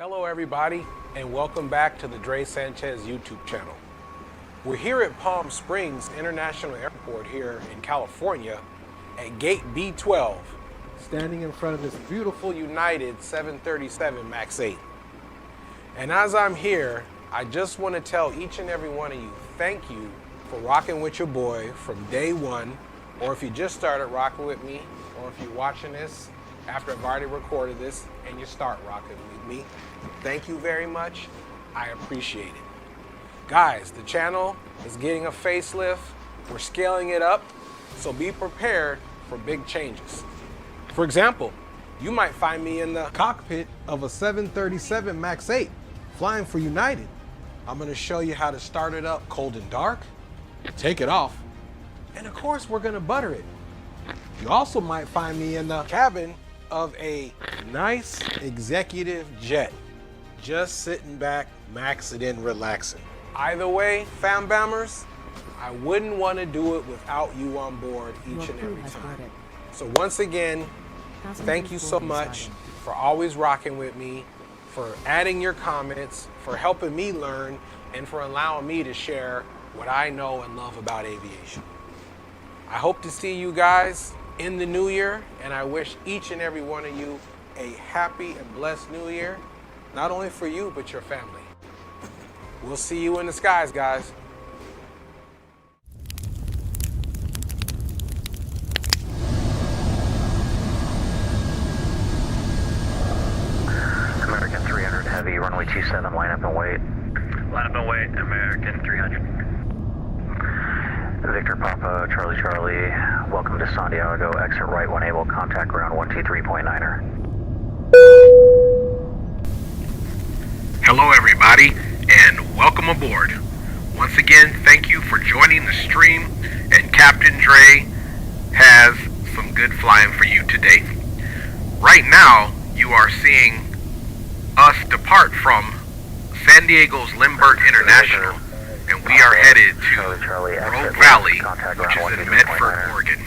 Hello everybody, and welcome back to the Dre Sanchez YouTube channel. We're here at Palm Springs International Airport here in California at gate B12, standing in front of this beautiful United 737 MAX 8. And as I'm here, I just want to tell each and every one of you, thank you for rocking with your boy from day one, or if you just started rocking with me, or if you're watching this after I've already recorded this and you start rocking with me. Thank you very much. I appreciate it. Guys, the channel is getting a facelift. We're scaling it up, so be prepared for big changes. For example, you might find me in the cockpit of a 737 MAX 8 flying for United. I'm going to show you how to start it up cold and dark, take it off, and of course we're going to butter it. You also might find me in the cabin of a nice executive jet, just sitting back, maxing in, relaxing. Either way, fam bammers, I wouldn't want to do it without you on board each and every time. So once again, thank you so much for always rocking with me, for adding your comments, for helping me learn, and for allowing me to share what I know and love about aviation. I hope to see you guys in the new year, and I wish each and every one of you a happy and blessed new year, not only for you, but your family. We'll see you in the skies, guys. American 300 Heavy, runway 27, line up and wait. Line up and wait, American 300. Victor Papa, Charlie Charlie, welcome to Santiago, exit right when able, contact ground 123.9er. Hello everybody, and welcome aboard. Once again, thank you for joining the stream, and Captain Dre has some good flying for you today. Right now, you are seeing us depart from San Diego's Lindbergh International, and we are headed to Rogue Valley, which is in Medford, Oregon.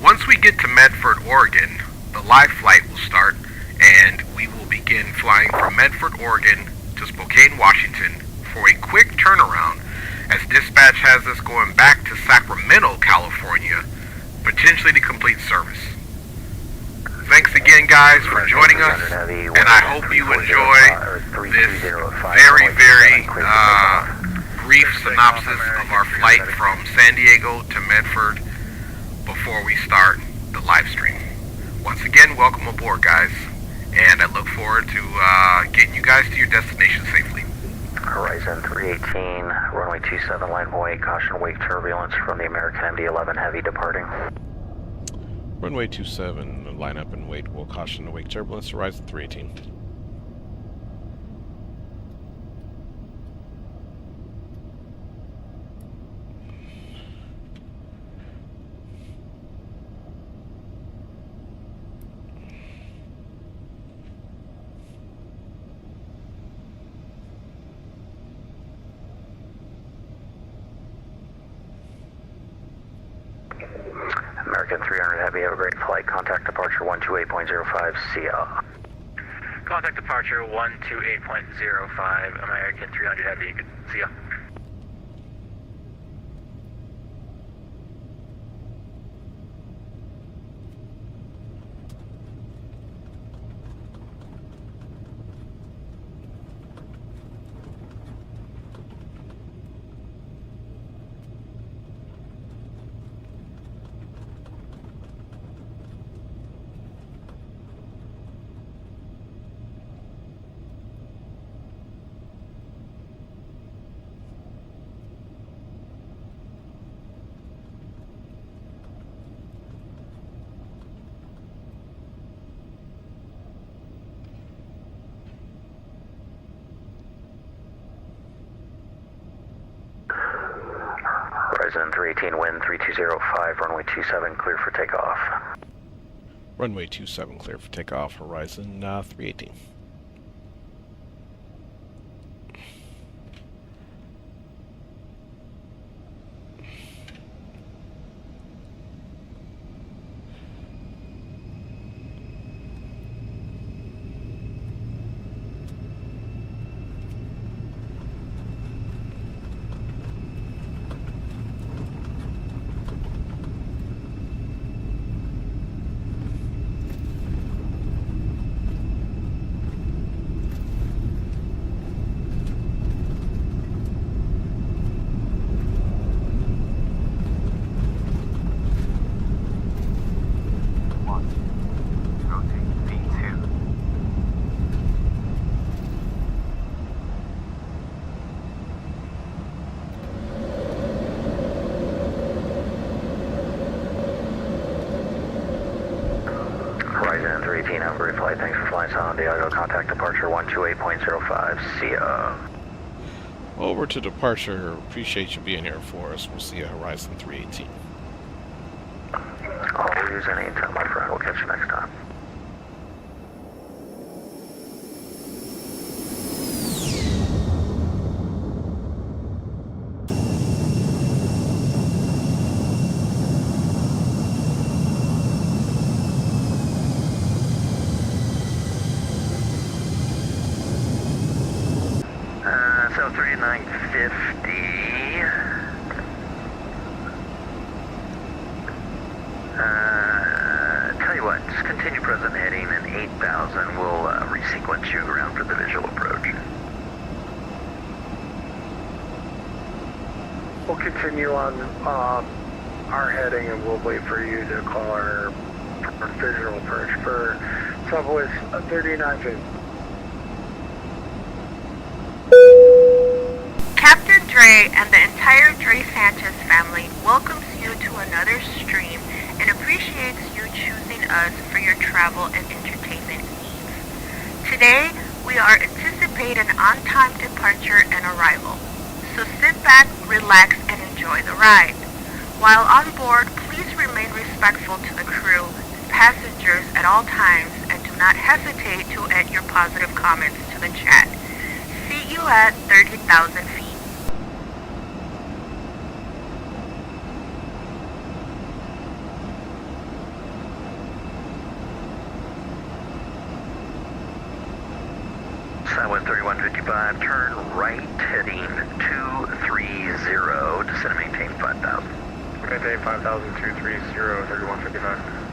Once we get to Medford, Oregon, the live flight will start, and we will begin flying from Medford, Oregon to Spokane, Washington for a quick turnaround, as dispatch has us going back to Sacramento, California, potentially to complete service. Thanks again, guys, for joining us, and I hope you enjoy this very, very brief synopsis of our flight from San Diego to Medford before we start the live stream. Once again, welcome aboard, guys, and I look forward to getting you guys to your destination safely. Horizon 318, runway 27, line point, caution wake turbulence from the American MD-11 Heavy departing. Runway 27, line up and wait, will caution to wake turbulence, Horizon 318. American 300 Heavy, have a great flight. Contact departure 128.05, see ya. Contact departure 128.05, American 300 Heavy, see ya. Horizon 318, wind 3205, runway 27, clear for takeoff. Runway 27, clear for takeoff, Horizon 318. San Diego, contact departure 128.05. See ya. Over to departure. Appreciate you being here for us. We'll see you Horizon 318. Always anytime, my friend. We'll catch you next time. So 3950. Tell you what, just continue present heading and 8,000. We'll resequence you around for the visual approach. We'll continue on our heading and we'll wait for you to call our visual approach for Southwest 3950. Captain Dre and the entire Dre Sanchez family welcomes you to another stream and appreciates you choosing us for your travel and entertainment needs. Today, we are anticipating an on-time departure and arrival, so sit back, relax, and enjoy the ride. While on board, please remain respectful to the crew and passengers at all times and do not hesitate to add your positive comments to the chat. See you at 30,000 feet. Southwest 3155, turn right, heading 230, descend and maintain 5,000. Maintain 5,000, 230, 3155.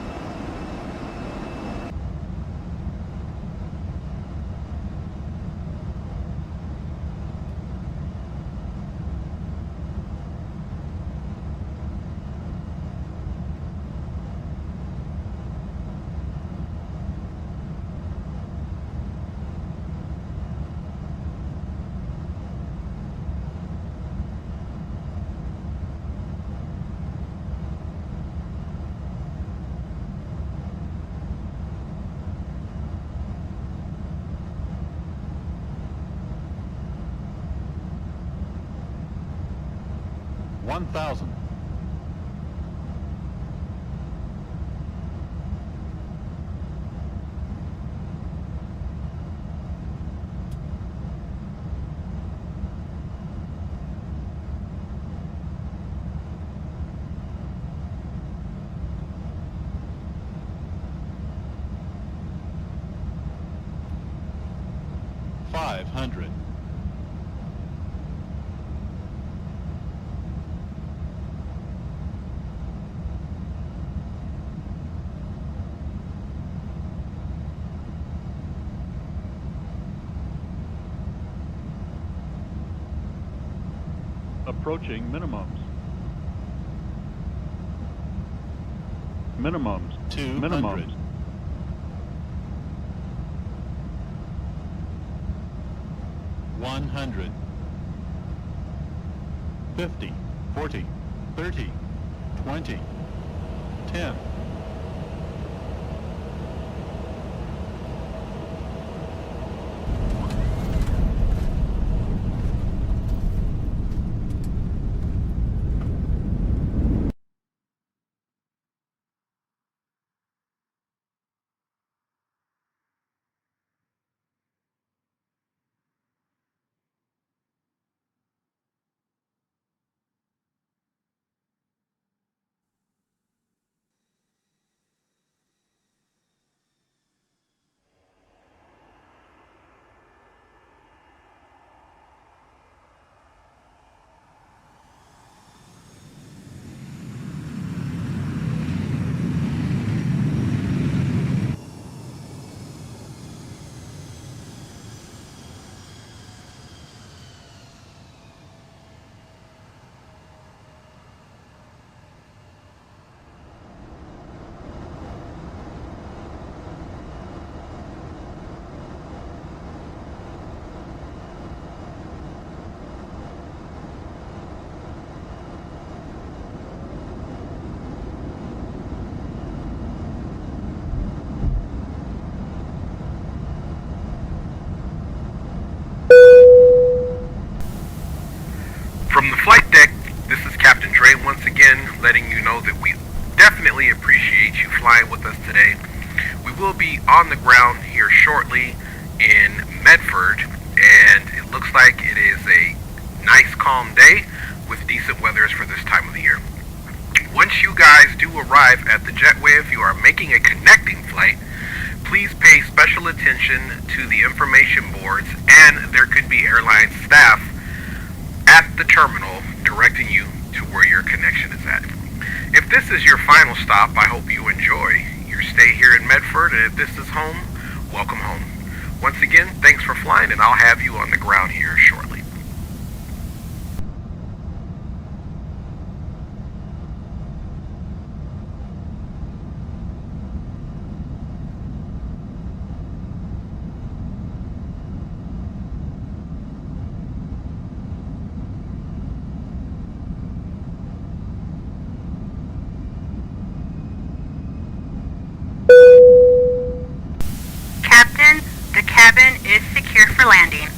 $1,000. $500. Approaching minimums. Minimums. 200. Minimums. 100. 50. 40. 30. 20. 10. From the flight deck, this is Captain Dre once again, letting you know that we definitely appreciate you flying with us today. We will be on the ground here shortly in Medford, and it looks like it is a nice calm day with decent weathers for this time of the year. Once you guys do arrive at the jetway, if you are making a connecting flight, please pay special attention to the information boards, and there could be airline staff at the terminal directing you to where your connection is at. If this is your final stop, I hope you enjoy your stay here in Medford, and if this is home, welcome home. Once again, thanks for flying, and I'll have you on the ground here shortly. Captain, the cabin is secure for landing.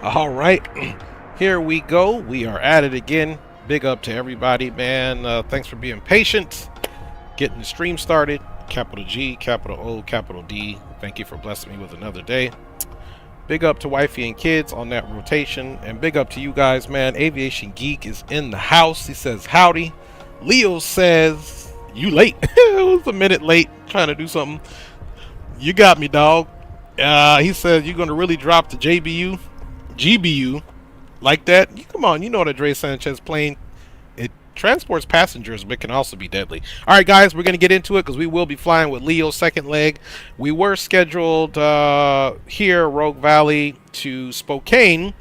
All right, here we go. We are at it again. Big up to everybody, man. Thanks for being patient, getting the stream started. Capital G, capital O, capital D. Thank you for blessing me with another day. Big up to wifey and kids on that rotation, and big up to you guys, man. Aviation Geek is in the house. He says howdy. Leo says you late. It was a minute late trying to do something. You got me, dog. He says you're gonna really drop the GBU like that. Come on, you know that Dre Sanchez plane, it transports passengers but can also be deadly. All right, guys, we're gonna get into it because we will be flying with Leo's second leg. We were scheduled here, Rogue Valley to Spokane,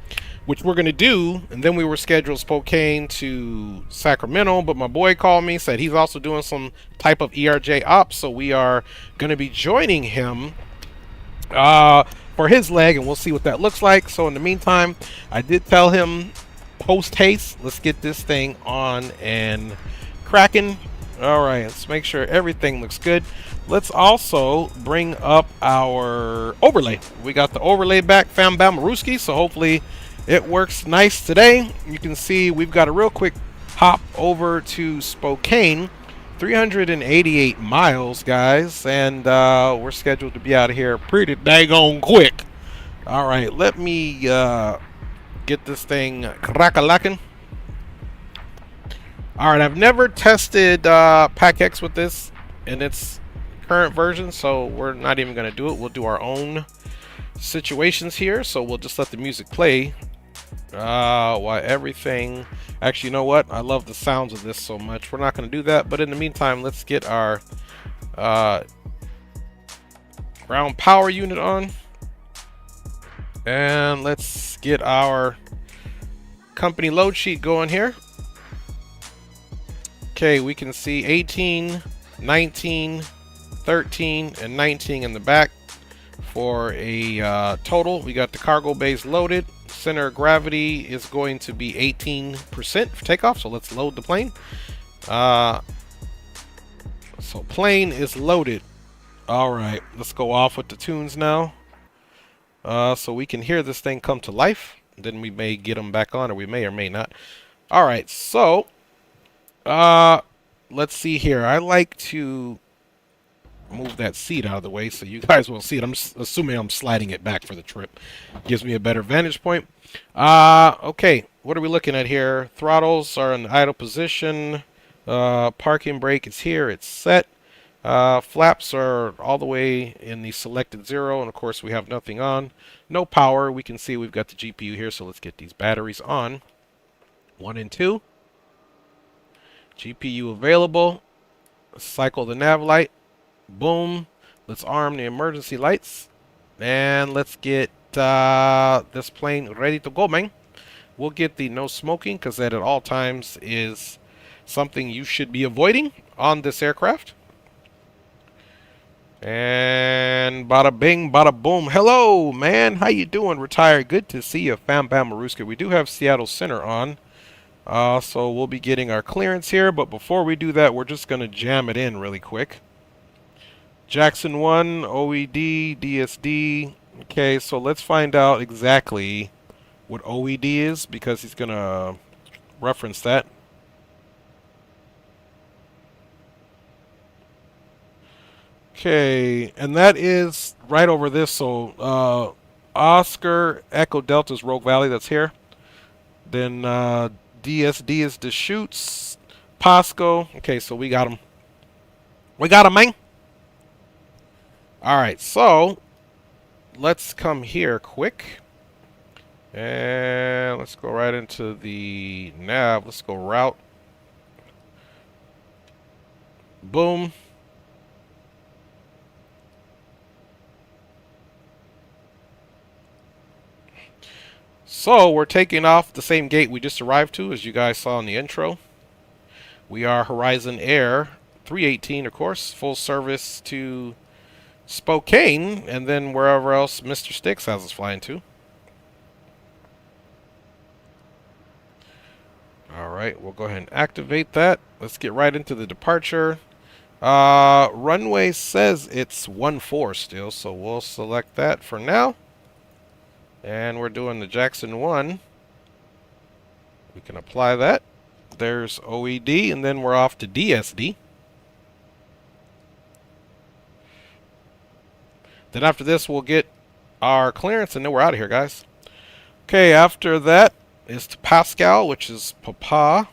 which we're gonna do, and then we were scheduled Spokane to Sacramento, but my boy called me, said he's also doing some type of ERJ ops, so we are gonna be joining him for his leg, and we'll see what that looks like. So in the meantime, I did tell him post haste, let's get this thing on and cracking. All right, let's make sure everything looks good. Let's also bring up our overlay. We got the overlay back, Fam Bam Maruski, so hopefully it works nice today. You can see we've got a real quick hop over to Spokane. 388 miles, guys, and we're scheduled to be out of here pretty daggone quick. All right, let me get this thing crack-a-lacking. All right, I've never tested PAC-X with this in its current version, so we're not even going to do it. We'll do our own situations here, so we'll just let the music play while everything... Actually, you know what? I love the sounds of this so much. We're not going to do that, but in the meantime, let's get our ground power unit on. And let's get our company load sheet going here. Okay, we can see 18, 19, 13, and 19 in the back for a total. We got the cargo bays loaded. Center of gravity is going to be 18% for takeoff, so let's load the plane. So plane is loaded. All right, let's go off with the tunes now, so we can hear this thing come to life. Then we may get them back on, or we may or may not. All right, so let's see here. I like to move that seat out of the way so you guys will see it. I'm assuming I'm sliding it back for the trip. Gives me a better vantage point. Okay, what are we looking at here? Throttles are in idle position. Parking brake is here. It's set. Flaps are all the way in the selected 0, and of course we have nothing on. No power. We can see we've got the GPU here, so let's get these batteries on. 1 and 2. GPU available. Cycle the nav light. Boom. Let's arm the emergency lights, and let's get this plane ready to go, man. We'll get the no smoking, because that at all times is something you should be avoiding on this aircraft. And bada bing, bada boom. Hello, man. How you doing, retired? Good to see you, Fam Bam Maruska. We do have Seattle Center on, so we'll be getting our clearance here. But before we do that, we're just going to jam it in really quick. Jackson 1, OED, DSD. Okay, so let's find out exactly what OED is, because he's going to reference that. Okay, and that is right over this. So Oscar Echo Delta's Rogue Valley, that's here. Then DSD is Deschutes, Pasco. Okay, so we got him. We got him, man. All right, so let's come here quick, and let's go right into the nav. Let's go route. Boom. So we're taking off the same gate we just arrived to, as you guys saw in the intro. We are Horizon Air 318, of course, full service to Spokane, and then wherever else Mr. Sticks has us flying to. All right, we'll go ahead and activate that. Let's get right into the departure. Runway says it's 14 still, so we'll select that for now. And we're doing the Jackson 1. We can apply that. There's OED, and then we're off to DSD. Then after this, we'll get our clearance, and then we're out of here, guys. Okay, after that is to Pascal, which is Papa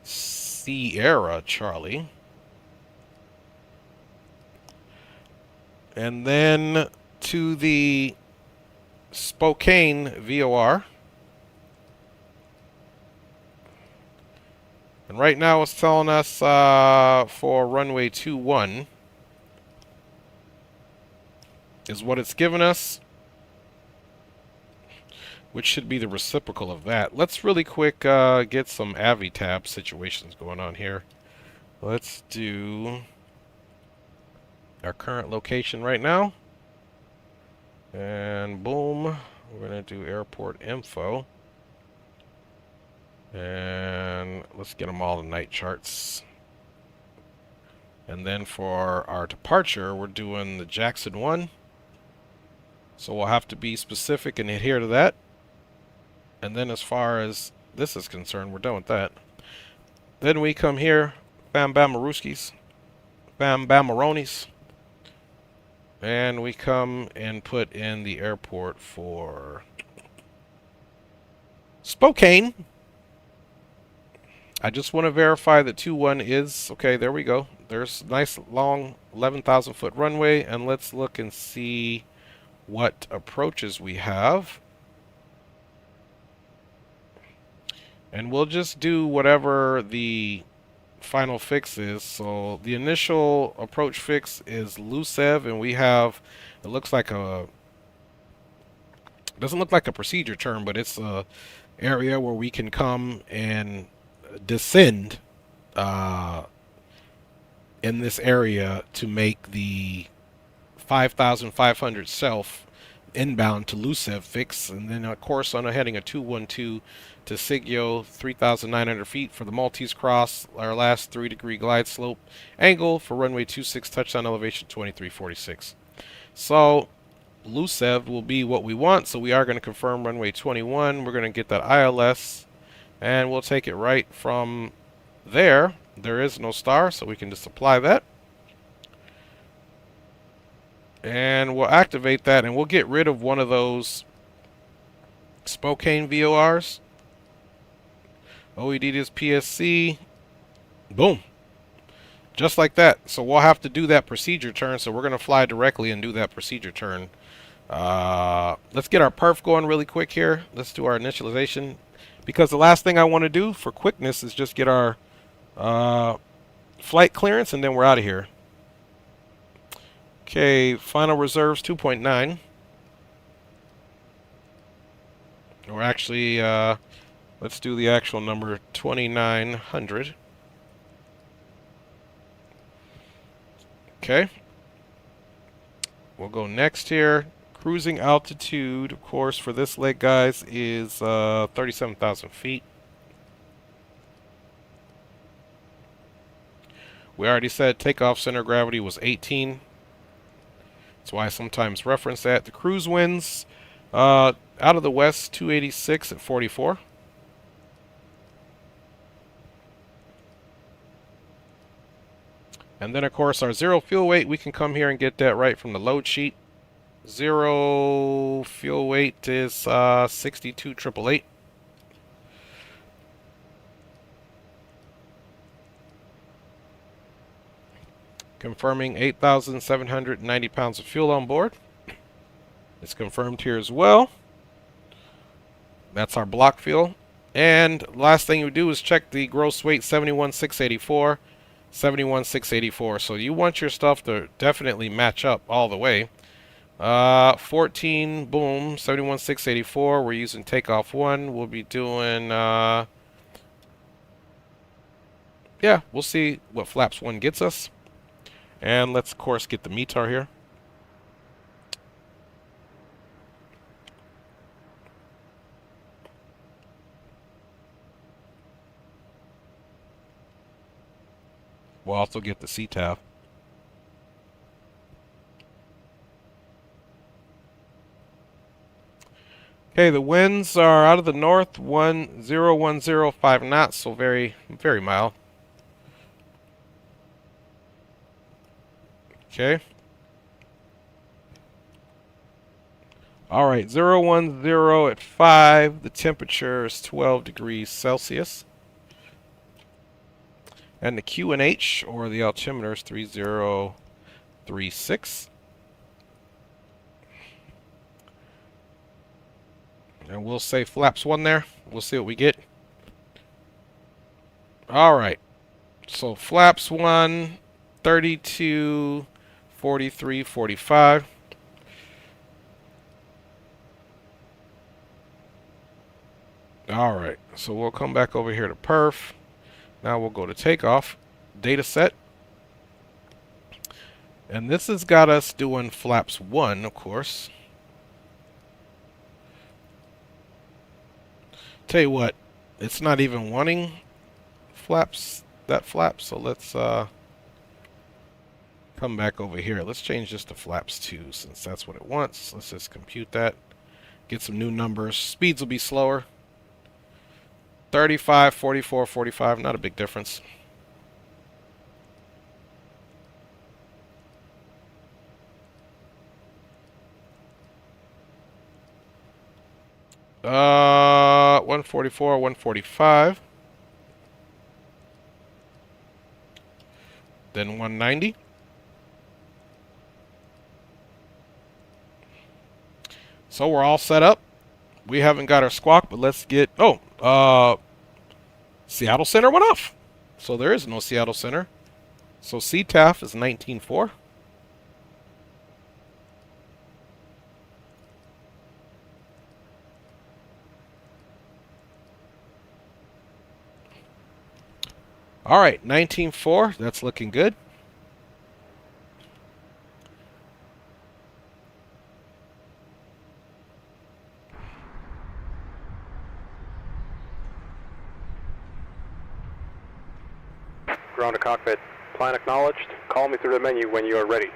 Sierra Charlie. And then to the Spokane VOR. And right now it's telling us for runway 21 is what it's given us, which should be the reciprocal of that. Let's really quick get some AviTab situations going on here. Let's do our current location right now. And boom, we're going to do airport info. And let's get them all the night charts. And then for our departure, we're doing the Jackson 1. So we'll have to be specific and adhere to that. And then as far as this is concerned, we're done with that. Then we come here, bam bamaruskis, bam bamaronis. And we come and put in the airport for Spokane. I just want to verify that 21 is, okay, there we go. There's a nice long 11,000 foot runway, and let's look and see what approaches we have. And we'll just do whatever the final fix is. So the initial approach fix is Lucev, and we have, it looks like a, doesn't look like a procedure term, but it's a area where we can come and descend in this area to make the 5,500 self inbound to Lucev fix, and then of course on a heading of 212 to Sigyo, 3,900 feet for the Maltese cross, our last 3-degree glide slope angle for runway 26, touchdown elevation 2346. So Lucev will be what we want, so we are going to confirm runway 21. We're going to get that ILS, and we'll take it right from there. There is no star, so we can just apply that. And we'll activate that, and we'll get rid of one of those Spokane VORs. OED is PSC. Boom. Just like that. So we'll have to do that procedure turn, so we're going to fly directly and do that procedure turn. Let's get our perf going really quick here. Let's do our initialization, because the last thing I want to do for quickness is just get our flight clearance, and then we're out of here. Okay, final reserves 2.9. Or actually, let's do the actual number 2,900. Okay. We'll go next here. Cruising altitude, of course, for this leg, guys, is 37,000 feet. We already said takeoff center of gravity was 18. That's why I sometimes reference that. The cruise winds out of the west, 286 at 44. And then, of course, our zero fuel weight, we can come here and get that right from the load sheet. Zero fuel weight is 62,888. Confirming 8,790 pounds of fuel on board. It's confirmed here as well. That's our block fuel. And last thing you do is check the gross weight, 71,684. 71,684. So you want your stuff to definitely match up all the way. 14, boom, 71,684. We're using takeoff 1. We'll be doing, yeah, we'll see what flaps 1 gets us. And let's, of course, get the METAR here. We'll also get the CTAF. Okay, the winds are out of the north, 1010.5 knots, so very, very mild. Okay. Alright, 010 at 5. The temperature is 12 degrees Celsius. And the QNH, or the altimeter, is 3036. And we'll say flaps 1 there. We'll see what we get. Alright. So flaps 1, 32, 43, 45. Alright. So we'll come back over here to perf. Now we'll go to takeoff. Data set. And this has got us doing flaps 1, of course. Tell you what, it's not even wanting that flap, so let's come back over here. Let's change this to flaps 2 since that's what it wants. Let's just compute that. Get some new numbers. Speeds will be slower. 35, 44, 45, not a big difference. Uh, 144, 145. Then 190. So we're all set up. We haven't got our squawk, but let's get... Oh, Seattle Center went off. So there is no Seattle Center. So CTAF is 19.4. All right, 19.4. That's looking good. Ground to cockpit. Plan acknowledged. Call me through the menu when you are ready.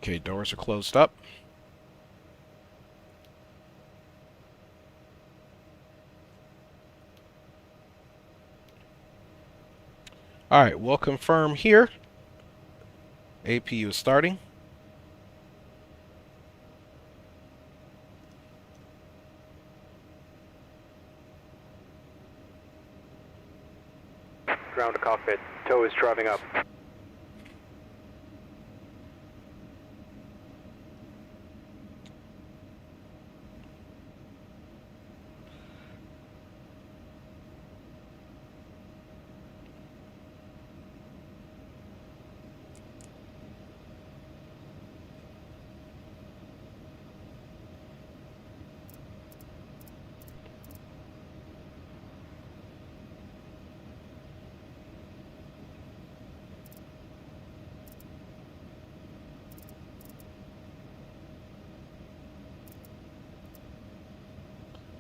Okay, doors are closed up. All right, we'll confirm here. APU is starting. Ground to cockpit. Tow is driving up.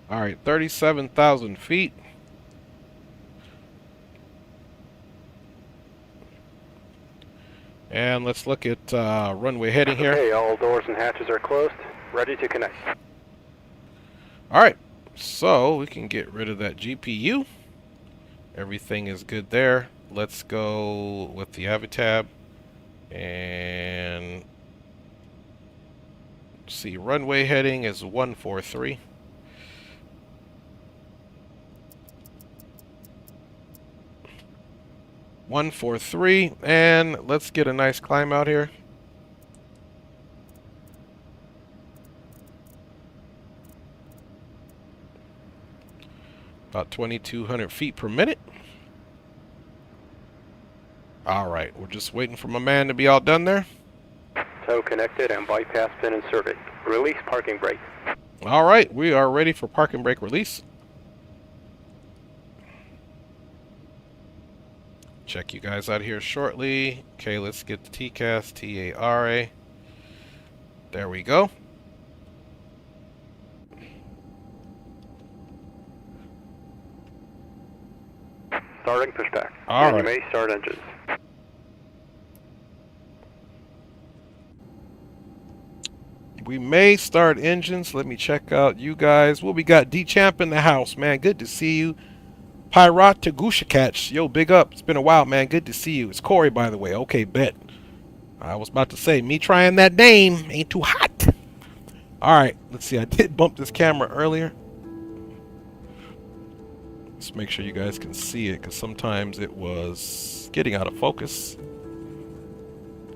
All right, 37,000 feet. And let's look at runway heading here. Okay, all doors and hatches are closed. Ready to connect. All right, so we can get rid of that GPU. Everything is good there. Let's go with the Avitab and see, runway heading is 143. And let's get a nice climb out here. About 2,200 feet per minute. All right, we're just waiting for my man to be all done there. Tow connected and bypass pin inserted. Release parking brake. All right, we are ready for parking brake release. Check you guys out here shortly. Okay, let's get the TCAS, TARA. There we go. Starting pushback. All And right. you may start engines. We may start engines. Let me check out you guys. Well, we got D-Champ in the house, man. Good to see you. Pyrat Tagushakach. Yo, big up. It's been a while, man. Good to see you. It's Corey, by the way. Okay, bet. I was about to say, me trying that name ain't too hot. All right, let's see. I did bump this camera earlier. Let's make sure you guys can see it, because sometimes it was getting out of focus.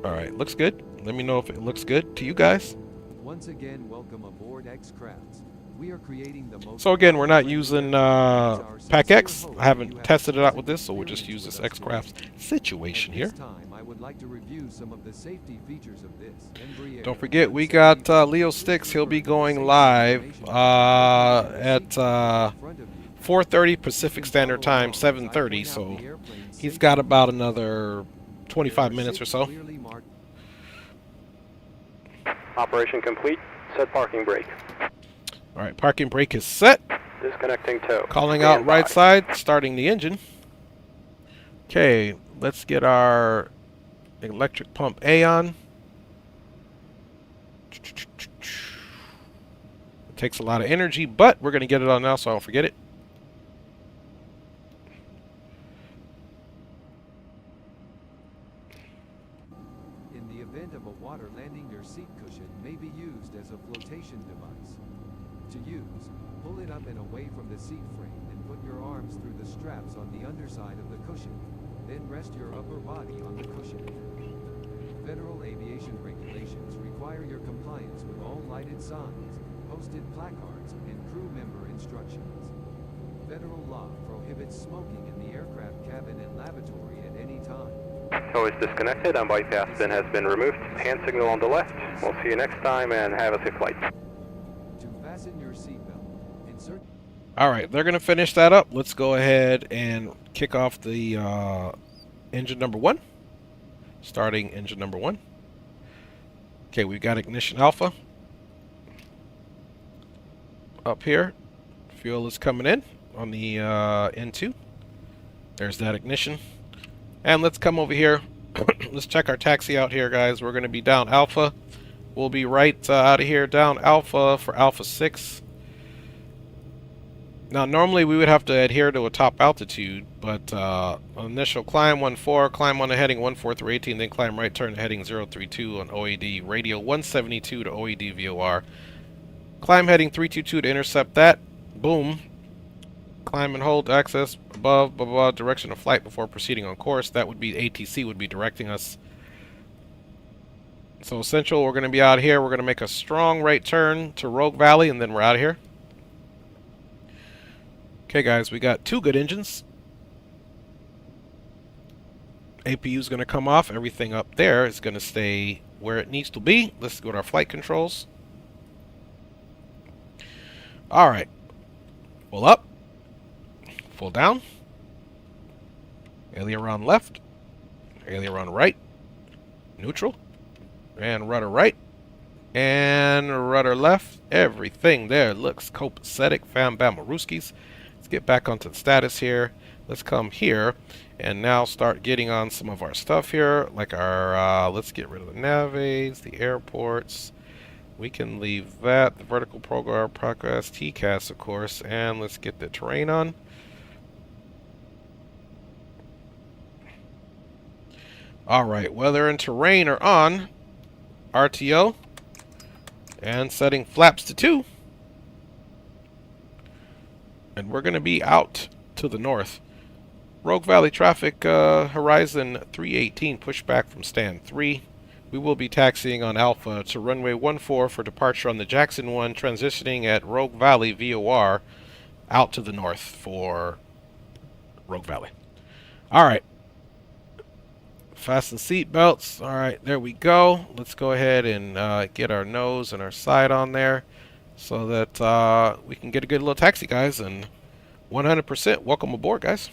All right, looks good. Let me know if it looks good to you guys. Once again, welcome aboard XCrafts. We are creating the most. So again, we're not using Pack X. I haven't tested it out with this, so we'll just use this XCrafts situation here. I would like to review some of the safety features of this. Don't forget, we got Leo Sticks. He'll be going live at 4:30 Pacific Standard Time, 7:30. So he's got about another 25 minutes or so. Operation complete. Set parking brake. All right, parking brake is set. Disconnecting tow. Calling Stand out right by. side, starting the engine. Okay, let's get our electric pump A on. It takes a lot of energy, but we're going to get it on now so I don't forget it. In the event of a water landing, your seat cushion may be used as a flotation device. To use, pull it up and away from the seat frame and put your arms through the straps on the underside of the cushion. Then rest your upper body on the cushion. Federal aviation regulations require your compliance with all lighted signs, posted placards, and crew member instructions. Federal law prohibits smoking in the aircraft cabin and lavatory at any time. Tow is disconnected and bypass bin has been removed. Hand signal on the left. We'll see you next time and have a safe flight. To fasten your seatbelt, insert. All right, they're going to finish that up. Let's go ahead and kick off the engine number 1. Starting engine number 1. Okay, we've got ignition alpha up here. Fuel is coming in on the N2. There's that ignition. And let's come over here. Let's check our taxi out here, guys. We're going to be down alpha. We'll be right out of here down alpha for Alpha 6. Now, normally we would have to adhere to a top altitude, but initial climb 14, climb on the heading 14-18, then climb right turn to heading 032 on OAD, radio 172 to OAD VOR. Climb heading 322 to intercept that. Boom. Climb and hold access above, blah, blah, blah, direction of flight before proceeding on course. That would be ATC would be directing us. So essential, we're going to be out here. We're going to make a strong right turn to Rogue Valley, and then we're out of here. Okay, guys, we got 2 good engines. APU is going to come off. Everything up there is going to stay where it needs to be. Let's go to our flight controls. All right. Full up. Full down. Aileron left. Aileron right. Neutral. And rudder right. And rudder left. Everything there looks copacetic. Fam bam Maruskis. Let's get back onto the status here. Let's come here and now start getting on some of our stuff here, like our let's get rid of the navies, the airports. We can leave that, the vertical progress, TCAS of course, and let's get the terrain on. Alright, weather and terrain are on. RTO. And setting flaps to 2. And we're going to be out to the north. Rogue Valley traffic, horizon 318, pushback from stand 3. We will be taxiing on Alpha to runway 14 for departure on the Jackson 1, transitioning at Rogue Valley VOR out to the north for Rogue Valley. Alright. Fasten seat belts. Alright, there we go. Let's go ahead and get our nose and our side on there so that we can get a good little taxi, guys. And 100% welcome aboard, guys.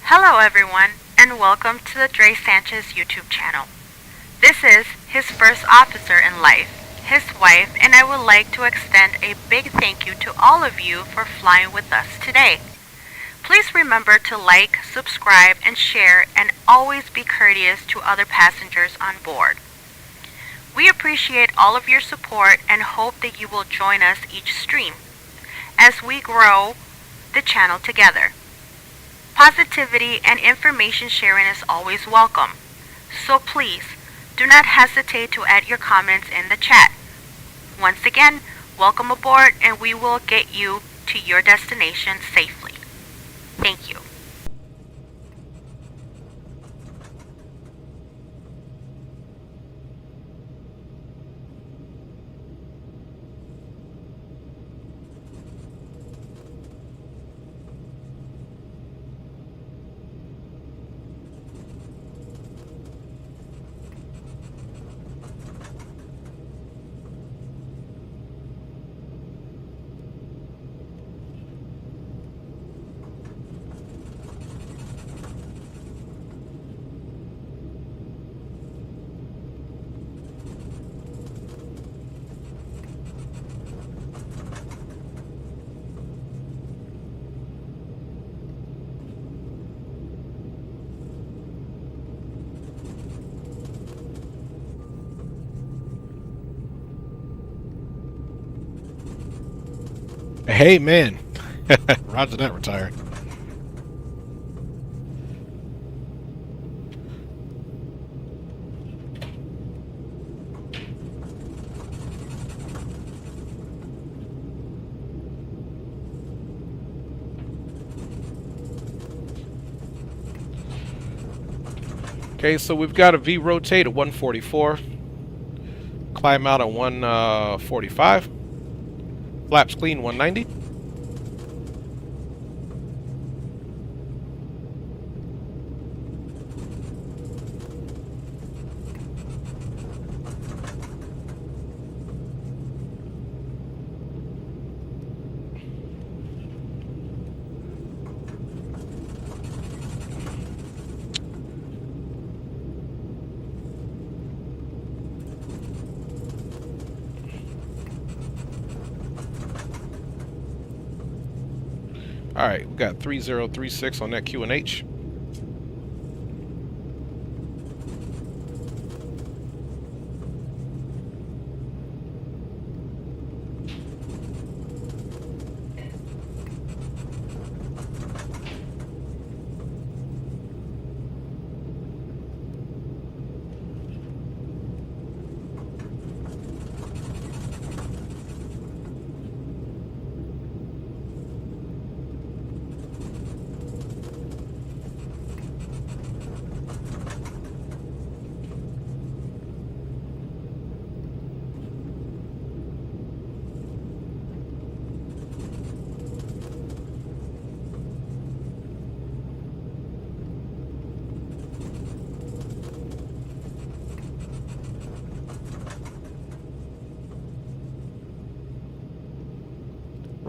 Hello everyone, and welcome to the Dre Sanchez YouTube channel. This is his first officer in life, his wife, and I would like to extend a big thank you to all of you for flying with us today. Please remember to like, subscribe, and share, and always be courteous to other passengers on board. We appreciate all of your support and hope that you will join us each stream as we grow the channel together. Positivity and information sharing is always welcome, so please do not hesitate to add your comments in the chat. Once again, welcome aboard, and we will get you to your destination safely. Thank you. Hey, man. Roger that, retired. Okay, so we've got a V rotate at 144. Climb out at 145. Flaps clean 190. Alright, we got 3036 on that QNH.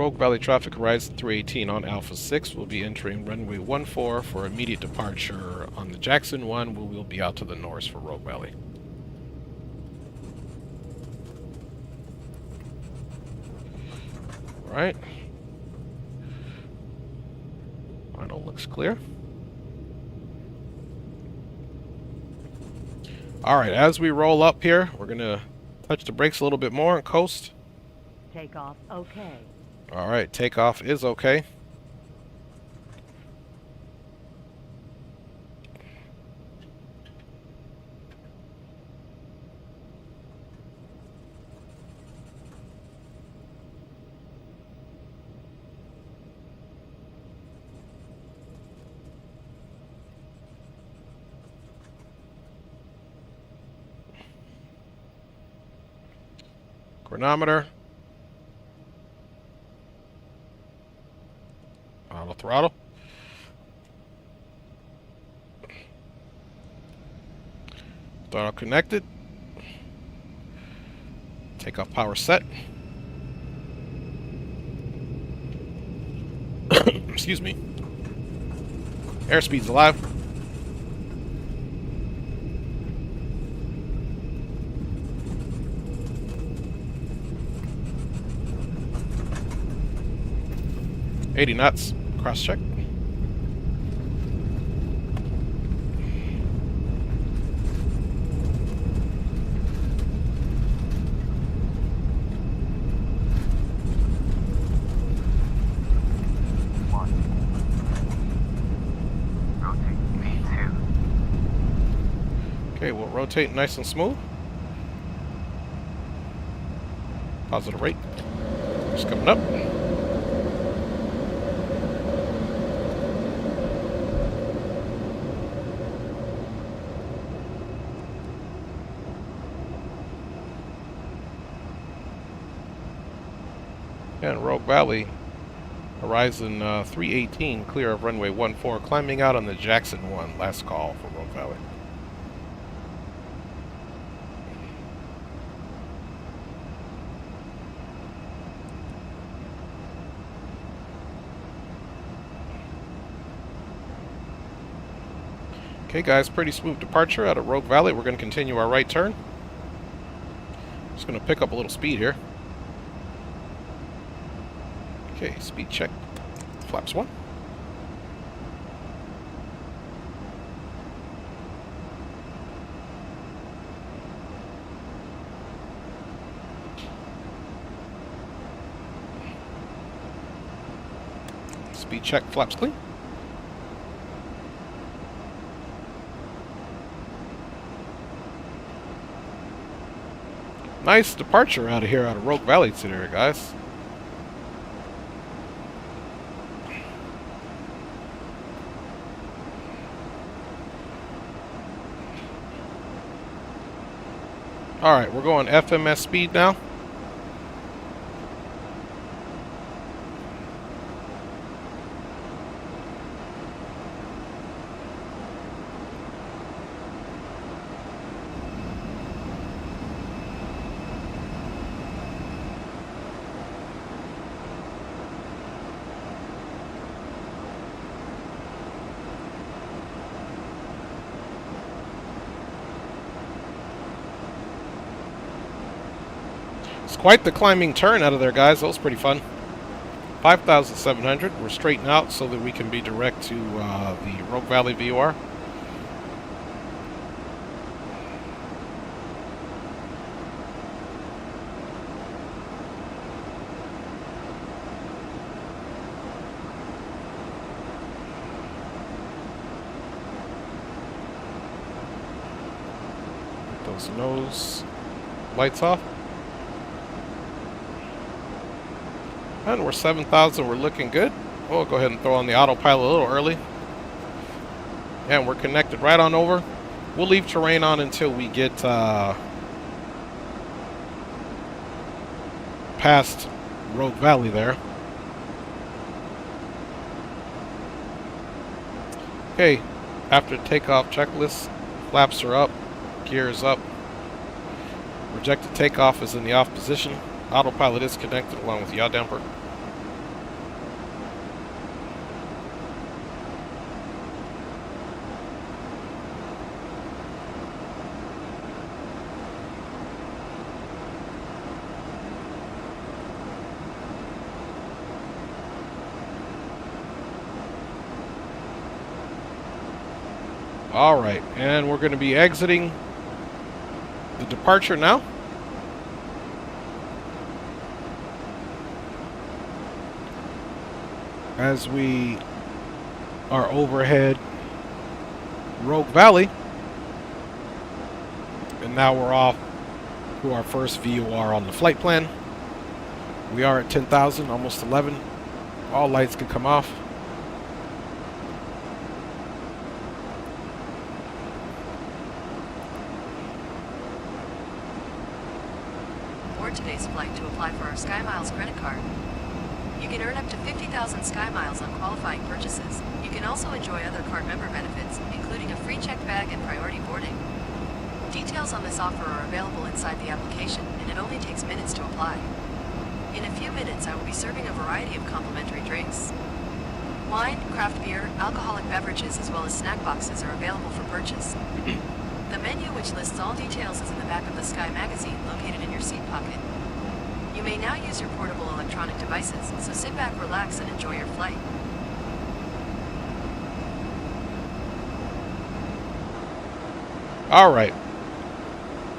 Rogue Valley traffic Horizon 318 on Alpha 6 will be entering runway 14 for immediate departure on the Jackson 1. We will be out to the north for Rogue Valley. Alright. Final looks clear. Alright, as we roll up here, we're going to touch the brakes a little bit more and coast. Takeoff okay. Alright, takeoff is okay. Chronometer. Auto throttle. Throttle connected. Takeoff power set. Excuse me. Airspeed's alive. 80 knots. Cross check. Okay, we'll rotate nice and smooth. Positive rate. Just coming up. And Rogue Valley, Horizon 318, clear of runway 14, climbing out on the Jackson 1. Last call for Rogue Valley. Okay guys, pretty smooth departure out of Rogue Valley. We're going to continue our right turn. Just going to pick up a little speed here. Okay, speed check. Flaps 1. Speed check, flaps clean. Nice departure out of here, out of Rogue Valley today, guys. Alright, we're going FMS speed now. Quite the climbing turn out of there, guys. That was pretty fun. 5,700. We're straighten out so that we can be direct to the Rogue Valley VOR. Get those nose lights off. And we're 7,000, we're looking good. We'll go ahead and throw on the autopilot a little early. And we're connected right on over. We'll leave terrain on until we get past Rogue Valley there. Okay, after takeoff checklist, flaps are up, gear is up. Rejected takeoff is in the off position. Autopilot is connected along with yaw damper. All right, and we're going to be exiting the departure now. As we are overhead Rogue Valley, and now we're off to our first VOR on the flight plan. We are at 10,000, almost 11. All lights can come off. For today's flight, to apply for our SkyMiles credit card, you can earn up to 50,000 SkyMiles on qualifying purchases. You can also enjoy other card member benefits, including a free checked bag and priority boarding. Details on this offer are available inside the application, and it only takes minutes to apply. In a few minutes, I will be serving a variety of complimentary drinks. Wine, craft beer, alcoholic beverages, as well as snack boxes are available for purchase. The menu, which lists all details, is in the back of the Sky magazine, located in your seat pocket. You may now use your portable electronic devices, so sit back, relax, and enjoy your flight. All right.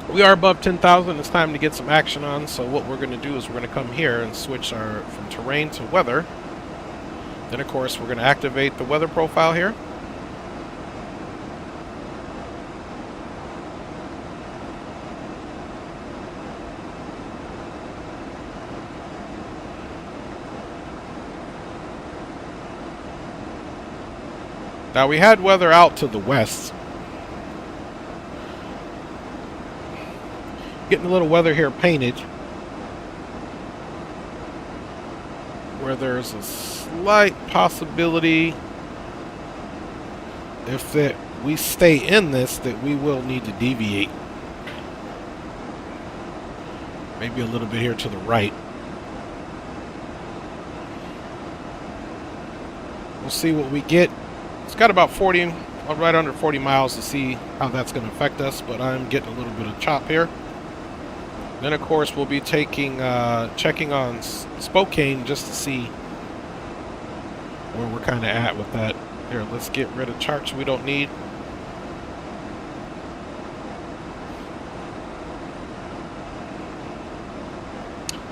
We are above 10,000. It's time to get some action on. So what we're going to do is we're going to come here and switch our from terrain to weather. Then, of course, we're going to activate the weather profile here. Now, we had weather out to the west. Getting a little weather here painted. Where there's a slight possibility, if that we stay in this, that we will need to deviate. Maybe a little bit here to the right. We'll see what we get. It's got about 40, right under 40 miles to see how that's going to affect us, but I'm getting a little bit of chop here. Then, of course, we'll be taking, checking on Spokane just to see where we're kind of at with that. Here, let's get rid of charts we don't need.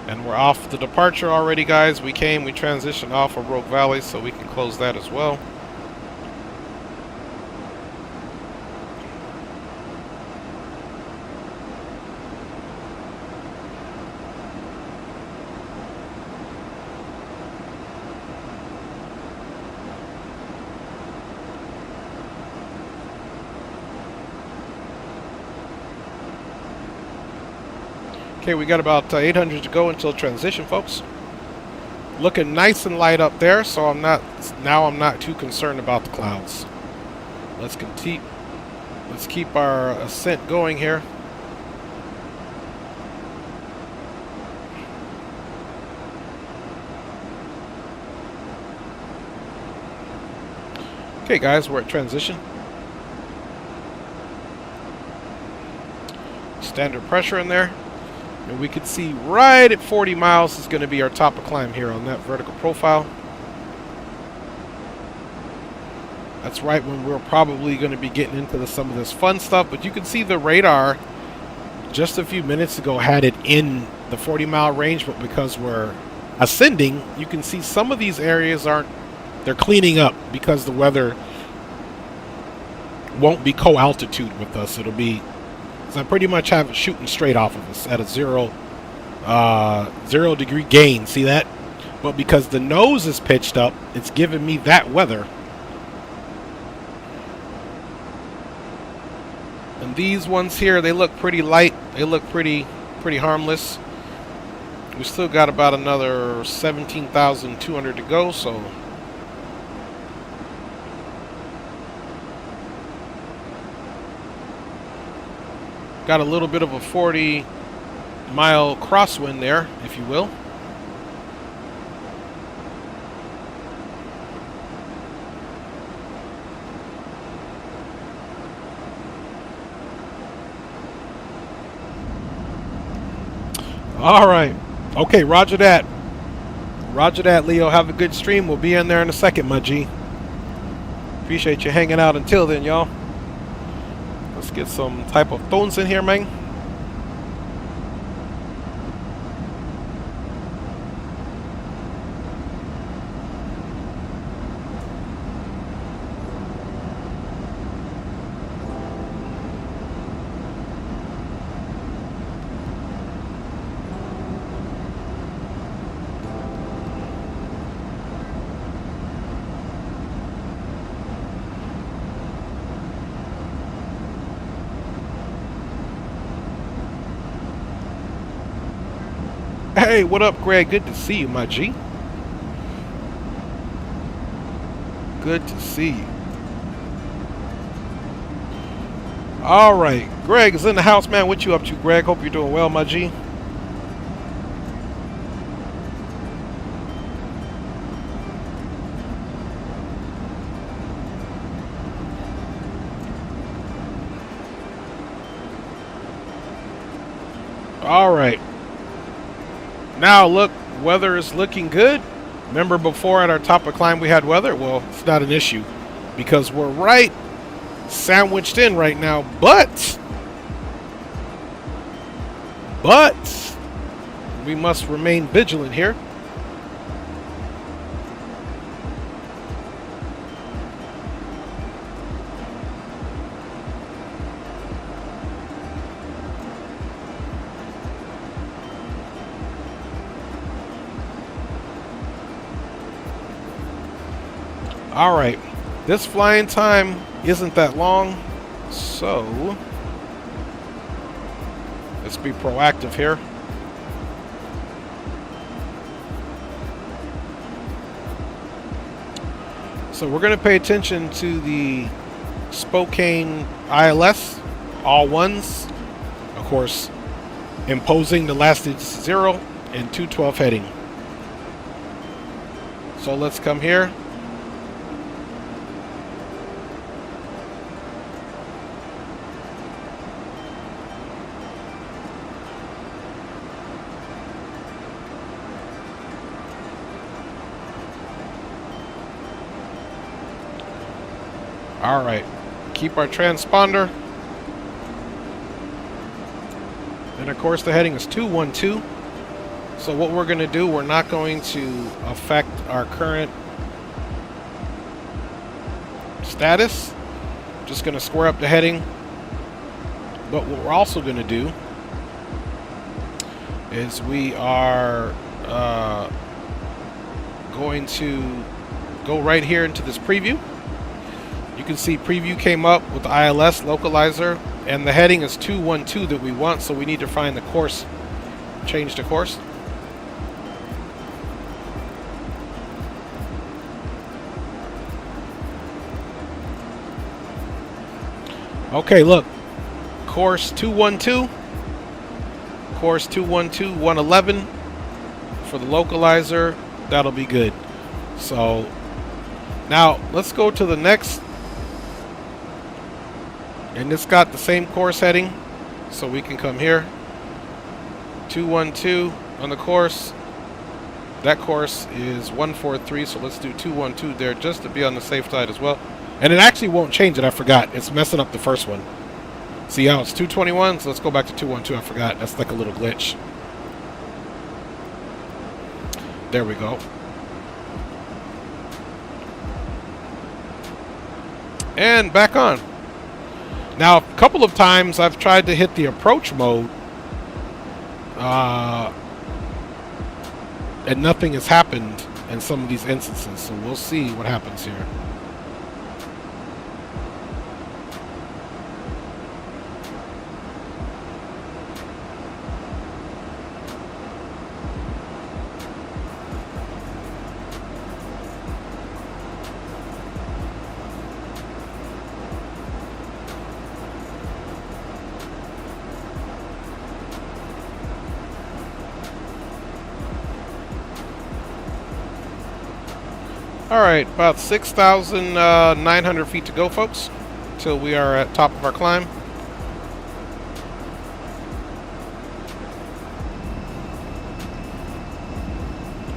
And we're off the departure already, guys. We transitioned off of Rogue Valley, so we can close that as well. Okay, we got about 800 to go until transition, folks. Looking nice and light up there, so I'm not too concerned about the clouds. Let's keep our ascent going here. Okay, guys, we're at transition. Standard pressure in there. And we can see right at 40 miles is going to be our top of climb here on that vertical profile. That's right when we're probably going to be getting into some of this fun stuff. But you can see the radar just a few minutes ago had it in the 40-mile range. But because we're ascending, you can see some of these areas they're cleaning up because the weather won't be co-altitude with us. It'll be, so I pretty much have it shooting straight off of us at a 0 degree gain. See that? But because the nose is pitched up, it's giving me that weather. And these ones here, they look pretty light. They look pretty harmless. We still got about another 17,200 to go, so got a little bit of a 40-mile crosswind there, if you will. All right. Okay, roger that. Roger that, Leo. Have a good stream. We'll be in there in a second, my G. Appreciate you hanging out until then, y'all. Let's get some type of tones in here, man. Hey, what up, Greg? Good to see you, my G. Good to see you. All right, Greg is in the house, man. What you up to, Greg? Hope you're doing well, my G. All right. Now look, weather is looking good. Remember before at our top of climb we had weather? Well, it's not an issue because we're right sandwiched in right now, but we must remain vigilant here. All right, this flying time isn't that long, so let's be proactive here. So we're going to pay attention to the Spokane ILS, all ones, of course, imposing the last digit 0 and 212 heading. So let's come here. All right, keep our transponder. And of course the heading is 212. So what we're going to do, we're not going to affect our current status. Just going to square up the heading. But what we're also going to do is we are going to go right here into this preview. You can see preview came up with the ILS localizer, and the heading is 212 that we want, so we need to find the course, change the course. Okay, look, course 212, course 212, 111 for the localizer. That'll be good. So now let's go to the next. And it's got the same course heading, so we can come here. 212 on the course. That course is 143, so let's do 212 there just to be on the safe side as well. And it actually won't change it, I forgot. It's messing up the first one. See how it's 221, so let's go back to 212. I forgot. That's like a little glitch. There we go. And back on. Now, a couple of times I've tried to hit the approach mode, and nothing has happened in some of these instances, so we'll see what happens here. All right, about 6,900 feet to go, folks, till we are at top of our climb.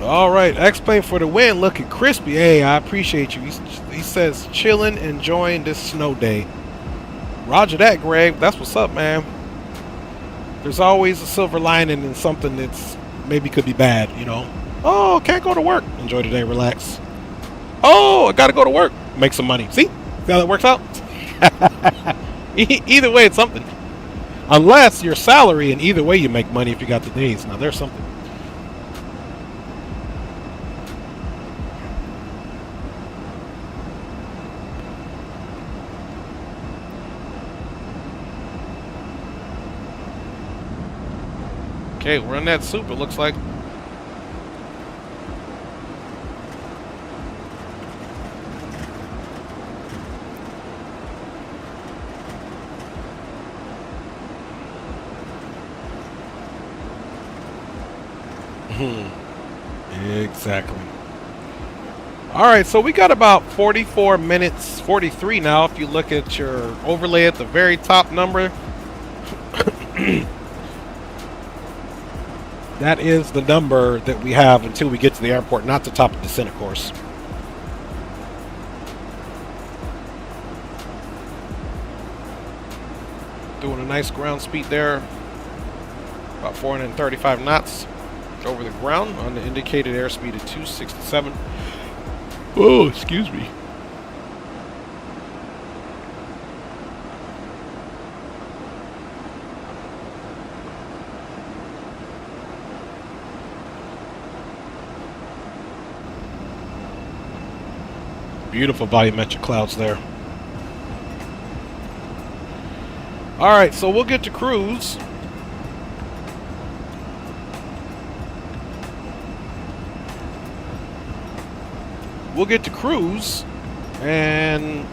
All right, X-Plane for the win, looking crispy. Hey, I appreciate you. He says, chilling, enjoying this snow day. Roger that, Greg. That's what's up, man. There's always a silver lining in something that's maybe could be bad, you know. Oh, can't go to work. Enjoy the day, relax. Oh, I gotta go to work. Make some money. See how that works out? Either way, it's something. Unless your salary, and either way you make money if you got the days. Now, there's something. Okay, we're in that soup, it looks like. Exactly. All right, so we got about 44 minutes, 43 now, if you look at your overlay at the very top number. That is the number that we have until we get to the airport, not the top of descent, of course. Doing a nice ground speed there. About 435 knots over the ground on the indicated airspeed of 267. Oh, excuse me. Beautiful volumetric clouds there. All right, so we'll get to cruise. We'll get to cruise and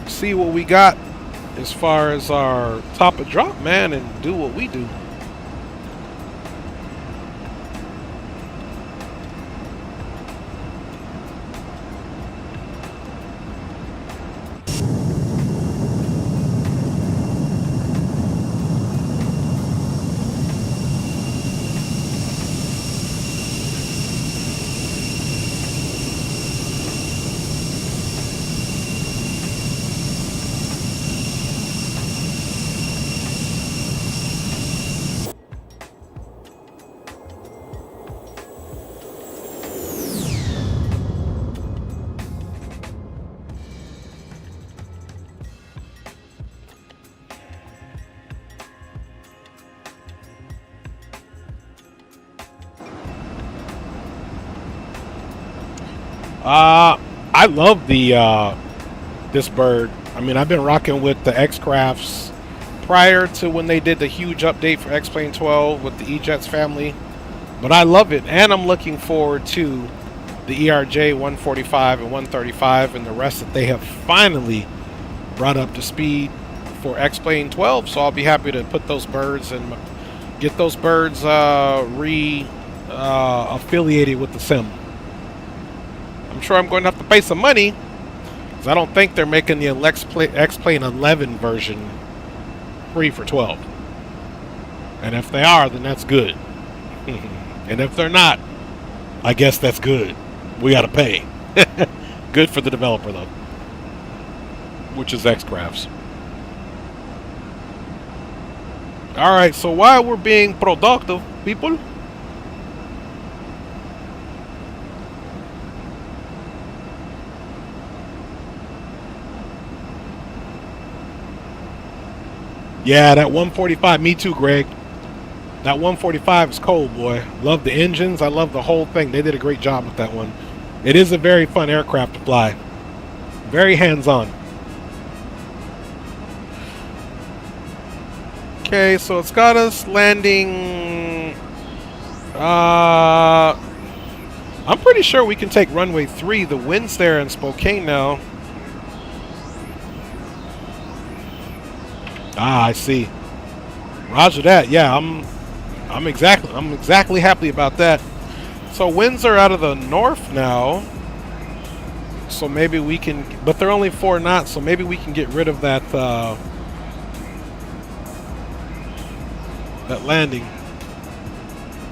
see what we got as far as our top of drop, man, and do what we do. I love the this bird. I mean, I've been rocking with the XCrafts prior to when they did the huge update for X-Plane 12 with the E-Jets family, but I love it, and I'm looking forward to the ERJ 145 and 135 and the rest that they have finally brought up to speed for X-Plane 12. So I'll be happy to put those birds and get those birds affiliated with the sim. I'm sure I'm going to have to pay some money because I don't think they're making the X-Plane 11 version free for 12. And if they are, then that's good. And if they're not, I guess that's good. We got to pay. Good for the developer, though, which is XCrafts. All right, so while we're being productive, people, yeah, that 145, me too, Greg. That 145 is cold, boy. Love the engines. I love the whole thing. They did a great job with that one. It is a very fun aircraft to fly. Very hands-on. Okay, so it's got us landing... I'm pretty sure we can take runway 3. The wind's there in Spokane now. Ah, I see. Roger that. Yeah, I'm exactly happy about that. So winds are out of the north now. So maybe we can, but they're only 4 knots, so maybe we can get rid of that that landing.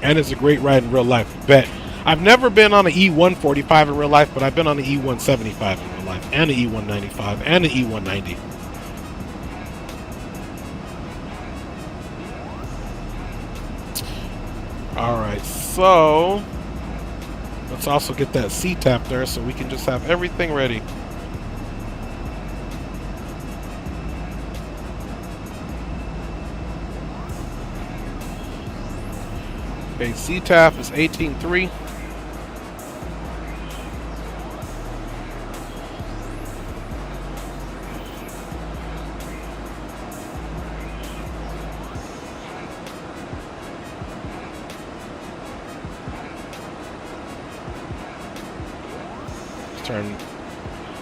And it's a great ride in real life. Bet. I've never been on an E145 in real life, but I've been on an E175 in real life, and an E195, and an E190. Alright, so let's also get that C-tap there so we can just have everything ready. Okay, C-tap is 18.3.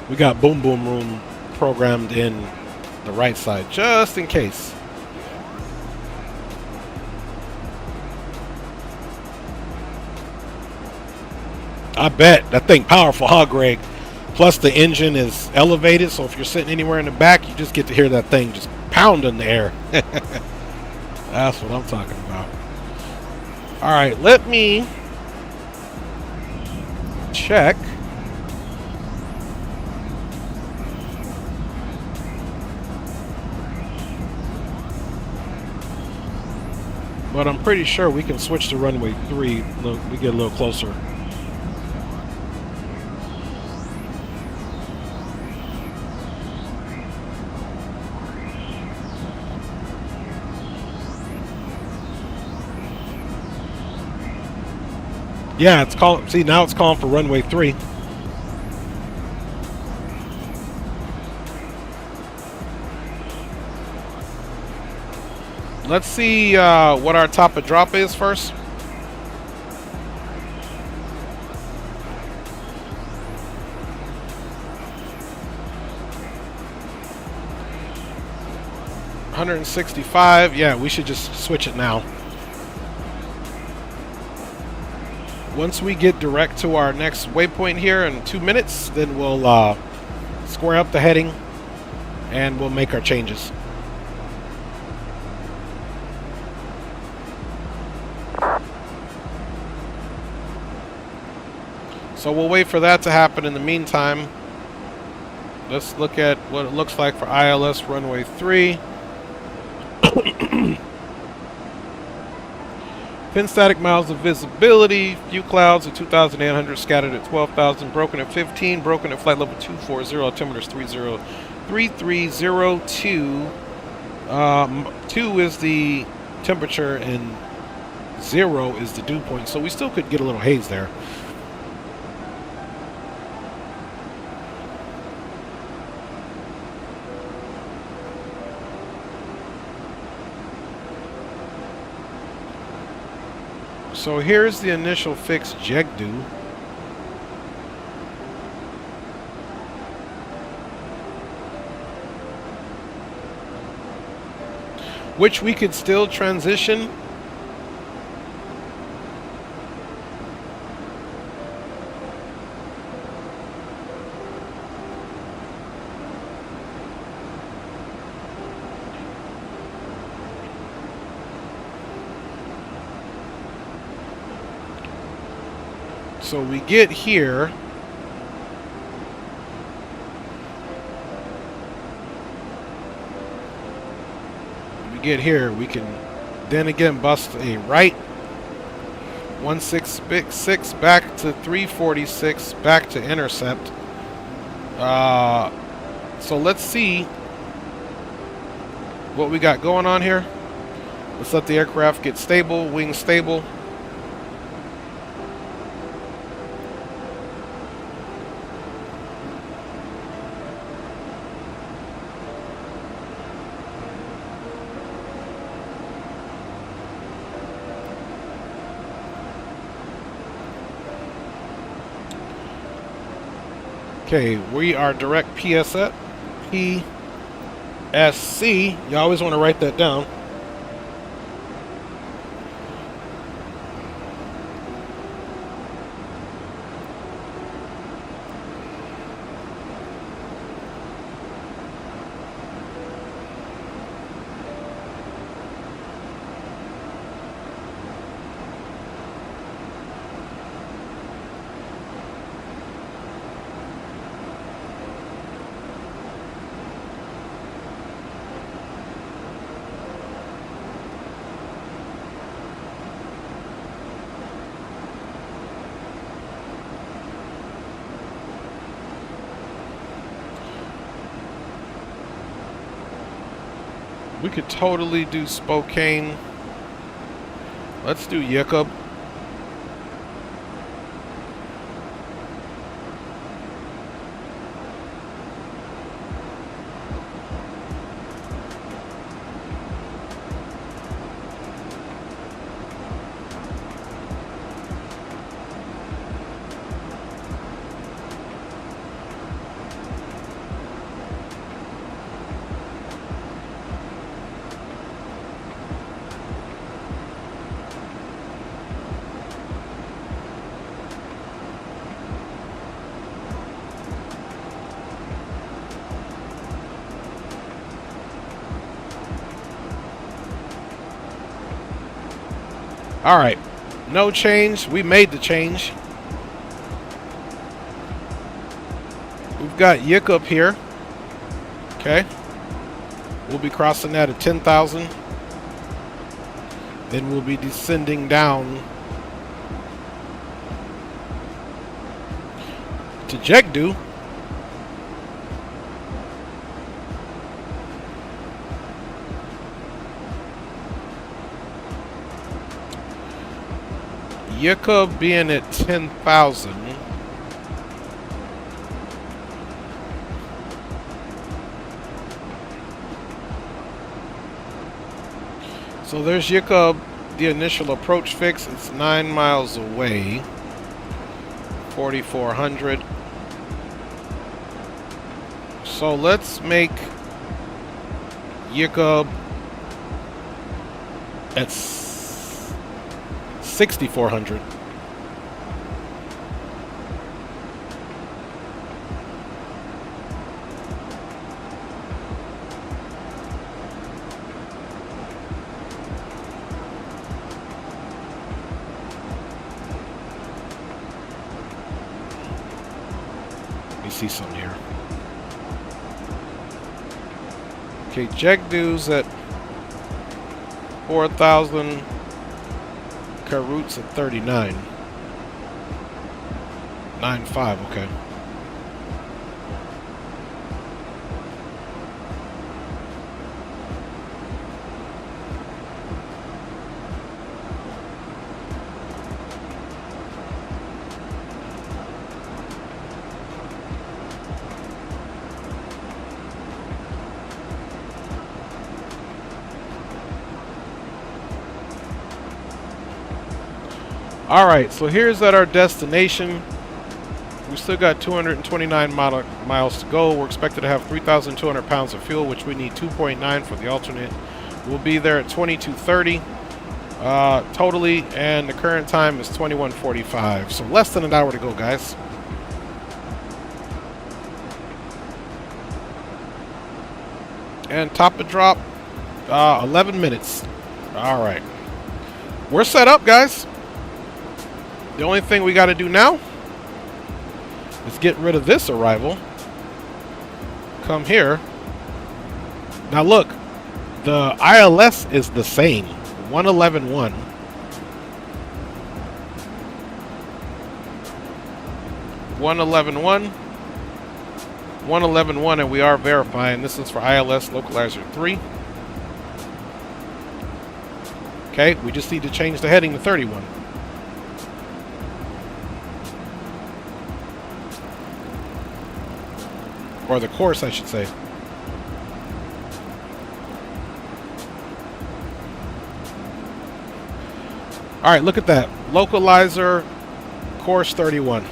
We got boom boom room programmed in the right side just in case. I bet that thing powerful, huh, Greg? Plus the engine is elevated, so if you're sitting anywhere in the back, you just get to hear that thing just pound in the air. That's what I'm talking about. All right, let me check. But I'm pretty sure we can switch to runway 3. Look, we get a little closer. Yeah, it's calling. See, now it's calling for runway 3. Let's see what our top of drop is first. $165. Yeah, we should just switch it now. Once we get direct to our next waypoint here in 2 minutes, then we'll square up the heading and we'll make our changes. So we'll wait for that to happen. In the meantime, let's look at what it looks like for ILS runway 3. Pin static miles of visibility, few clouds at 2,800, scattered at 12,000, broken at 15, broken at flight level 240, altimeter's 3302. 2 is the temperature and 0 is the dew point, so we still could get a little haze there. So here's the initial fixed JEGDU. Which we could still transition. So we get here. We can then again bust a right 166 back to 346 back to intercept. So let's see what we got going on here. Let's let the aircraft get stable, wings stable. Okay, we are direct PSC. You always want to write that down. We could totally do Spokane. Let's do Jacob. All right, No change. We made the change. We've got Yick up here. Okay. We'll be crossing that at 10,000. Then we'll be descending down to Jegdu. Yucca being at 10,000. So there's Yucca, the initial approach fix. It's 9 miles away. 4,400. So let's make Yucca at 6,400. Let me see something here. Okay, Jegdu's at 4,000. Karut's at 39. 9.5, okay. Alright, so here's at our destination. We still got 229 miles to go. We're expected to have 3,200 pounds of fuel, which we need 2.9 for the alternate. We'll be there at 22:30 totally, and the current time is 21:45. So less than an hour to go, guys. And top of drop, 11 minutes. Alright. We're set up, guys. The only thing we got to do now is get rid of this arrival. Come here. Now look, the ILS is the same. 111.1. 111.1. 111.1, and we are verifying. This is for ILS Localizer 3. Okay, we just need to change the heading to 31. Or the course, I should say. Alright, look at that. Localizer, course 31.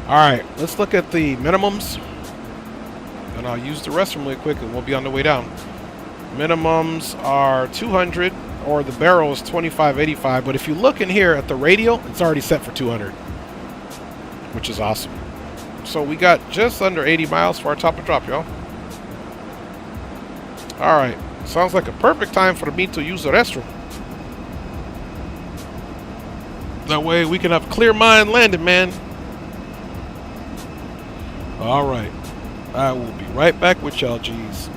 Alright, let's look at the minimums. And I'll use the restroom really quick and we'll be on the way down. Minimums are 200, or the barrel is 2585. But if you look in here at the radial, it's already set for 200. Which is awesome. So we got just under 80 miles for our top of drop, y'all. Alright, sounds like a perfect time for me to use the restroom. That way we can have clear mind landing, man. Alright, I will be right back with y'all, G's.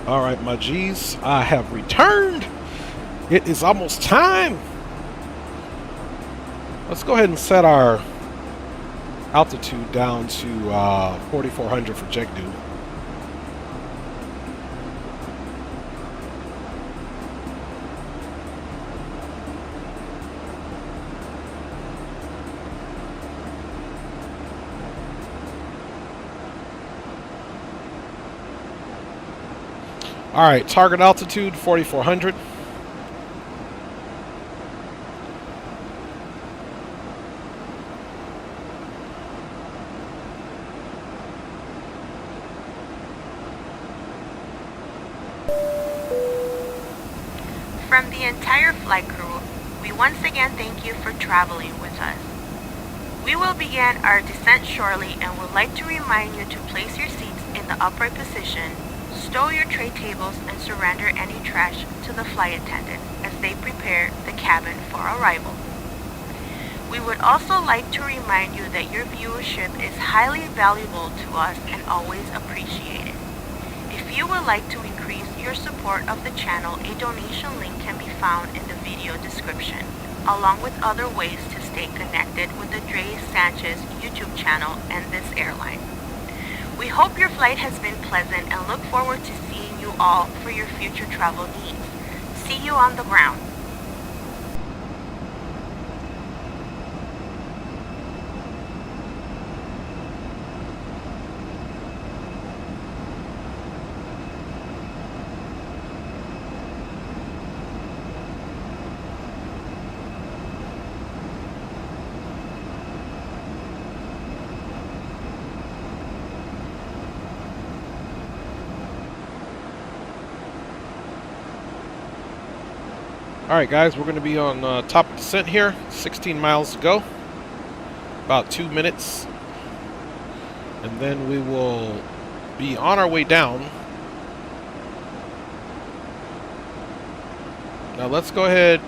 All right, my G's, I have returned. It is almost time. Let's go ahead and set our altitude down to 4,400 for Jegdu. All right, target altitude 4,400. From the entire flight crew, we once again thank you for traveling with us. We will begin our descent shortly and would like to remind you to place your seats in the upright position, stow your tray tables, and surrender any trash to the flight attendant as they prepare the cabin for arrival. We would also like to remind you that your viewership is highly valuable to us and always appreciated. If you would like to increase your support of the channel, a donation link can be found in the video description, along with other ways to stay connected with the Dre Sanchez YouTube channel and this airline. We hope your flight has been pleasant and look forward to seeing you all for your future travel needs. See you on the ground. Alright guys, we're going to be on top of descent here. 16 miles to go. About 2 minutes. And then we will be on our way down. Now let's go ahead.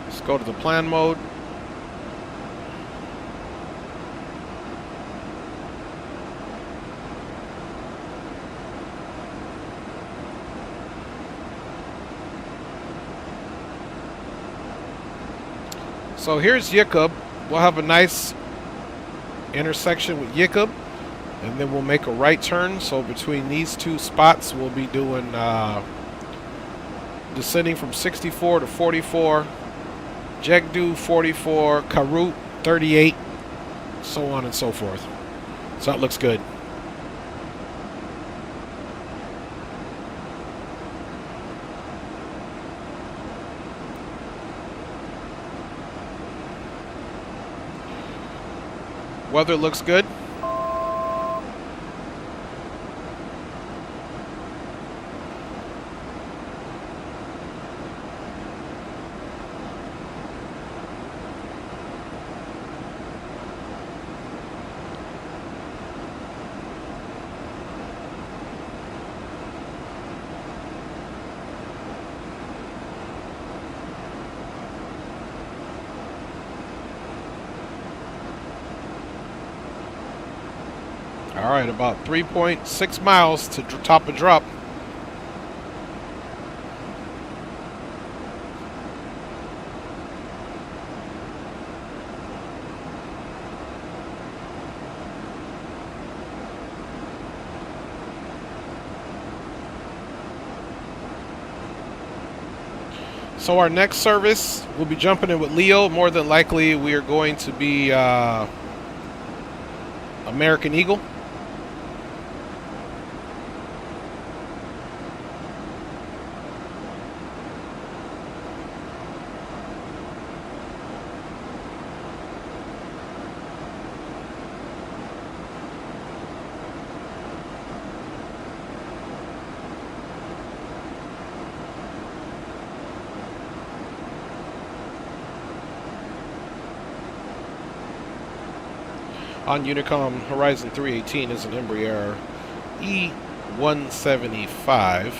Let's go to the plan mode. So here's Yikub. We'll have a nice intersection with Yikub, and then we'll make a right turn. So between these two spots, we'll be doing descending from 64 to 44, Jegdu 44, Karut 38, so on and so forth. So that looks good. Weather looks good. All right, about 3.6 miles to top of drop. So our next service, we'll be jumping in with Leo. More than likely, we are going to be American Eagle. On Unicom, Horizon 318 is an Embraer E175.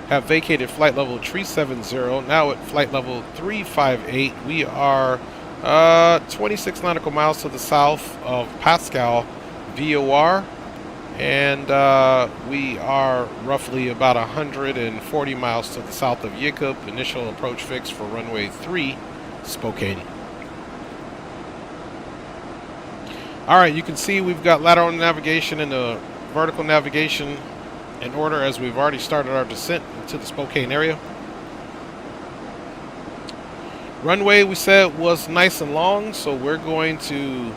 Have vacated flight level 370, now at flight level 358. We are 26 nautical miles to the south of Pascal VOR, and we are roughly about 140 miles to the south of Yikup. Initial approach fix for runway 3, Spokane. Alright, you can see we've got lateral navigation and the vertical navigation in order as we've already started our descent into the Spokane area. Runway we said was nice and long, so we're going to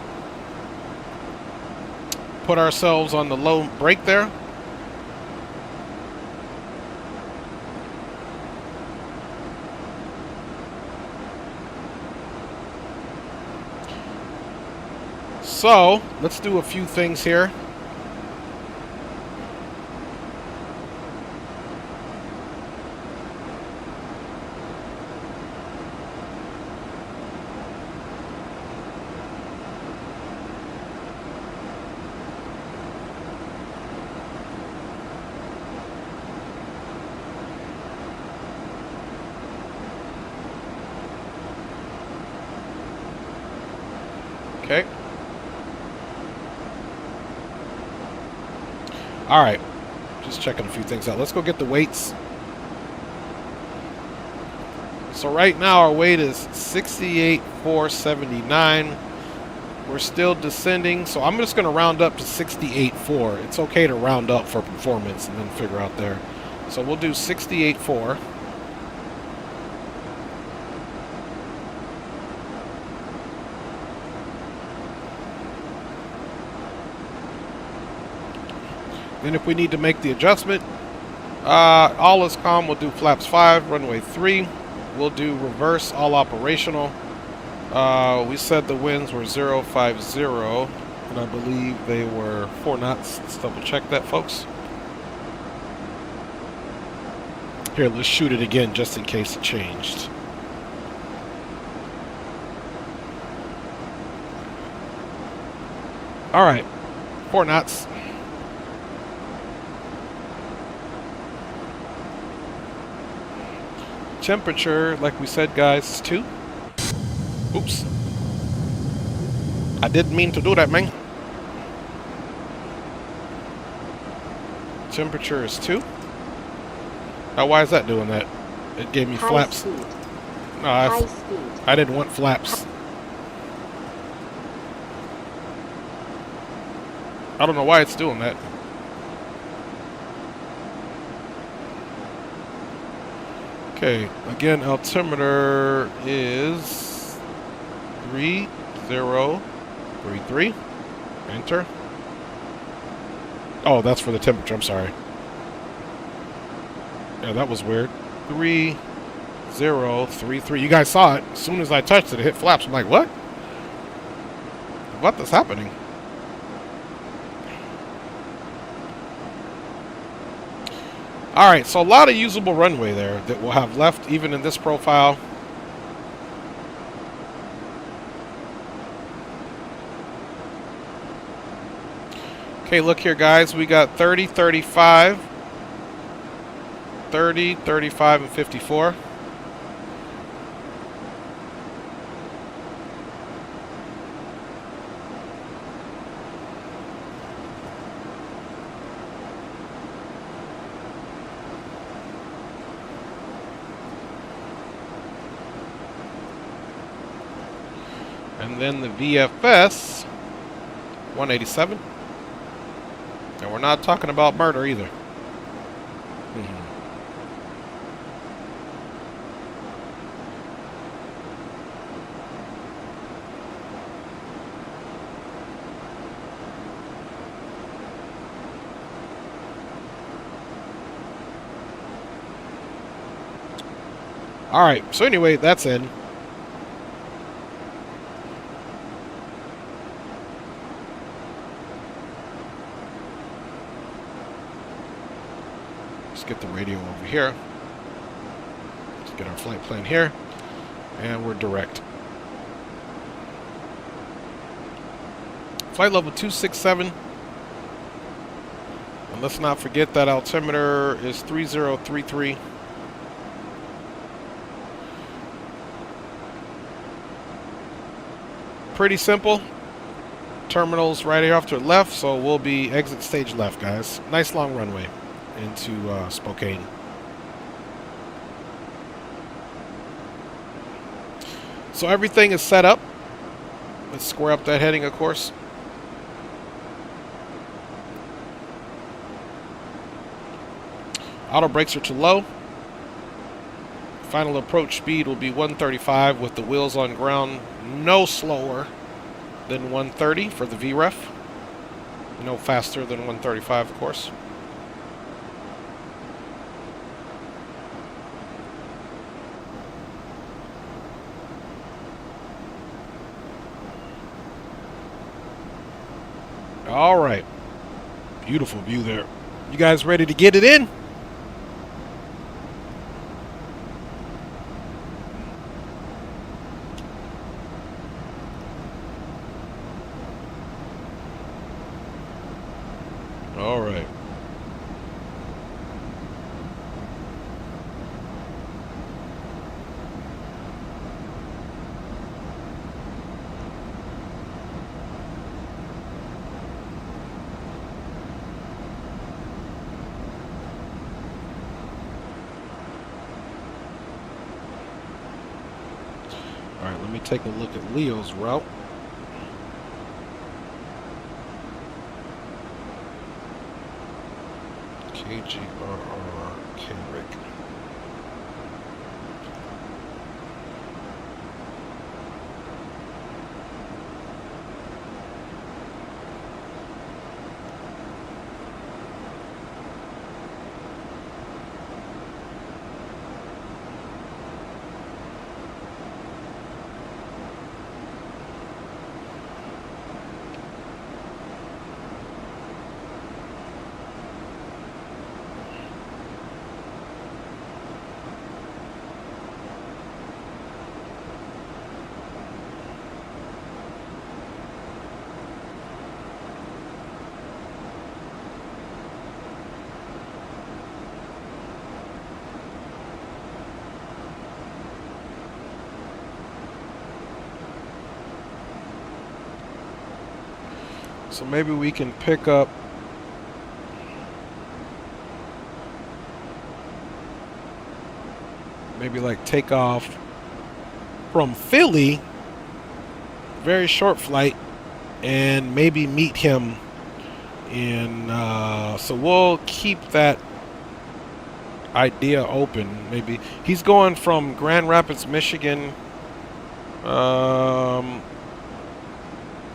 put ourselves on the low brake there. So, let's do a few things here. Okay. All right. Just checking a few things out. Let's go get the weights. So right now our weight is 68,479. We're still descending, so I'm just going to round up to 68.4. It's okay to round up for performance and then figure out there. So we'll do 68.4. Then if we need to make the adjustment, all is calm, we'll do flaps 5, runway 3. We'll do reverse, all operational. We said the winds were 050, and I believe they were 4 knots. Let's double check that, folks. Here, let's shoot it again just in case it changed. All right, 4 knots. Temperature, like we said, guys, is 2. Oops. I didn't mean to do that, man. Temperature is 2. Now, why is that doing that? It gave me flaps. Speed. No, High speed. I didn't want flaps. I don't know why it's doing that. Okay, again, altimeter is 3033. Enter. Oh, that's for the temperature. I'm sorry. Yeah, that was weird. 3033. You guys saw it. As soon as I touched it, it hit flaps. I'm like, what? What is happening? Alright, so a lot of usable runway there that we'll have left even in this profile. Okay, look here, guys. We got 30, 35, 30, 35, and 54. And then the VFS, 187. And we're not talking about murder either. All right, so anyway, that's in. Get the radio over here. Let's get our flight plan here, and we're direct. Flight level 267. And let's not forget that altimeter is 3033. pretty simple. Terminals right here off to the left, so we'll be exit stage left, guys. Nice long runway into Spokane. So everything is set up. Let's square up that heading, of course. Auto brakes are too low. Final approach speed will be 135 with the wheels on ground, no slower than 130 for the VREF. No faster than 135, of course. All right. Beautiful view there. You guys ready to get it in? All right. All right, let me take a look at Leo's route. KGRR Kenrick. So maybe we can pick up maybe like take off from Philly, very short flight, and maybe meet him in so we'll keep that idea open. Maybe he's going from Grand Rapids, Michigan,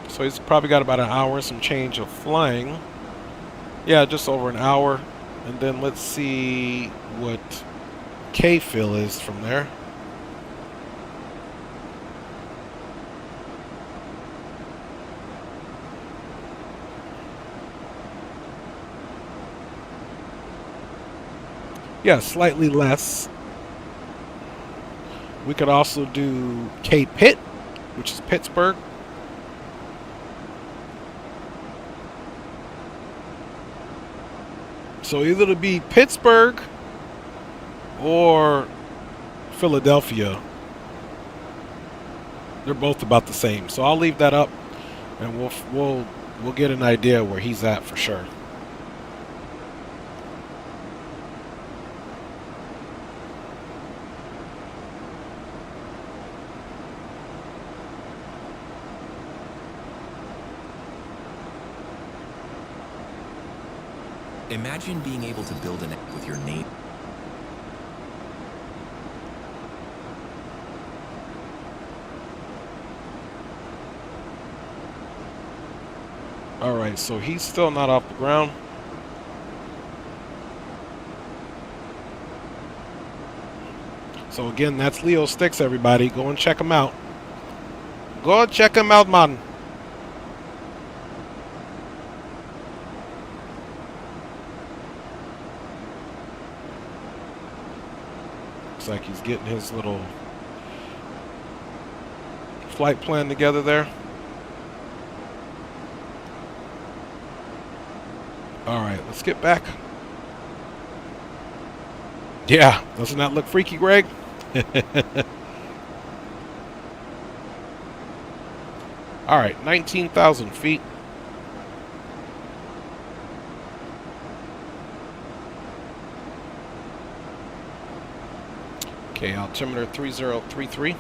so he's probably got about an hour and some change of flying. Yeah, just over an hour. And then let's see what K-Phil is from there. Yeah, slightly less. We could also do K-Pitt, which is Pittsburgh. So either to be Pittsburgh or Philadelphia. They're both about the same. So I'll leave that up, and we'll get an idea where he's at for sure. Imagine being able to build an app with your name. All right, so he's still not off the ground. So again, that's Leo Sticks, everybody. Go and check him out. Go check him out, man. Looks like he's getting his little flight plan together there. All right, let's get back. Yeah, doesn't that look freaky, Greg? All right, 19,000 feet. Okay, altimeter 3033.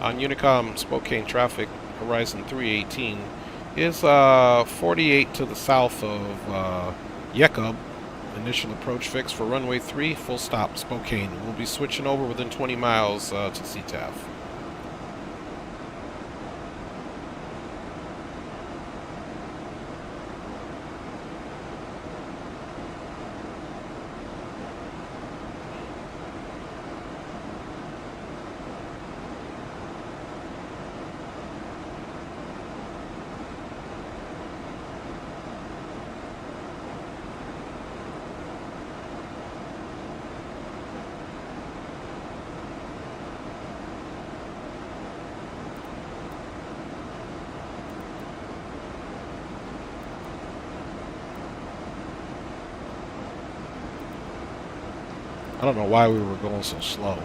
On Unicom, Spokane traffic, horizon 318 is 48 to the south of Jakob. Initial approach fix for runway 3, full stop, Spokane. We'll be switching over within 20 miles to CTAF. I don't know why we were going so slow.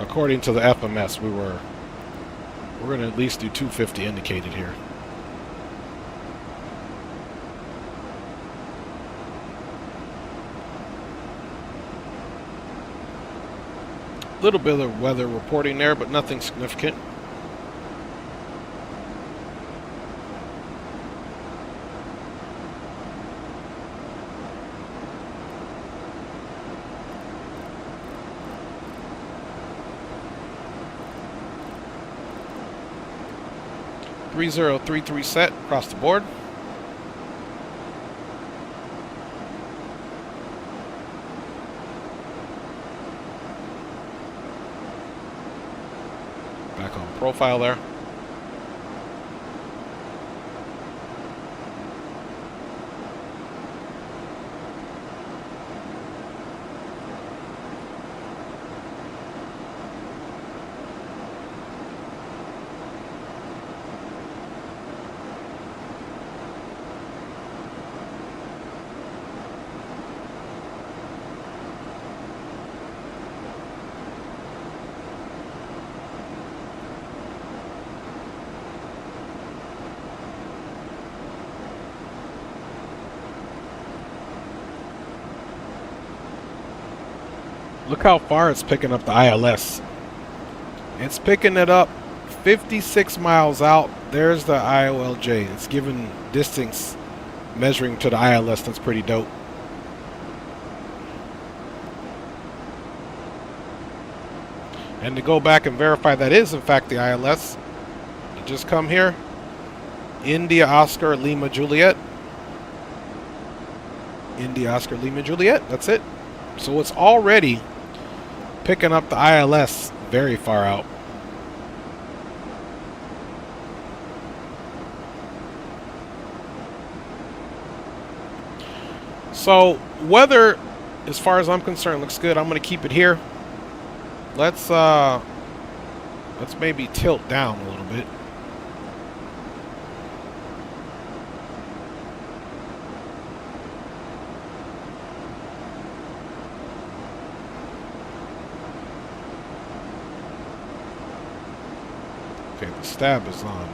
According to the FMS, we're going to at least do 250 indicated here. A little bit of weather reporting there, but nothing significant. .3033 set across the board. Back on profile there. Look how far it's picking up the ILS. It's picking it up 56 miles out. There's the IOLJ. It's giving distance measuring to the ILS. That's pretty dope. And to go back and verify that is in fact the ILS, you just come here. India Oscar Lima Juliet. India Oscar Lima Juliet. That's it. So it's already picking up the ILS very far out. So weather, as far as I'm concerned, looks good. I'm going to keep it here. Let's maybe tilt down a little bit. Okay, the stab is on.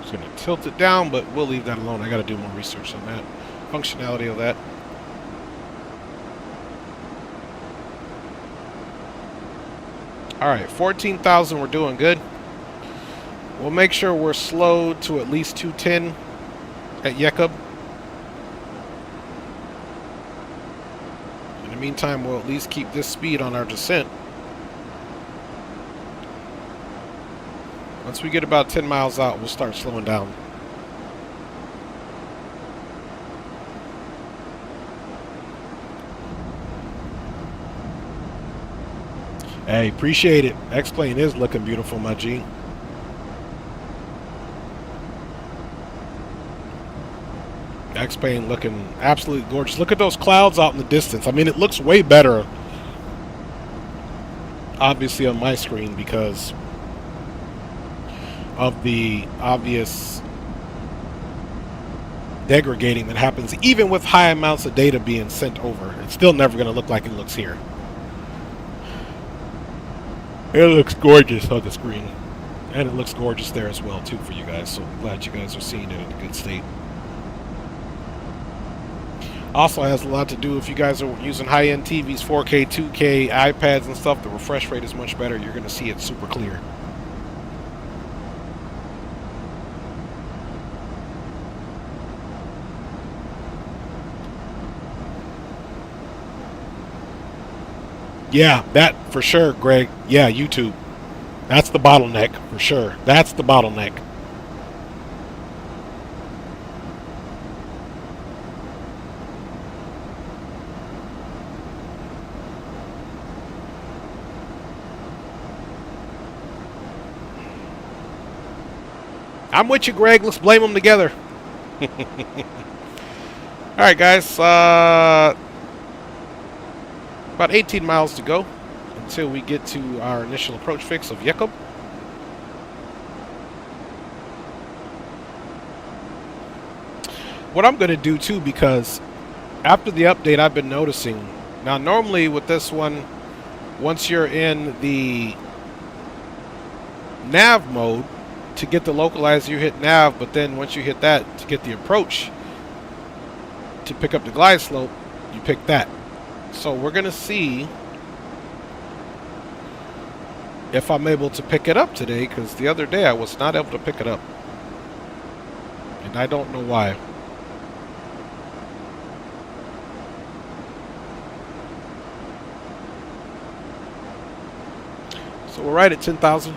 Just gonna tilt it down, but we'll leave that alone. I gotta do more research on that functionality of that. Alright, 14,000, we're doing good. We'll make sure we're slowed to at least 210 at Jakob. In the meantime, we'll at least keep this speed on our descent. Once we get about 10 miles out, we'll start slowing down. Hey, appreciate it. X-Plane is looking beautiful, my G. X-Plane looking absolutely gorgeous. Look at those clouds out in the distance. I mean, it looks way better, obviously, on my screen because of the obvious degrading that happens even with high amounts of data being sent over. It's still never going to look like it looks here. It looks gorgeous on the screen. And it looks gorgeous there as well, too, for you guys. So glad you guys are seeing it in a good state. Also has a lot to do if you guys are using high-end TVs, 4K, 2K, iPads and stuff. The refresh rate is much better. You're going to see it super clear. Yeah, that for sure, Greg. Yeah, YouTube. That's the bottleneck for sure. That's the bottleneck. I'm with you, Greg. Let's blame them together. All right, guys. About 18 miles to go until we get to our initial approach fix of Jacob. What I'm going to do too, because after the update I've been noticing, now normally with this one, once you're in the nav mode, to get the localizer you hit nav, but then once you hit that to get the approach to pick up the glide slope, you pick that. So we're going to see if I'm able to pick it up today, because the other day I was not able to pick it up. And I don't know why. So we're right at 10,000.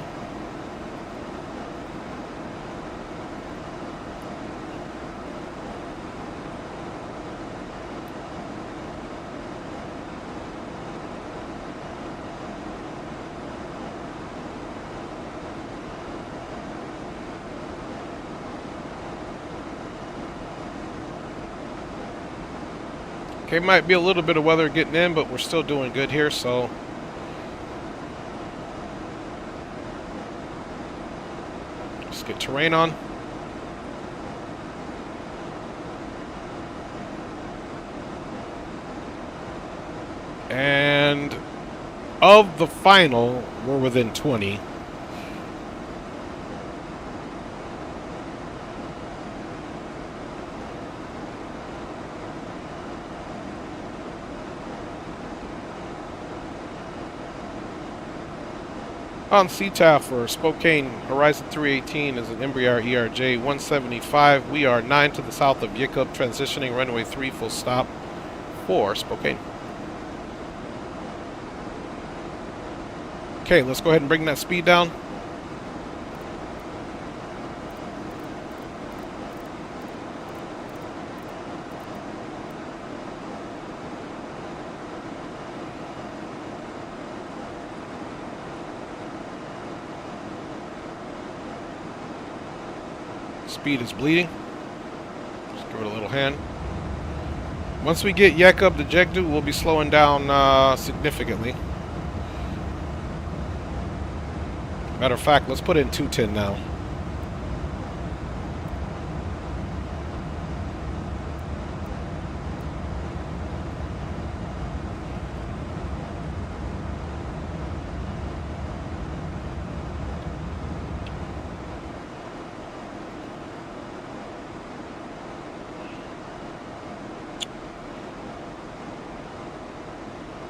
Okay, might be a little bit of weather getting in, but we're still doing good here, so. Let's get terrain on. And of the final, we're within 20. On CTAF for Spokane, Horizon 318 is an Embraer ERJ 175. We are 9 to the south of Jacob, transitioning runway 3 full stop for Spokane. Okay, let's go ahead and bring that speed down. Speed is bleeding. Just give it a little hand. Once we get Jacob to Jegdu, we'll be slowing down significantly. Matter of fact, let's put in 210 now.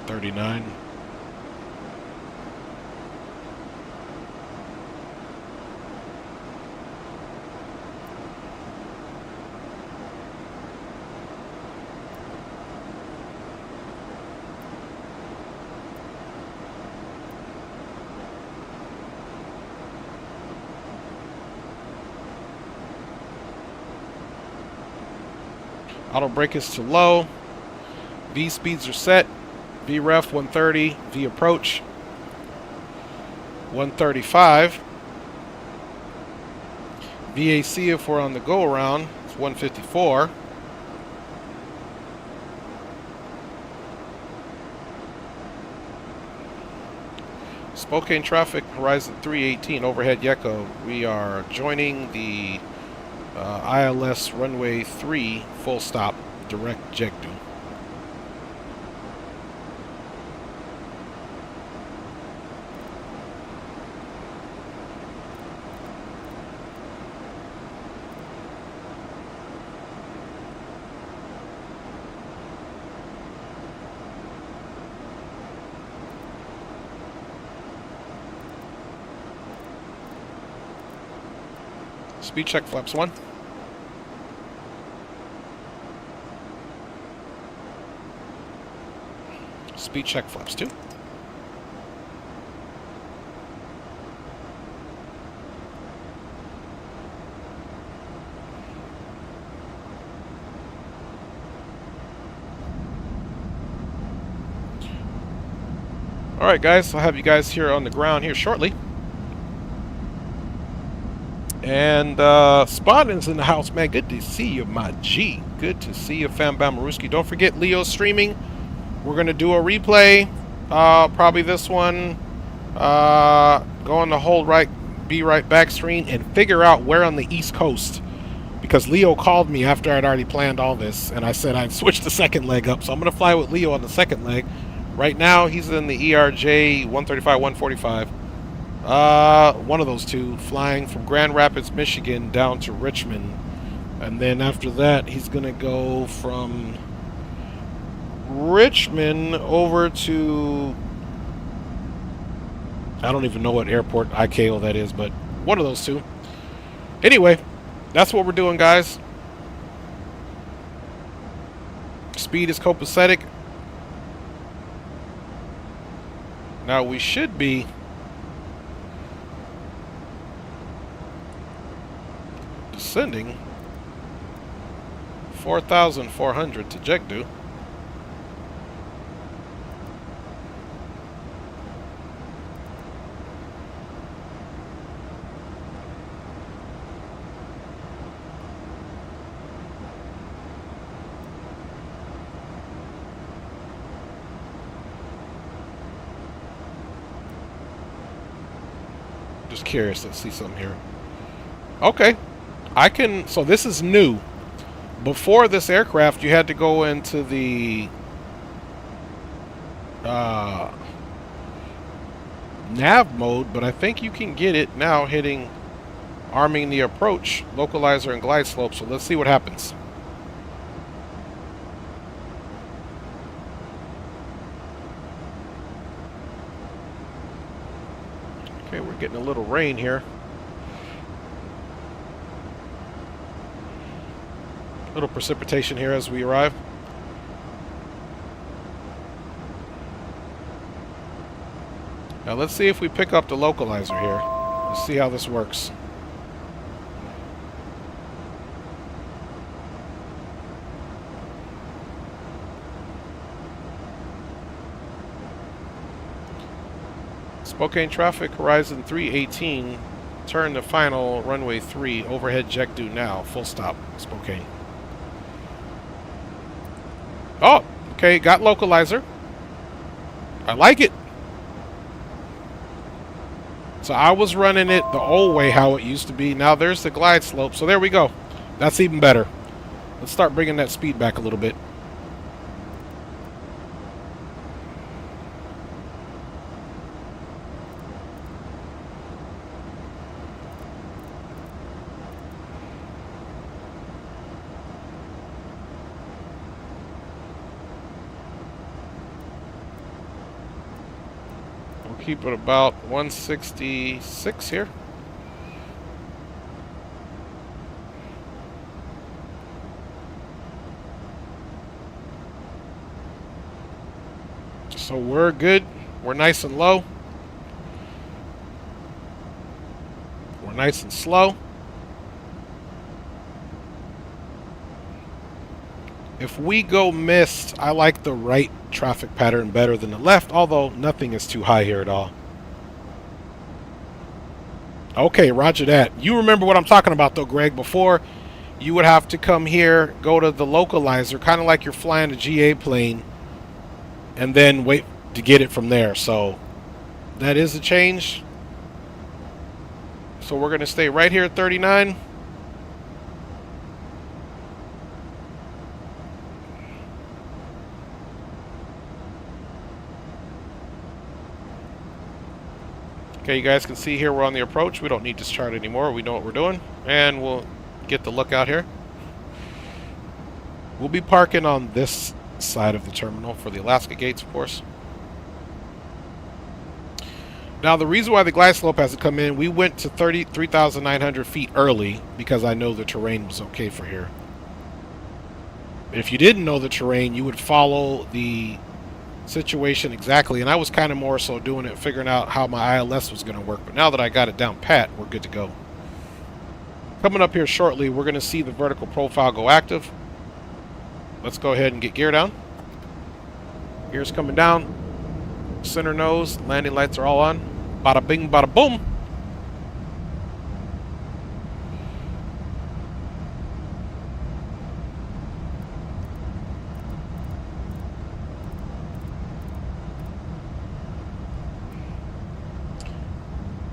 $39. Auto brake is too low. V speeds are set. VREF 130, V approach 135. VAC if we're on the go around, it's 154. Spokane traffic, Horizon 318, overhead Yeko. We are joining the ILS runway 3, full stop, direct Jekdu. Speed check flaps 1. Speed check flaps 2. Alright guys, I'll have you guys here on the ground here shortly. And Spartan's in the house, man. Good to see you, my G. Good to see you, Fam Bam Maruski. Don't forget Leo's streaming. We're gonna do a replay. Probably this one. Go on the hold right, be right back screen and figure out where on the East Coast. Because Leo called me after I'd already planned all this, and I said I'd switch the second leg up. So I'm gonna fly with Leo on the second leg. Right now he's in the ERJ 135, 145. One of those two, flying from Grand Rapids, Michigan down to Richmond. And then after that, he's going to go from Richmond over to, I don't even know what airport, ICAO that is, but one of those two. Anyway, that's what we're doing, guys. Speed is copacetic. Now we should be descending 4,400 to Jekdu. Just curious, let's see something here. Okay. I can, so this is new. Before this aircraft, you had to go into the nav mode, but I think you can get it now hitting arming the approach, localizer, and glide slope. So let's see what happens. Okay, we're getting a little rain here. Little precipitation here as we arrive. Now let's see if we pick up the localizer here. Let's see how this works. Spokane traffic, Horizon 318. Turn to final runway 3, overhead Jekdu now, full stop, Spokane. Oh, okay, got localizer. I like it. So I was running it the old way, how it used to be. Now there's the glide slope. So there we go. That's even better. Let's start bringing that speed back a little bit. Keep it about 166 here. So we're good. We're nice and low. We're nice and slow. If we go missed, I like the right traffic pattern better than the left, although nothing is too high here at all. Okay, roger that. You remember what I'm talking about though, Greg. Before, you would have to come here, go to the localizer, kind of like you're flying a GA plane, and then wait to get it from there. So That is a change. So we're going to stay right here at 39. Okay, you guys can see here we're on the approach. We don't need this chart anymore. We know what we're doing. And we'll get the look out here. We'll be parking on this side of the terminal for the Alaska gates, of course. Now, the reason why the glide slope hasn't come in, we went to 3,900 feet early because I know the terrain was okay for here. If you didn't know the terrain, you would follow the situation exactly, and I was kind of more so doing it, figuring out how my ILS was going to work. But now that I got it down pat, we're good to go. Coming up here shortly, we're going to see the vertical profile go active. Let's go ahead and get gear down. Gear's coming down. Center nose, landing lights are all on. Bada bing, bada boom.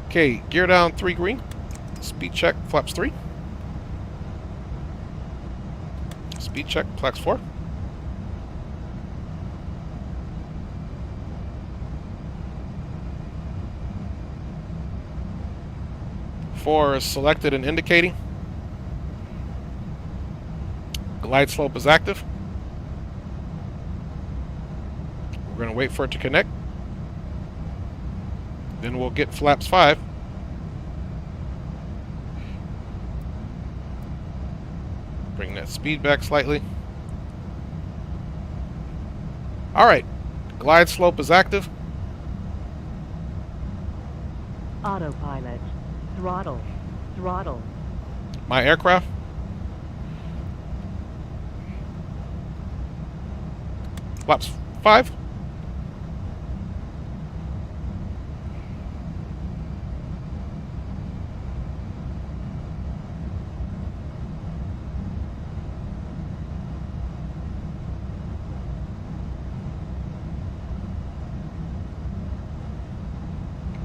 Okay, gear down 3 green. Speed check, flaps 3. Speed check, flaps 4. Four is selected and indicating. Glide slope is active. We're going to wait for it to connect. Then we'll get flaps 5. Bring that speed back slightly. Alright. Glide slope is active. Autopilot. Throttle. Throttle. My aircraft. Flaps 5.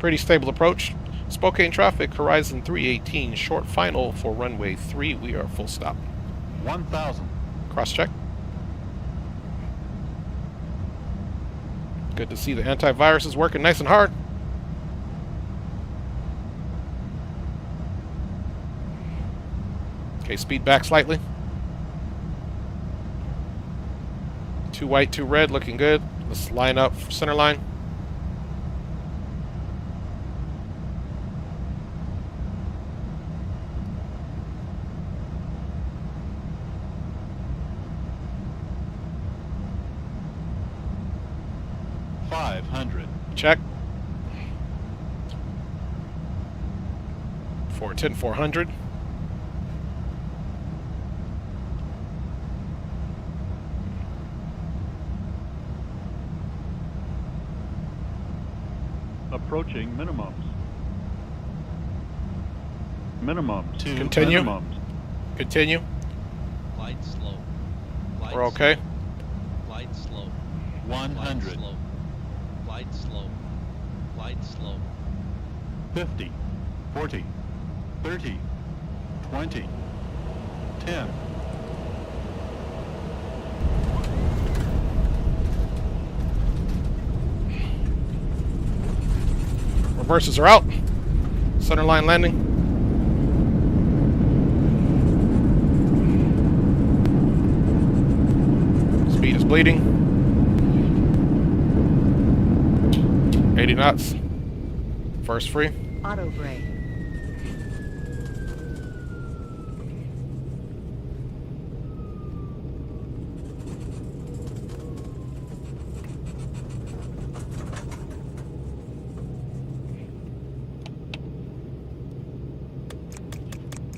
Pretty stable approach. Spokane traffic, horizon 318, short final for runway 3. We are full stop. 1,000. Cross check. Good to see the antivirus is working nice and hard. Okay, speed back slightly. 2 white, 2 red, looking good. Let's line up for center line. Check. 410, 400. Approaching minimums. Minimum 2 Continue. minimums. Continue. Glide slope. Glide We're okay. Glide slope. 100. Glide slope. Glide slope. 50, 40, 30, 20, 10. Reverses are out. Center line landing. Speed is bleeding. 80 knots. First free. Auto brake.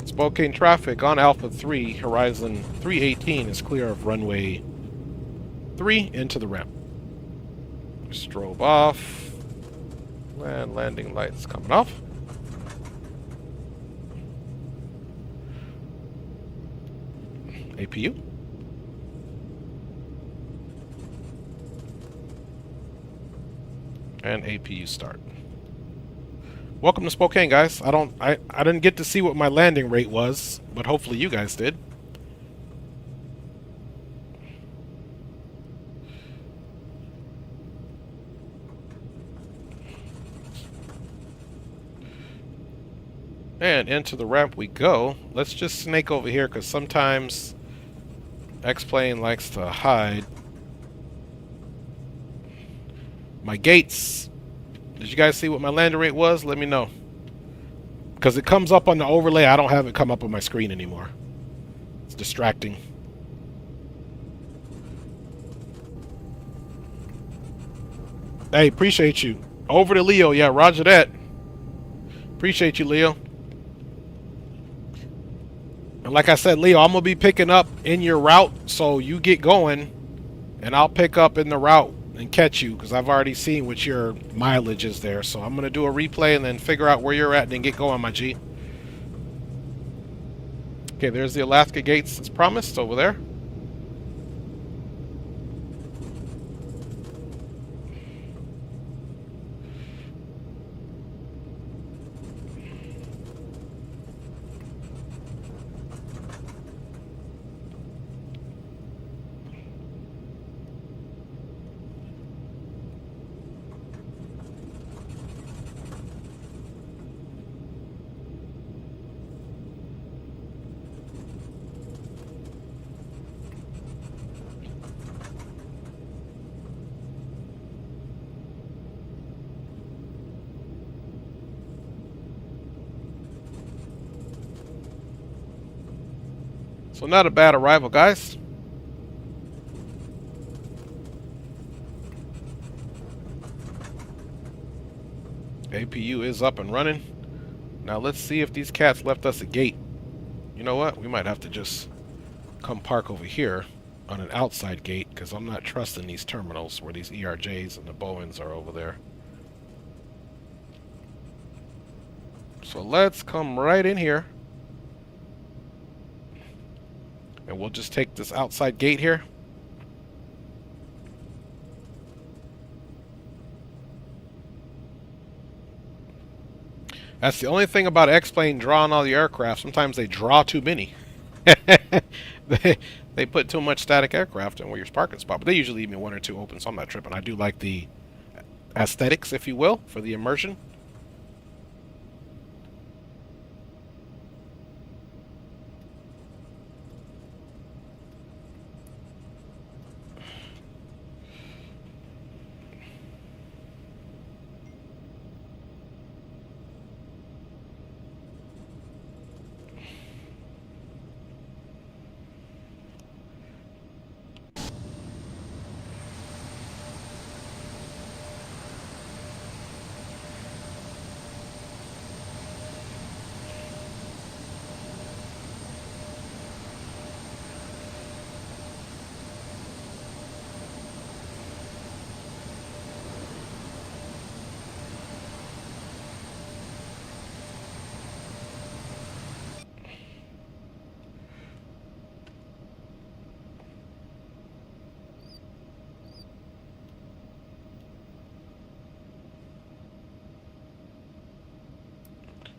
Spokane traffic on Alpha 3, horizon 318 is clear of runway 3 into the ramp. Strobe off. And landing lights coming off. APU. And APU start. Welcome to Spokane, guys. I didn't get to see what my landing rate was, but hopefully you guys did. And into the ramp we go. Let's just snake over here because sometimes X-Plane likes to hide. My gates. Did you guys see what my landing rate was? Let me know. Because it comes up on the overlay. I don't have it come up on my screen anymore. It's distracting. Hey, appreciate you. Over to Leo. Yeah, roger that. Appreciate you, Leo. And like I said, Leo, I'm going to be picking up in your route, so you get going, and I'll pick up in the route and catch you, because I've already seen what your mileage is there. So I'm going to do a replay and then figure out where you're at and then get going, my G. Okay, there's the Alaska gates as promised over there. So not a bad arrival, guys. APU is up and running. Now let's see if these cats left us a gate. You know what? We might have to just come park over here on an outside gate, because I'm not trusting these terminals where these ERJs and the Boeings are over there. So let's come right in here. And we'll just take this outside gate here. That's the only thing about X-Plane drawing all the aircraft. Sometimes they draw too many. They put too much static aircraft in where your parking spot. But they usually leave me one or two open, so I'm not tripping. I do like the aesthetics, if you will, for the immersion.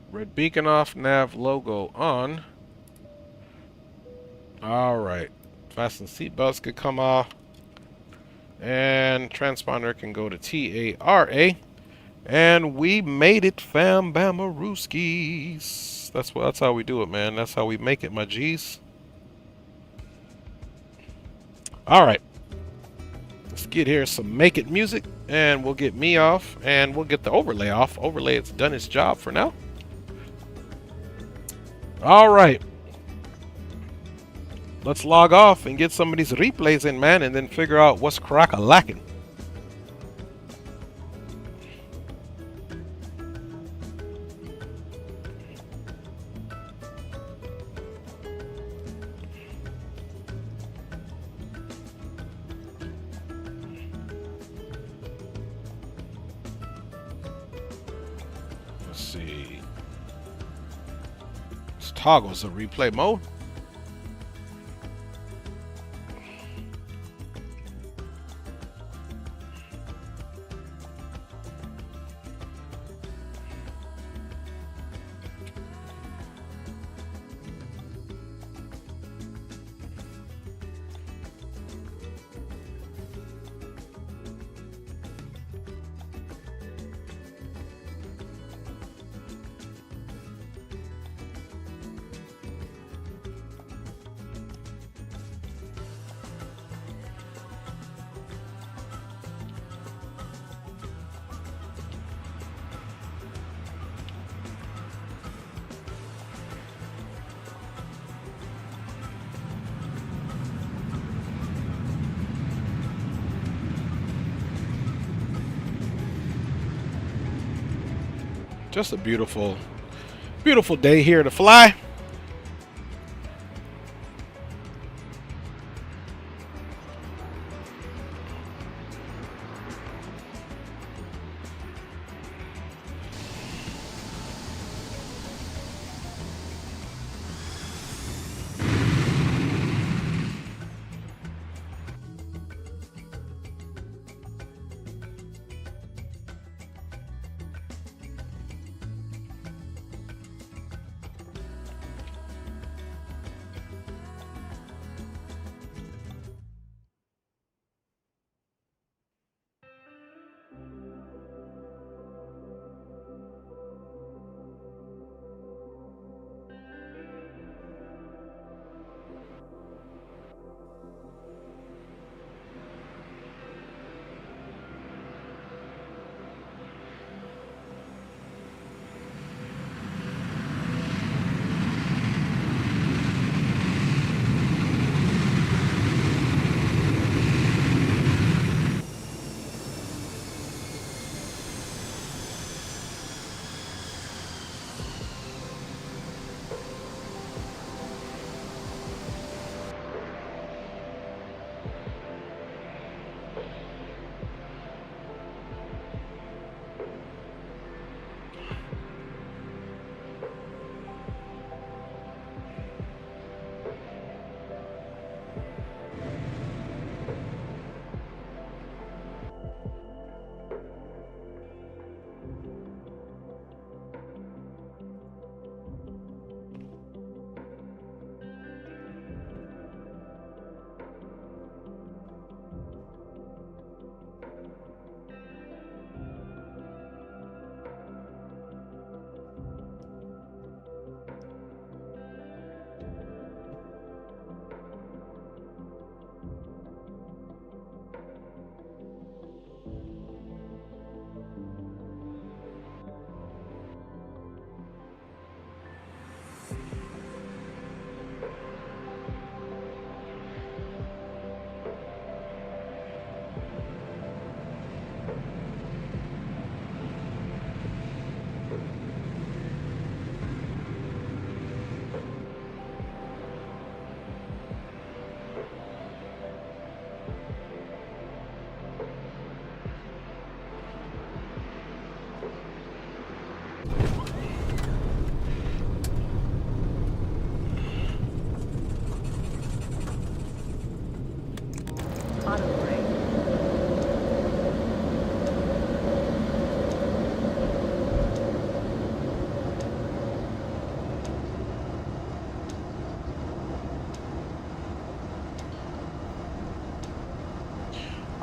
Red beacon off, nav logo on. Alright. Fasten seatbelts could come off. And transponder can go to TARA. And we made it, fam bama rooskies. That's how we do it, man. That's how we make it, my G's. Alright. Let's get here some make it music. And we'll get me off. And we'll get the overlay off. Overlay, it's done its job for now. All right, let's log off and get some of these replays in, man, and then figure out what's crack-a-lacking. Let's see. Toggles the replay mode. Just a beautiful, beautiful day here to fly.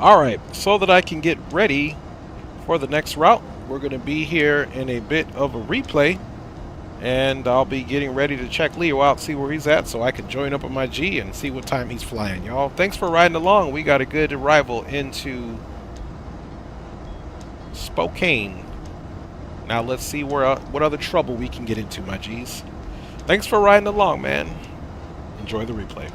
Alright, so that I can get ready for the next route, we're going to be here in a bit of a replay, and I'll be getting ready to check Leo out, see where he's at, so I can join up with my G and see what time he's flying, y'all. Thanks for riding along. We got a good arrival into Spokane. Now let's see what other trouble we can get into, my G's. Thanks for riding along, man. Enjoy the replay.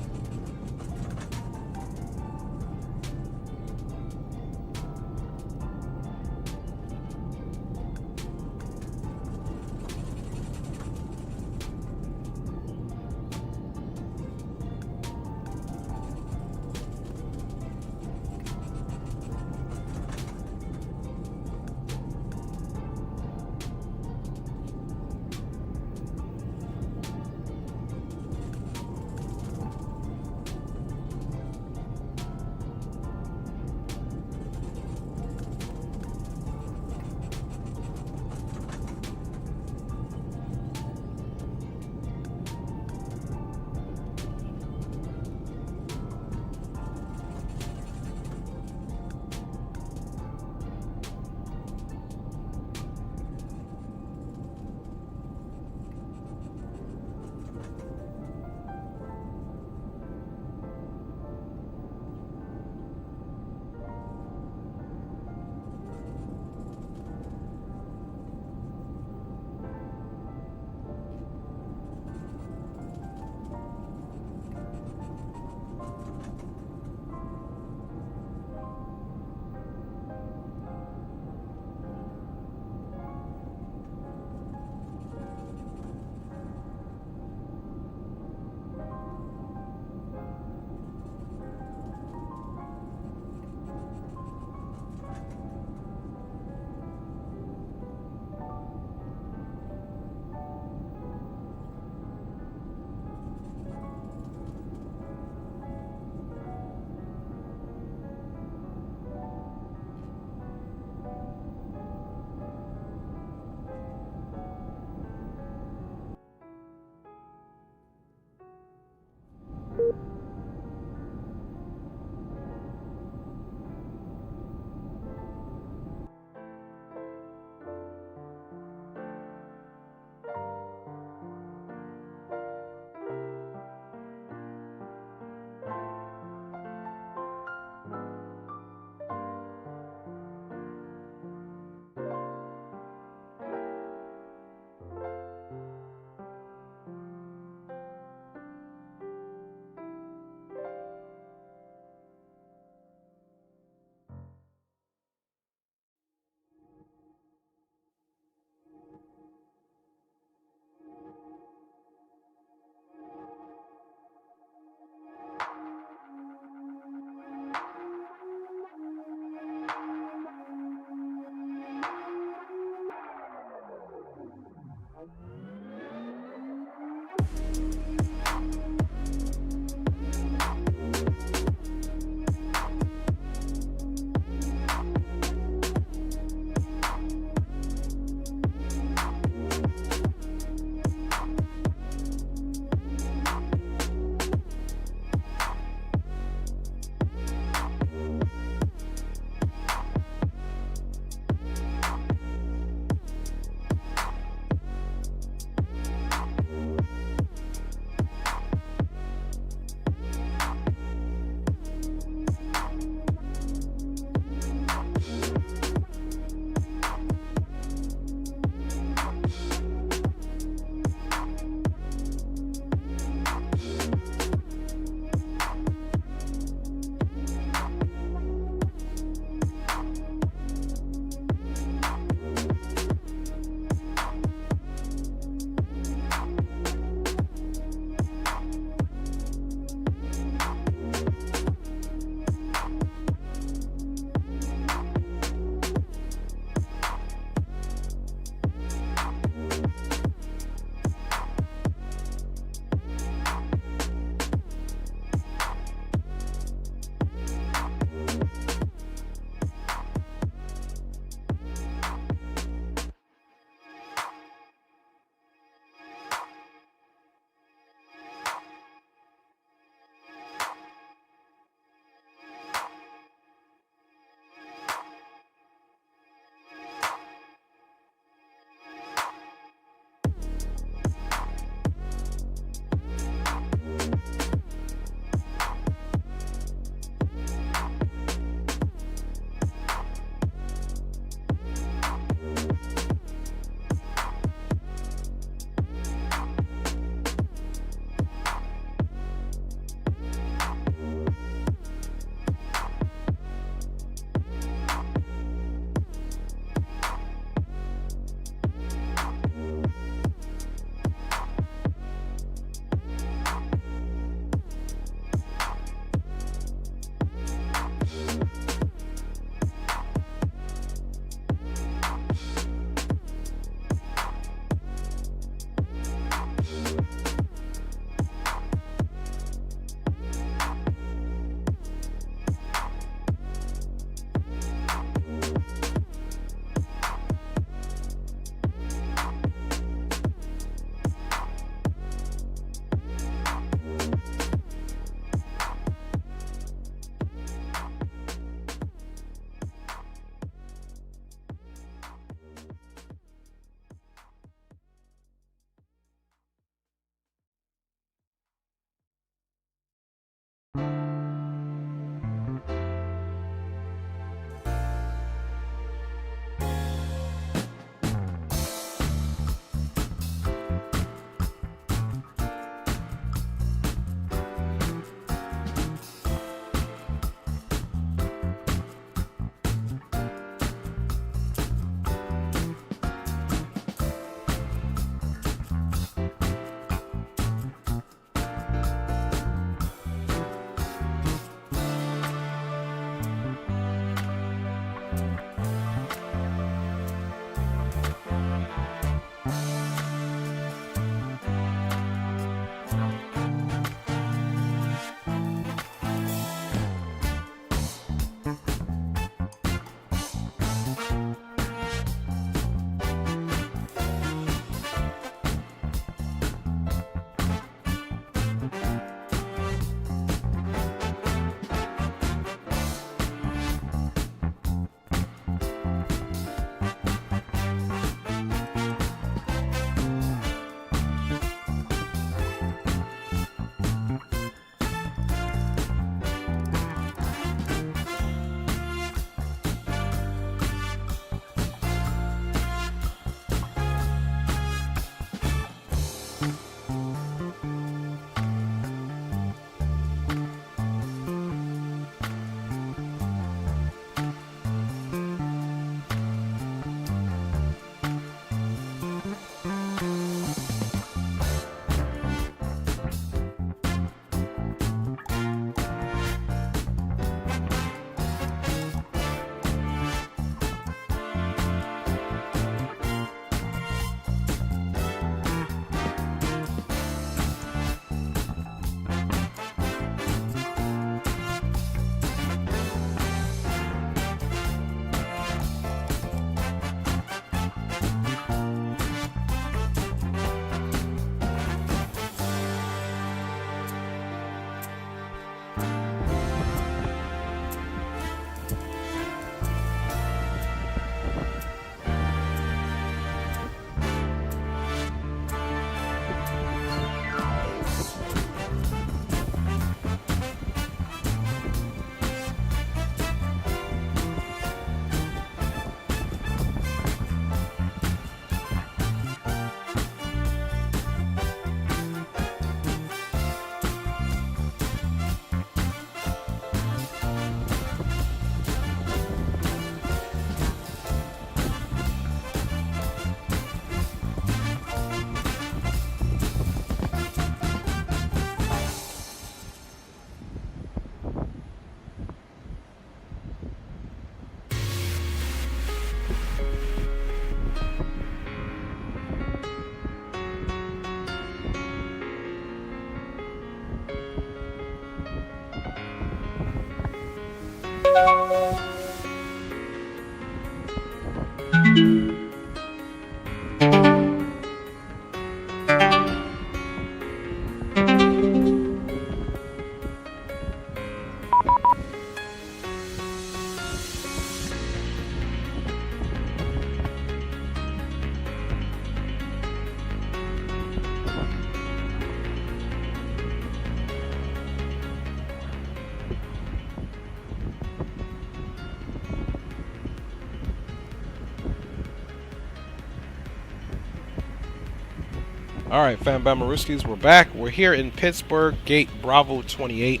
Alright, Fanbamaruskis, we're back. We're here in Pittsburgh, gate Bravo 28.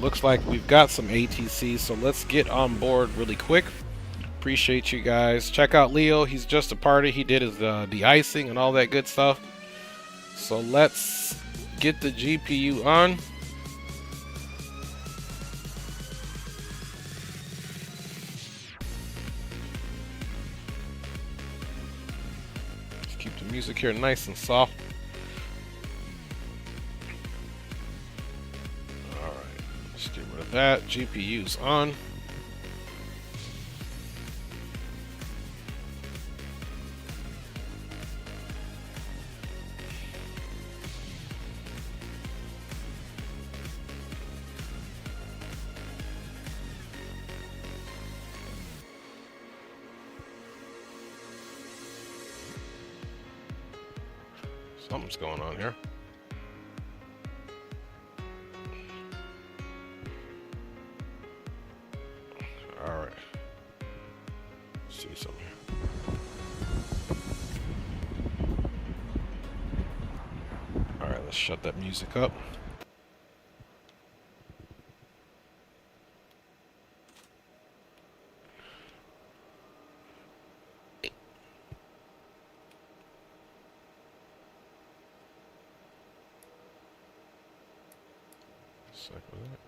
Looks like we've got some ATC, so let's get on board really quick. Appreciate you guys. Check out Leo, he's just a party. He did his de-icing and all that good stuff. So let's get the GPU on. Let's keep the music here nice and soft. Let's get rid of that. GPU's on. Something's going on here. Alright. See something here. Alright, let's shut that music up.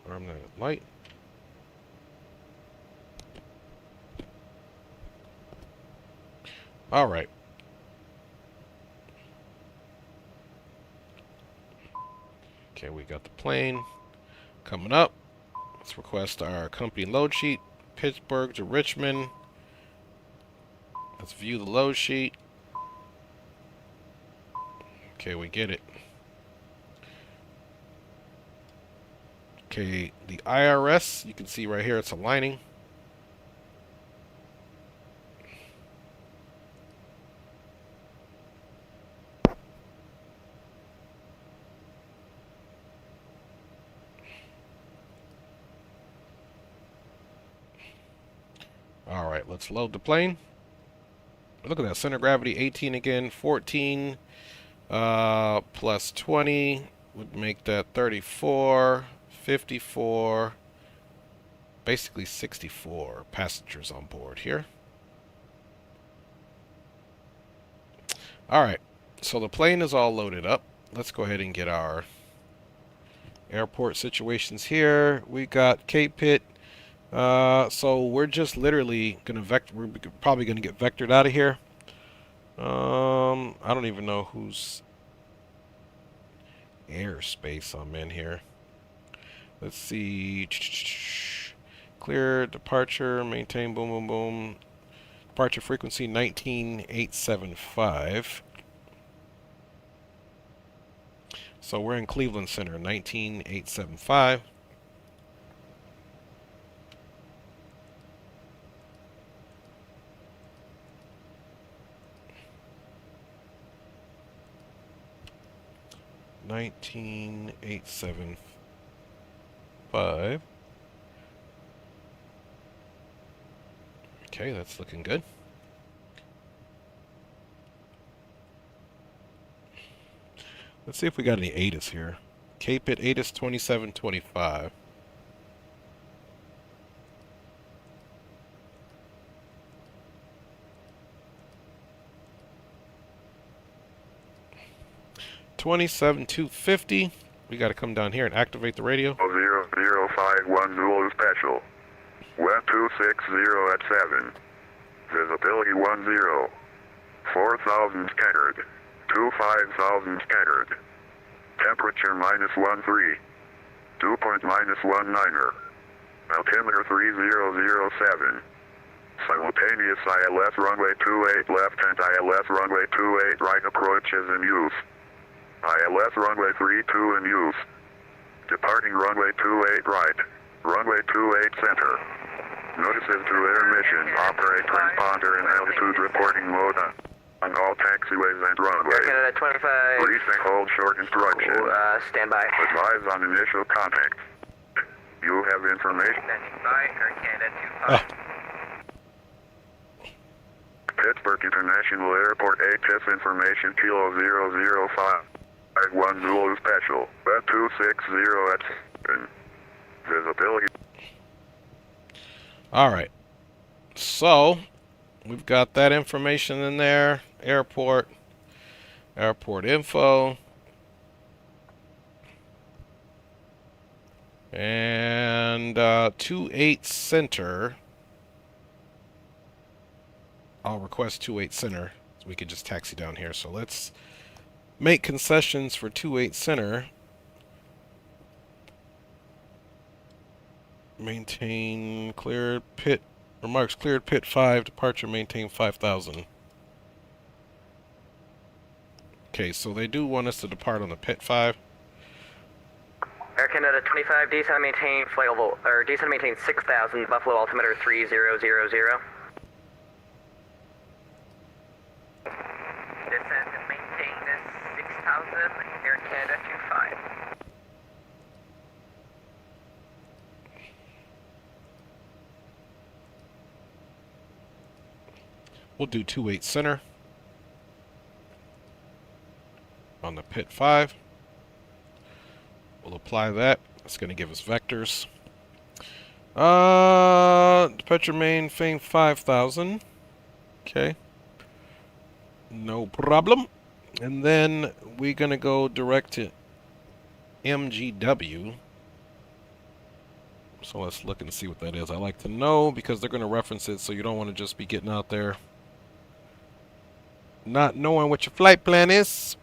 Arm that light. All right. Okay, we got the plane coming up. Let's request our company load sheet. Pittsburgh to Richmond. Let's view the load sheet. Okay, we get it. Okay, the IRS, you can see right here, it's aligning. All right, let's load the plane. Look at that, center gravity 18 again, 14 plus 20 would make that 34. 54, basically 64 passengers on board here. Alright, so the plane is all loaded up. Let's go ahead and get our airport situations here. We got Cape Pitt. So we're just literally gonna we're probably gonna get vectored out of here. I don't even know whose airspace I'm in here. Let's see. Clear departure, maintain, boom, boom, boom. Departure frequency 19875. So we're in Cleveland Center, 19875. Okay, that's looking good. Let's see if we got any ATIS here. Cape Pitt ATIS 2725. $27,250. We got to come down here and activate the radio. 0051 Zulu Special. Web 260 at 7. Visibility 10. 4,000 scattered. 25,000 scattered. Temperature -13. Dew point -19er. Altimeter 3007. Simultaneous ILS runway 28 left and ILS runway 28 right approach is in use. ILS runway 32 in use. Departing runway 28 right. Runway 28 center. Notices to intermission. Operate transponder in altitude reporting mode on all taxiways and runways. Canada 25. Brief and hold short instructions. Stand by. Advise on initial contact. You have information. Standing by. Air Canada 25. Pittsburgh International Airport ATIS information Kilo 005 Zulu Special. Bet 260 at 7. Visibility. Alright. So, we've got that information in there. Airport info. And 28 center. I'll request 28 center so we can just taxi down here. So let's make concessions for 28 center. Maintain cleared pit. Remarks cleared pit 5. Departure maintain 5,000. Okay, so they do want us to depart on the pit 5. Air Canada 25, descend maintain flight level, or descend maintain 6,000, Buffalo altimeter 3000. Descend and maintain 6,000, Air Canada 25. We'll do 28 center on the pit 5. We'll apply that. It's going to give us vectors. Departure maintain 5,000. Okay. No problem. And then we're going to go direct to MGW. So let's look and see what that is. I like to know because they're going to reference it, so you don't want to just be getting out there not knowing what your flight plan is.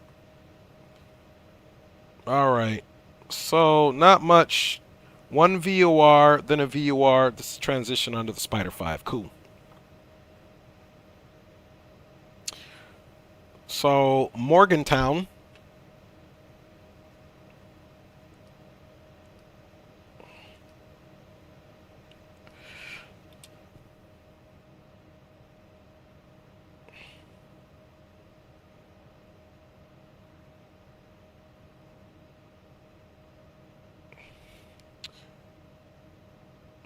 Alright. So, not much. One VOR, then a VOR. This is transition under the Spider 5. Cool. So, Morgantown.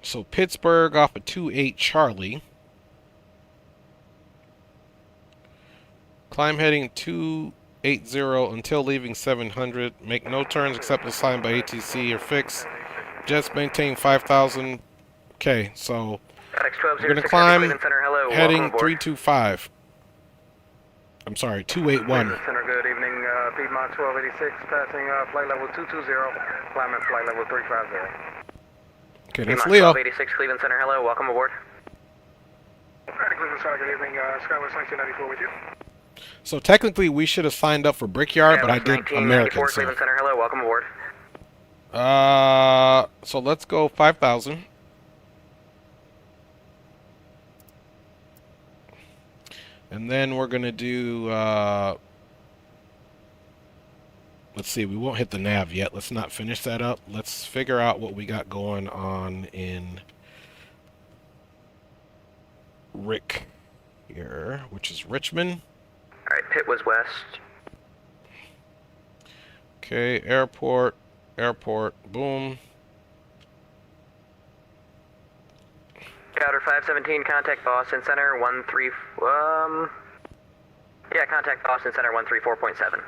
So Pittsburgh off of 28 Charlie. Climb heading 280 until leaving 700. Make no turns except assigned by ATC or fix. Jets maintain 5,000. Okay, so we're going to climb heading 325. I'm sorry, 281. Center, good evening. Piedmont 1286, passing flight level 220, climbing flight level 350. Okay, that's Leo. 1286, Cleveland Center, hello, welcome aboard. Cleveland Center, good evening. Skywest 1994 with you. So technically we should have signed up for Brickyard, but I did American. So. Cleveland Center, hello, welcome aboard. So let's go 5,000. And then we're going to do, let's see, we won't hit the nav yet. Let's not finish that up. Let's figure out what we got going on in Rick here, which is Richmond. Alright, pit was west. Okay, airport, boom. Powder 517, contact Boston Center 13, yeah, contact Boston Center 134.7.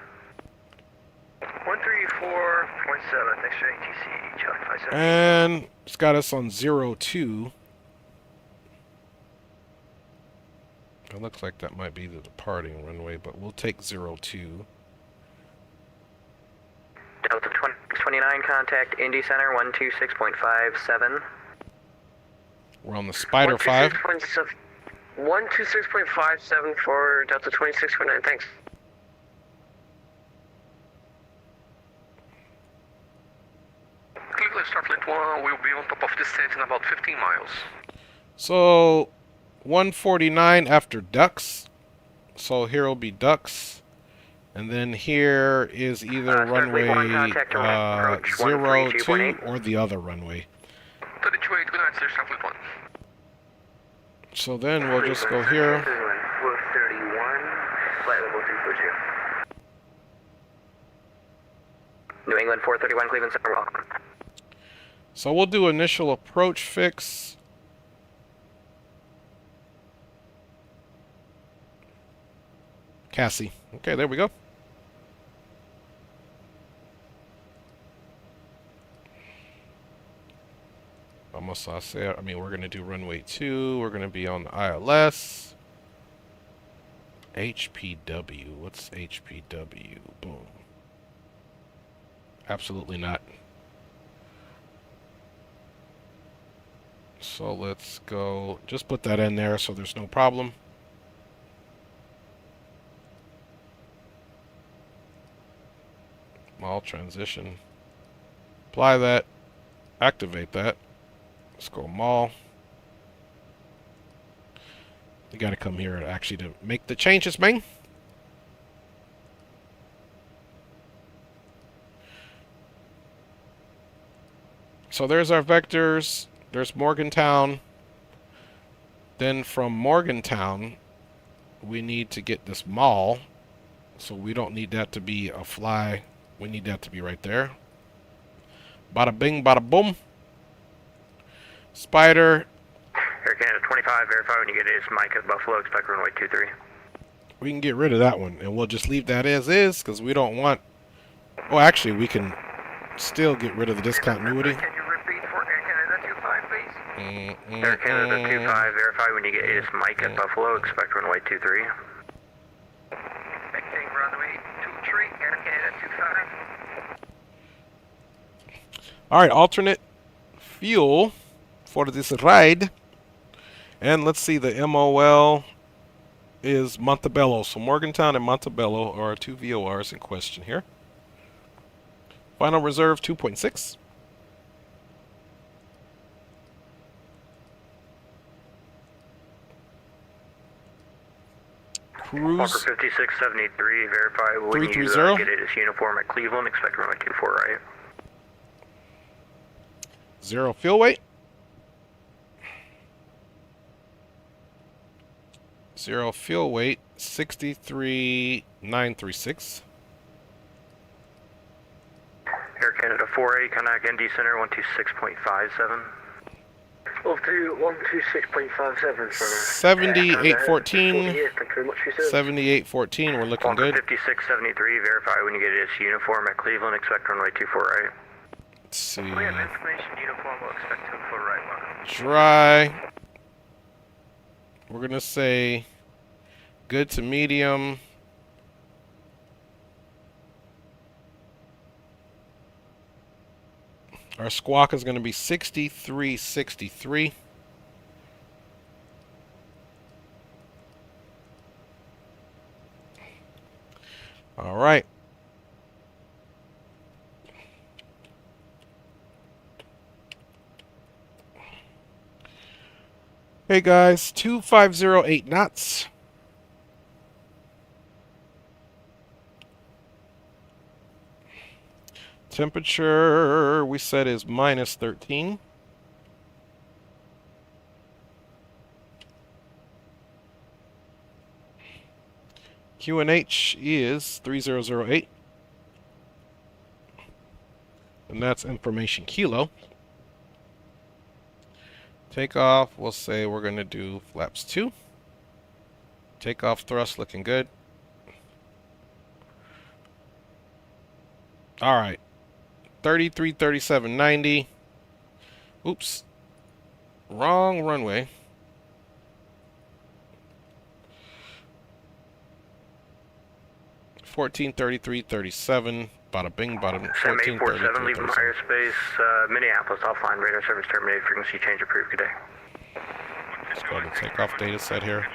134.7, thanks for ATC, Charlie 57. And it's got us on 02. It looks like that might be the departing runway, but we'll take 02. Delta 29, contact Indy Center 126.57. We're on the Spider 5. 126.57 for Delta 26.9, thanks. Cleveland Starfleet 1 will be on top of this set in about 15 miles. So, 149 after ducks. So here will be ducks. And then here is either runway 02 or the other runway. So then we'll just go here. New England 431, Cleveland Center, welcome. So we'll do initial approach fix. Cassie. Okay, there we go. Almost I say, I mean, we're going to do runway 2. We're going to be on the ILS. HPW. What's HPW? Boom. Absolutely not. So let's go, just put that in there so there's no problem. All transition. Apply that. Activate that. Let's go mall. You got to come here actually to make the changes, man. So there's our vectors. There's Morgantown. Then from Morgantown, we need to get this mall. So we don't need that to be a fly. We need that to be right there. Bada bing, bada boom. Spider. Air Canada 25, verify when you get it. It's Mike at Buffalo, expect runway 23. We can get rid of that one, and we'll just leave that as is, because we don't want... Oh, actually, we can still get rid of the discontinuity. Can you repeat for Air Canada 25, please? Air Canada 25, verify when you get it. It's Mike at Buffalo, expect runway 23. Expecting runway 23, Air Canada 25. All right, alternate fuel for this ride. And let's see, the MOL is Montebello. So Morgantown and Montebello are our two VORs in question here. Final reserve 2.6. Cruise. Walker 5673, verify when you get it. It's uniform at Cleveland, expect runway 24, right? 0 fuel weight. 0 fuel weight, 63,936. Air Canada 4A, contact ND Center 126.57. We'll do 126.57 for 7814. 7814, we're looking good. 5673, verify when you get it. It's uniform at Cleveland, expect runway 24, right? Let's see. We have information uniform, we'll expect 24, right? Dry. We're going to say good to medium. Our squawk is going to be 6363. All right. Hey guys, 2508 knots. Temperature we said is minus 13. QNH is 3008. And that's information kilo. Takeoff, we'll say we're going to do flaps 2. Takeoff thrust looking good. All right. 33, 37, 90. Oops. Wrong runway. Fourteen 33 37. Bada bing, bada 14 47, leaving higher space. Minneapolis offline, radar service terminated. Frequency change approved. Good day. Let's go to takeoff data set here.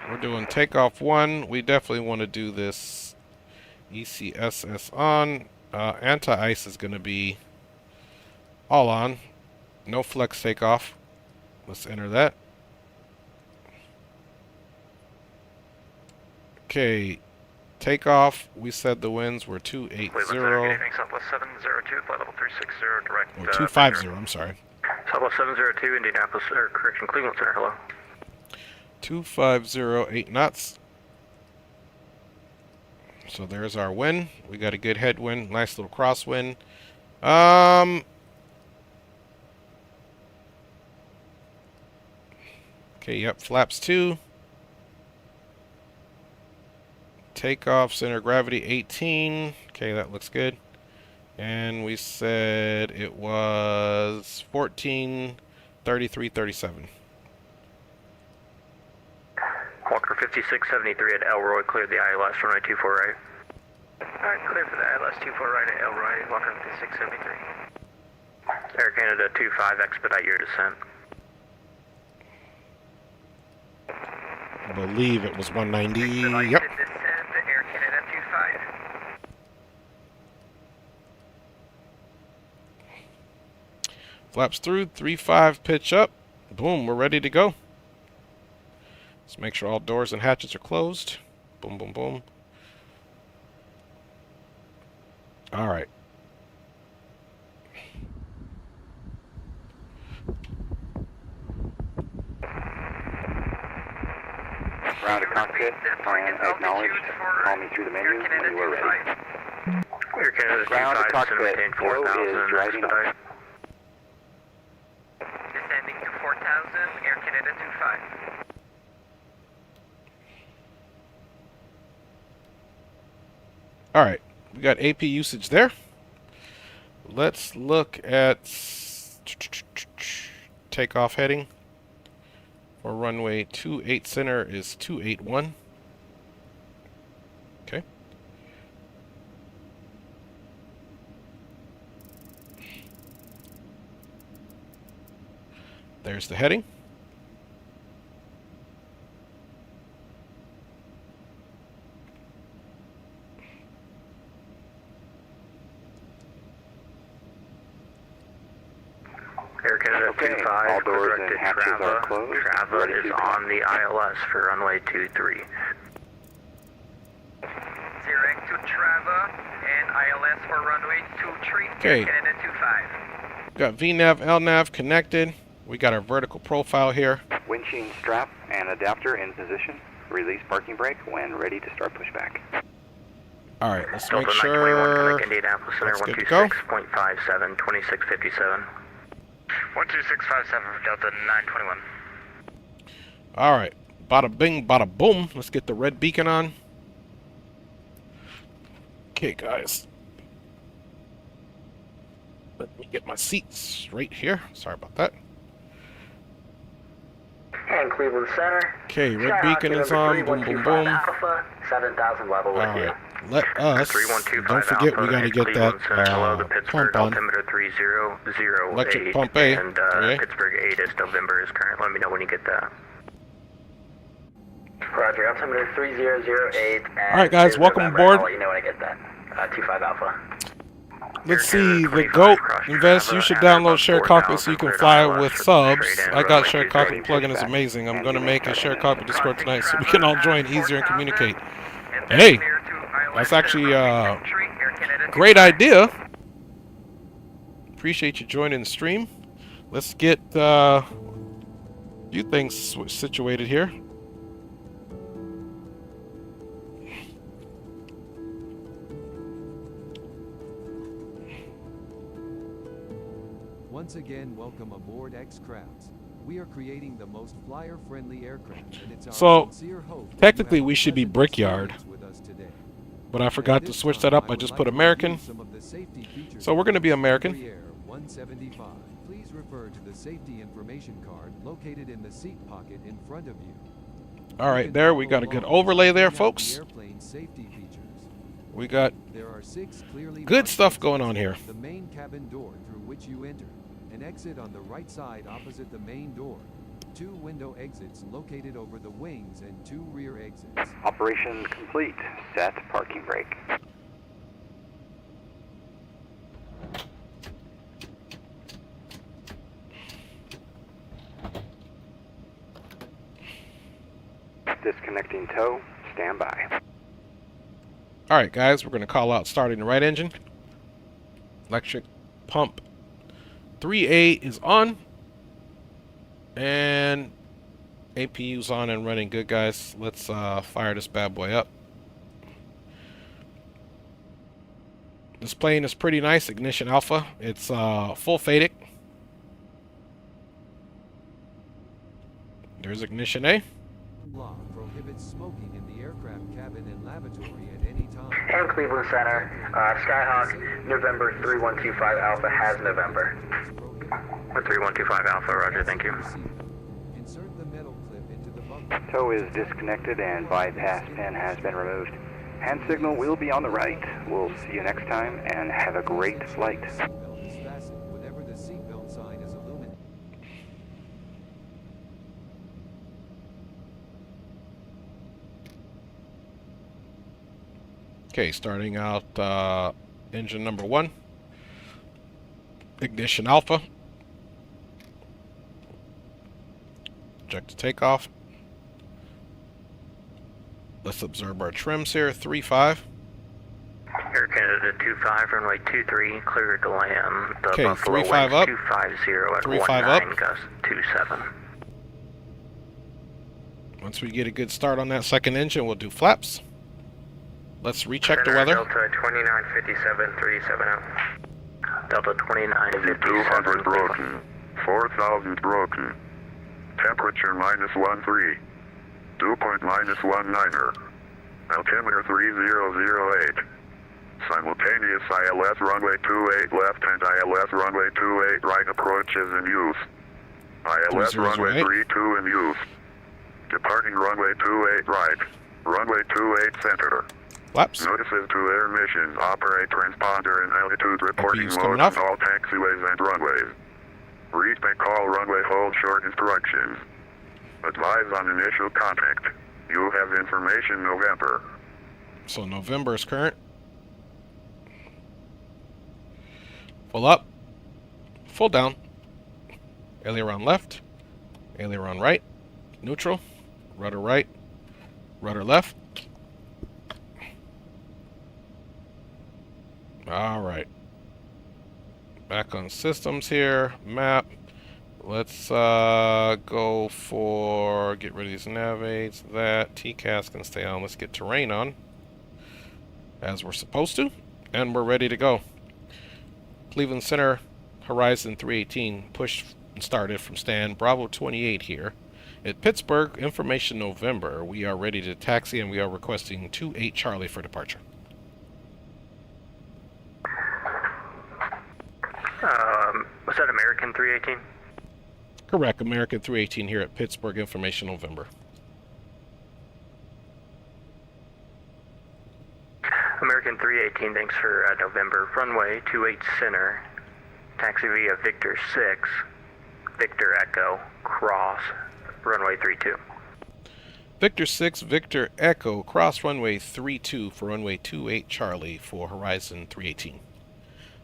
We're doing takeoff 1. We definitely want to do this ECSS on. Anti-ice is going to be all on. No flex takeoff. Let's enter that. Okay, takeoff. We said the winds were 280. Southwest 702, flight level 360, direct. Or 250, I'm sorry. Southwest 702, Indianapolis, or correction, Cleveland Center, hello. 2508 knots. So there's our wind. We got a good headwind, nice little crosswind. Okay, yep, flaps 2. Takeoff, center gravity 18. Okay, that looks good. And we said it was 1433.37. Walker 5673 at Elroy, cleared the ILS runway 24 right. Alright, clear for the ILS 24 right at Elroy, Walker 5673. Air Canada 25, expedite your descent. I believe it was 190. Yep. Descend to Air Canada 25. Flaps through, 3-5, pitch up. Boom, we're ready to go. Let's make sure all doors and hatches are closed. Boom, boom, boom. All right. Ground to cockpit, acknowledged. Call me through the menu when you are ready. Air Canada Ground to 25, cockpit, maintain Joe 4000, is driving up. expedite. Descending to 4000, Air Canada 25. All right. We got AP usage there. Let's look at takeoff heading. For runway 28 center is 281. Okay. There's the heading. Air Canada 25, all doors and corrected hatches are closed. Trava Ready is to on the ILS for runway 23. Direct to Trava and ILS for runway 23, Okay. Air Canada 25. Got VNAV, LNAV connected. We got our vertical profile here. Windshield strap and adapter in position. Release parking brake when ready to start pushback. All right, let's Delta make 921, sure. connect Indianapolis Center, That's good to go. 126.57, 2657. 12657 for Delta 921. All right, bada bing, bada boom. Let's get the red beacon on. Okay, guys. Let me get my seats right here. Sorry about that. And Cleveland Center. Okay, red beacon is on. Boom, boom, boom. Alpha, 7,000 level with you. Let us, don't forget we got to get that pump on. Altimeter 3008. Electric pump A. And Pittsburgh 8 is November is current. Let me know when you get that. Roger, altimeter 3008. All right, guys, welcome aboard. I'll let you know when I get that. 25 Alpha. Let's see, the GOAT Invest. You should download Share Cockpit so you can fly with subs. I got Share Cockpit plugin, it's amazing. I'm going to make a Share Cockpit Discord tonight so we can all join easier and communicate. Hey, that's actually a great idea. Appreciate you joining the stream. Let's get a few things situated here. Once again, welcome aboard XCrafts. We are creating the most flyer-friendly aircraft, and it's our So, sincere hope that technically you have we should be pleasant Brickyard, experience with us today. but I forgot to switch that up. I just put American. So we're going to be American. Embraer 175. Please refer to the safety information card located in the seat pocket in front of you. All right, there we got a good overlay there, folks. Airplane safety features. We got There are 6 clearly good marked stuff going on here. the main cabin door through which you enter, an exit on the right side opposite the main door, 2 window exits located over the wings, and 2 rear exits. Operation complete. Set parking brake. Disconnecting tow. stand by. All right, guys, we're going to call out starting the right engine. Electric pump 3A is on. And APU's on and running good, guys. Let's fire this bad boy up. This plane is pretty nice. Ignition alpha. It's full FADIC. There's ignition A. Law prohibits smoking in the aircraft cabin and lavatory at any time. And Cleveland Center, Skyhawk, November 3125 Alpha has November. 3125 Alpha, roger, thank you. Insert the metal clip into the bunker. Tow is disconnected and bypass pin has been removed. Hand signal will be on the right. We'll see you next time and have a great flight. Seatbelt is fastened whenever the seatbelt sign is illuminated. Okay, starting out engine number 1. Ignition alpha. Eject to takeoff. Let's observe our trims here. 3-5. Air Canada 25, runway 23, cleared to land. The Okay, Buffalo 3-5 winds up. 250 at 3-5 19, up. gust 27. Once we get a good start on that second engine, we'll do flaps. Let's recheck the weather. Delta 2957, 370. Delta 2957. 200 broken. 4,000 broken. Temperature -13. Dew point -19er. Altimeter 3008. Simultaneous ILS runway 28 left and ILS runway 28 right approach is in use. ILS runway 32 in use. Departing runway 28 right. Runway 28 center. Flaps. Notices to air missions. Operate transponder in altitude reporting APU's mode coming on off. all taxiways and runways. Read may call runway hold short instructions. Advise on initial contact. You have information November. So November is current. Full up. Full down. Aileron left. Aileron right. Neutral. Rudder right. Rudder left. Alright. Back on systems here. Map. Let's go for get rid of these navigates. That TCAS can stay on. Let's get terrain on as we're supposed to, and we're ready to go. Cleveland Center, Horizon 318 pushed and started from stand Bravo 28 here. At Pittsburgh, information November. We are ready to taxi and we are requesting 28 Charlie for departure. Was that American 318? Correct, American 318 here at Pittsburgh, information November. American 318, thanks for November. Runway 28 center. Taxi via Victor 6. Victor Echo. Cross. Runway 32. Victor 6, Victor Echo. Cross runway 32 for runway 28 Charlie for Horizon 318.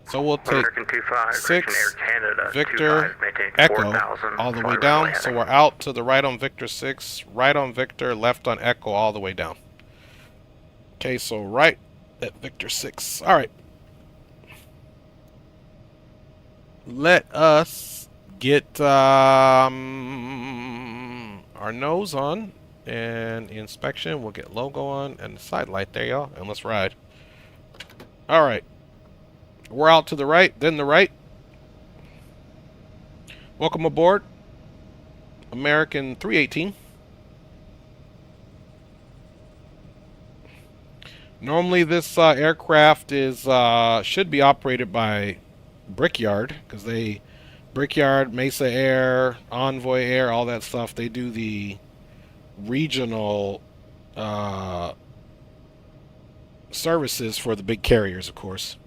So we'll take American 25, 6, Air Canada, Victor, 25, maintain Echo, 4,000, all the way fly down. runway So heading. we're out to the right on Victor 6, right on Victor, left on Echo, all the way down. Okay, so right at Victor 6. All right. Let us get our nose on and inspection. We'll get logo on and the side light there, y'all, and let's ride. All right. We're out to the right, then the right. Welcome aboard, American 318. Normally this aircraft is should be operated by Brickyard, because they Brickyard, Mesa Air, Envoy Air, all that stuff. They do the regional services for the big carriers, of course.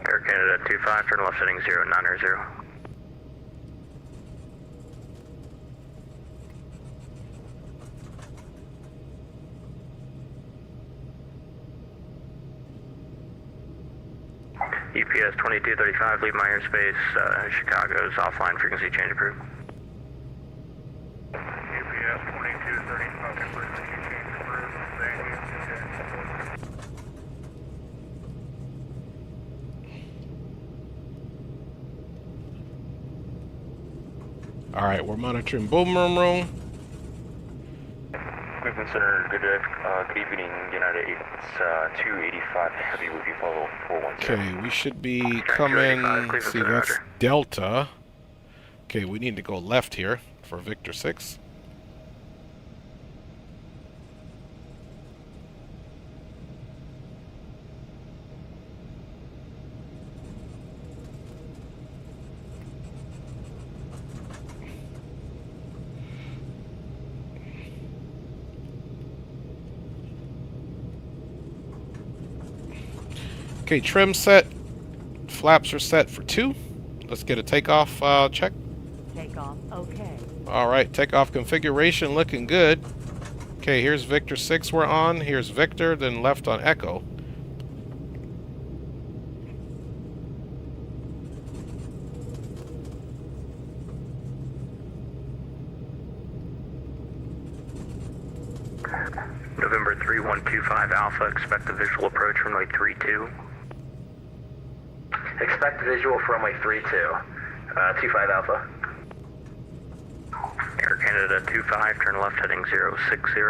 Air Canada 25, turn left heading 090. UPS 2235, leave my airspace, Chicago's offline frequency change approved. UPS 2235, frequency change approved. Thank you. All right, we're monitoring boom room. Movement Center, good evening, United 8, it's 285 Heavy with you, follow 410. Okay, we should be coming, see that's Delta. Okay, we need to go left here for Victor 6. Okay, trim set. Flaps are set for 2. Let's get a takeoff check. Takeoff, okay. Alright, takeoff configuration looking good. Okay, here's Victor 6 we're on. Here's Victor, then left on Echo. November 3125 Alpha, expect a visual approach runway 32. Expect visual for runway 32. 25 Alpha. Air Canada 25, turn left heading 060.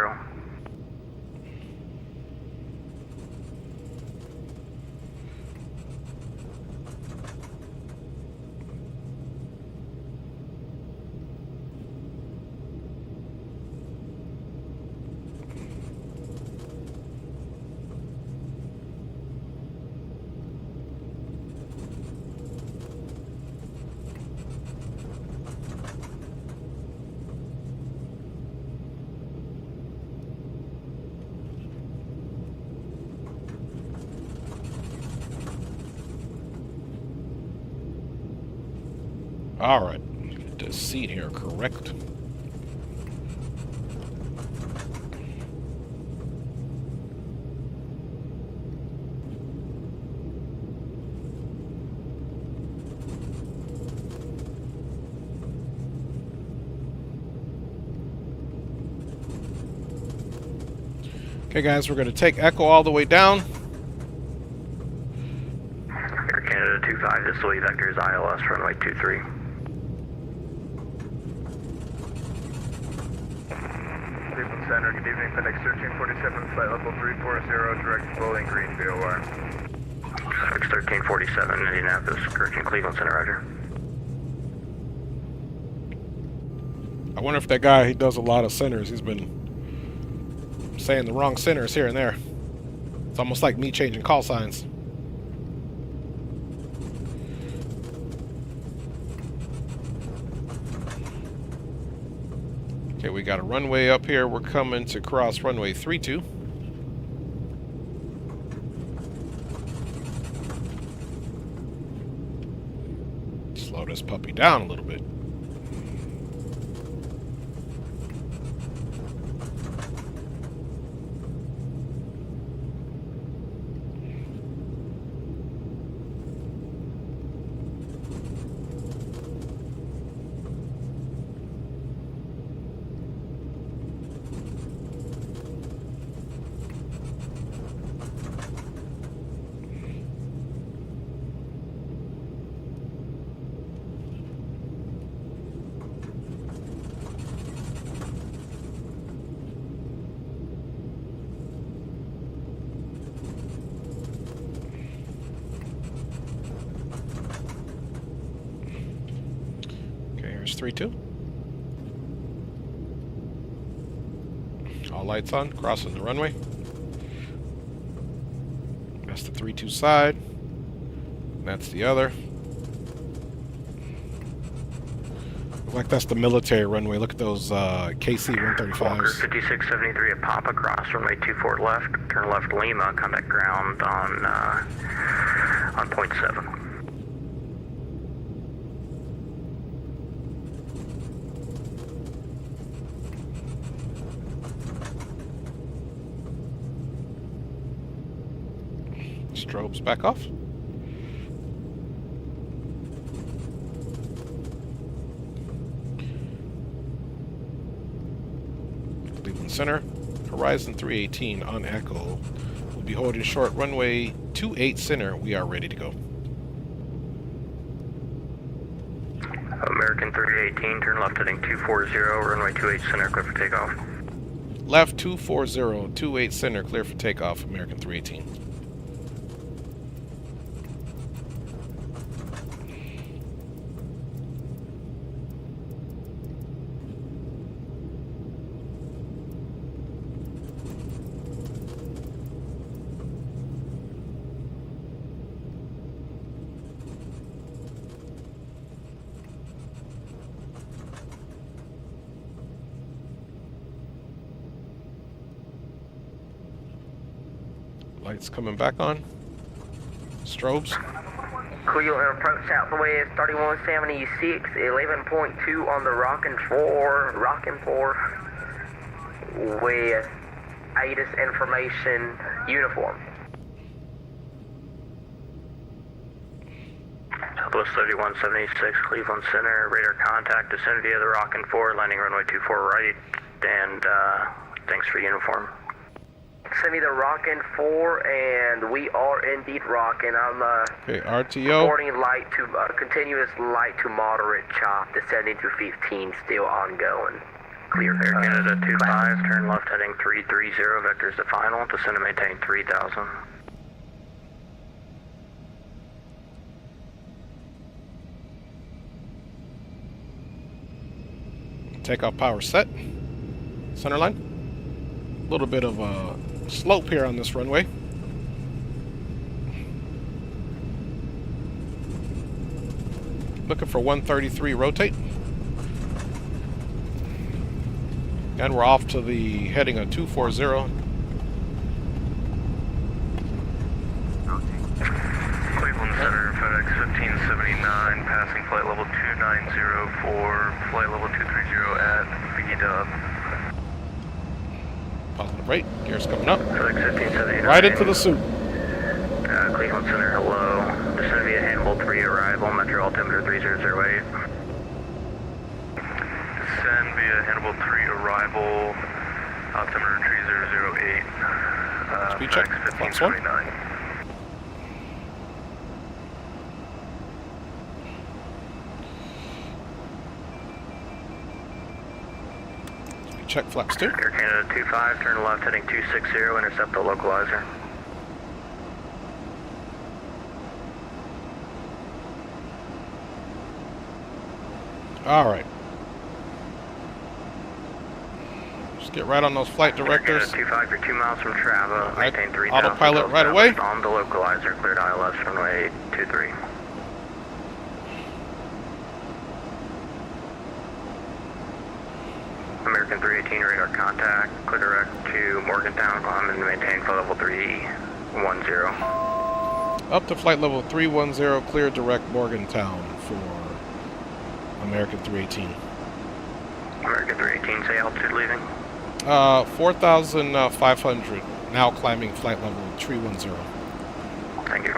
Alright, get this seat here correct. Okay guys, we're going to take Echo all the way down. Air Canada 25, this will be vectors ILS runway 23. Cleveland Center, good evening, FedEx 1347, flight level 340, direct Bowling Green, VOR. FedEx 1347, Indianapolis, correction, Cleveland Center, roger. I wonder if that guy, he does a lot of centers. He's been saying the wrong centers here and there. It's almost like me changing call signs. Okay, we got a runway up here. We're coming to cross runway 32. Slow this puppy down a little bit. Here's 3-2. All lights on, crossing the runway. That's the 3-2 side. That's the other. Look like that's the military runway. Look at those KC-135s. Walker 5673 at Papa, cross runway 24 left, turn left Lima, contact ground on point 7. Strobes back off. Cleveland Center. Horizon 318 on Echo. We'll be holding short runway 28 center. We are ready to go. American 318, turn left heading 240, runway 28 center, clear for takeoff. Left 240, 28 center, clear for takeoff, American 318. Lights coming back on. Strobes. Cleveland approach southwest 3176, 11.2 on the rocking floor, with ATIS information uniform. Southwest 3176, Cleveland Center, radar contact, vicinity of the rocking floor, landing runway 24 right, and thanks for uniform. Send me the rocking 4, and we are indeed rocking. I'm okay, RTO. reporting light to continuous light to moderate chop, descending to 15, still ongoing. Clear. Air Canada 25, turn left heading 330, vectors to final, descend and maintain 3000. Takeoff power set. Center line. A little bit of a slope here on this runway. Looking for 133 rotate. And we're off to the heading of 240. Cleveland Center, FedEx 1579, passing flight level 2904, flight level 230 at VDub. Positive rate. Gears coming up. FedEx 1579. Right into the suit. Cleveland Center, hello. Descend via Hannibal 3 arrival, metro altimeter 3008. Descend via Hannibal 3 arrival, altimeter 3008. Speed check. FedEx 1579. Check flaps 2. Air Canada 25, turn left heading 260, intercept the localizer. Alright. Just get right on those flight directors. Air Canada 25, you're 2 miles from Trava, maintain 3000. Autopilot right away. On the localizer, cleared ILS runway 23. American 318 radar contact, clear direct to Morgantown, climb and maintain flight level 310. Up to flight level 310, clear direct Morgantown for American 318. American 318, say altitude leaving? 4,500, now climbing flight level 310. Thank you.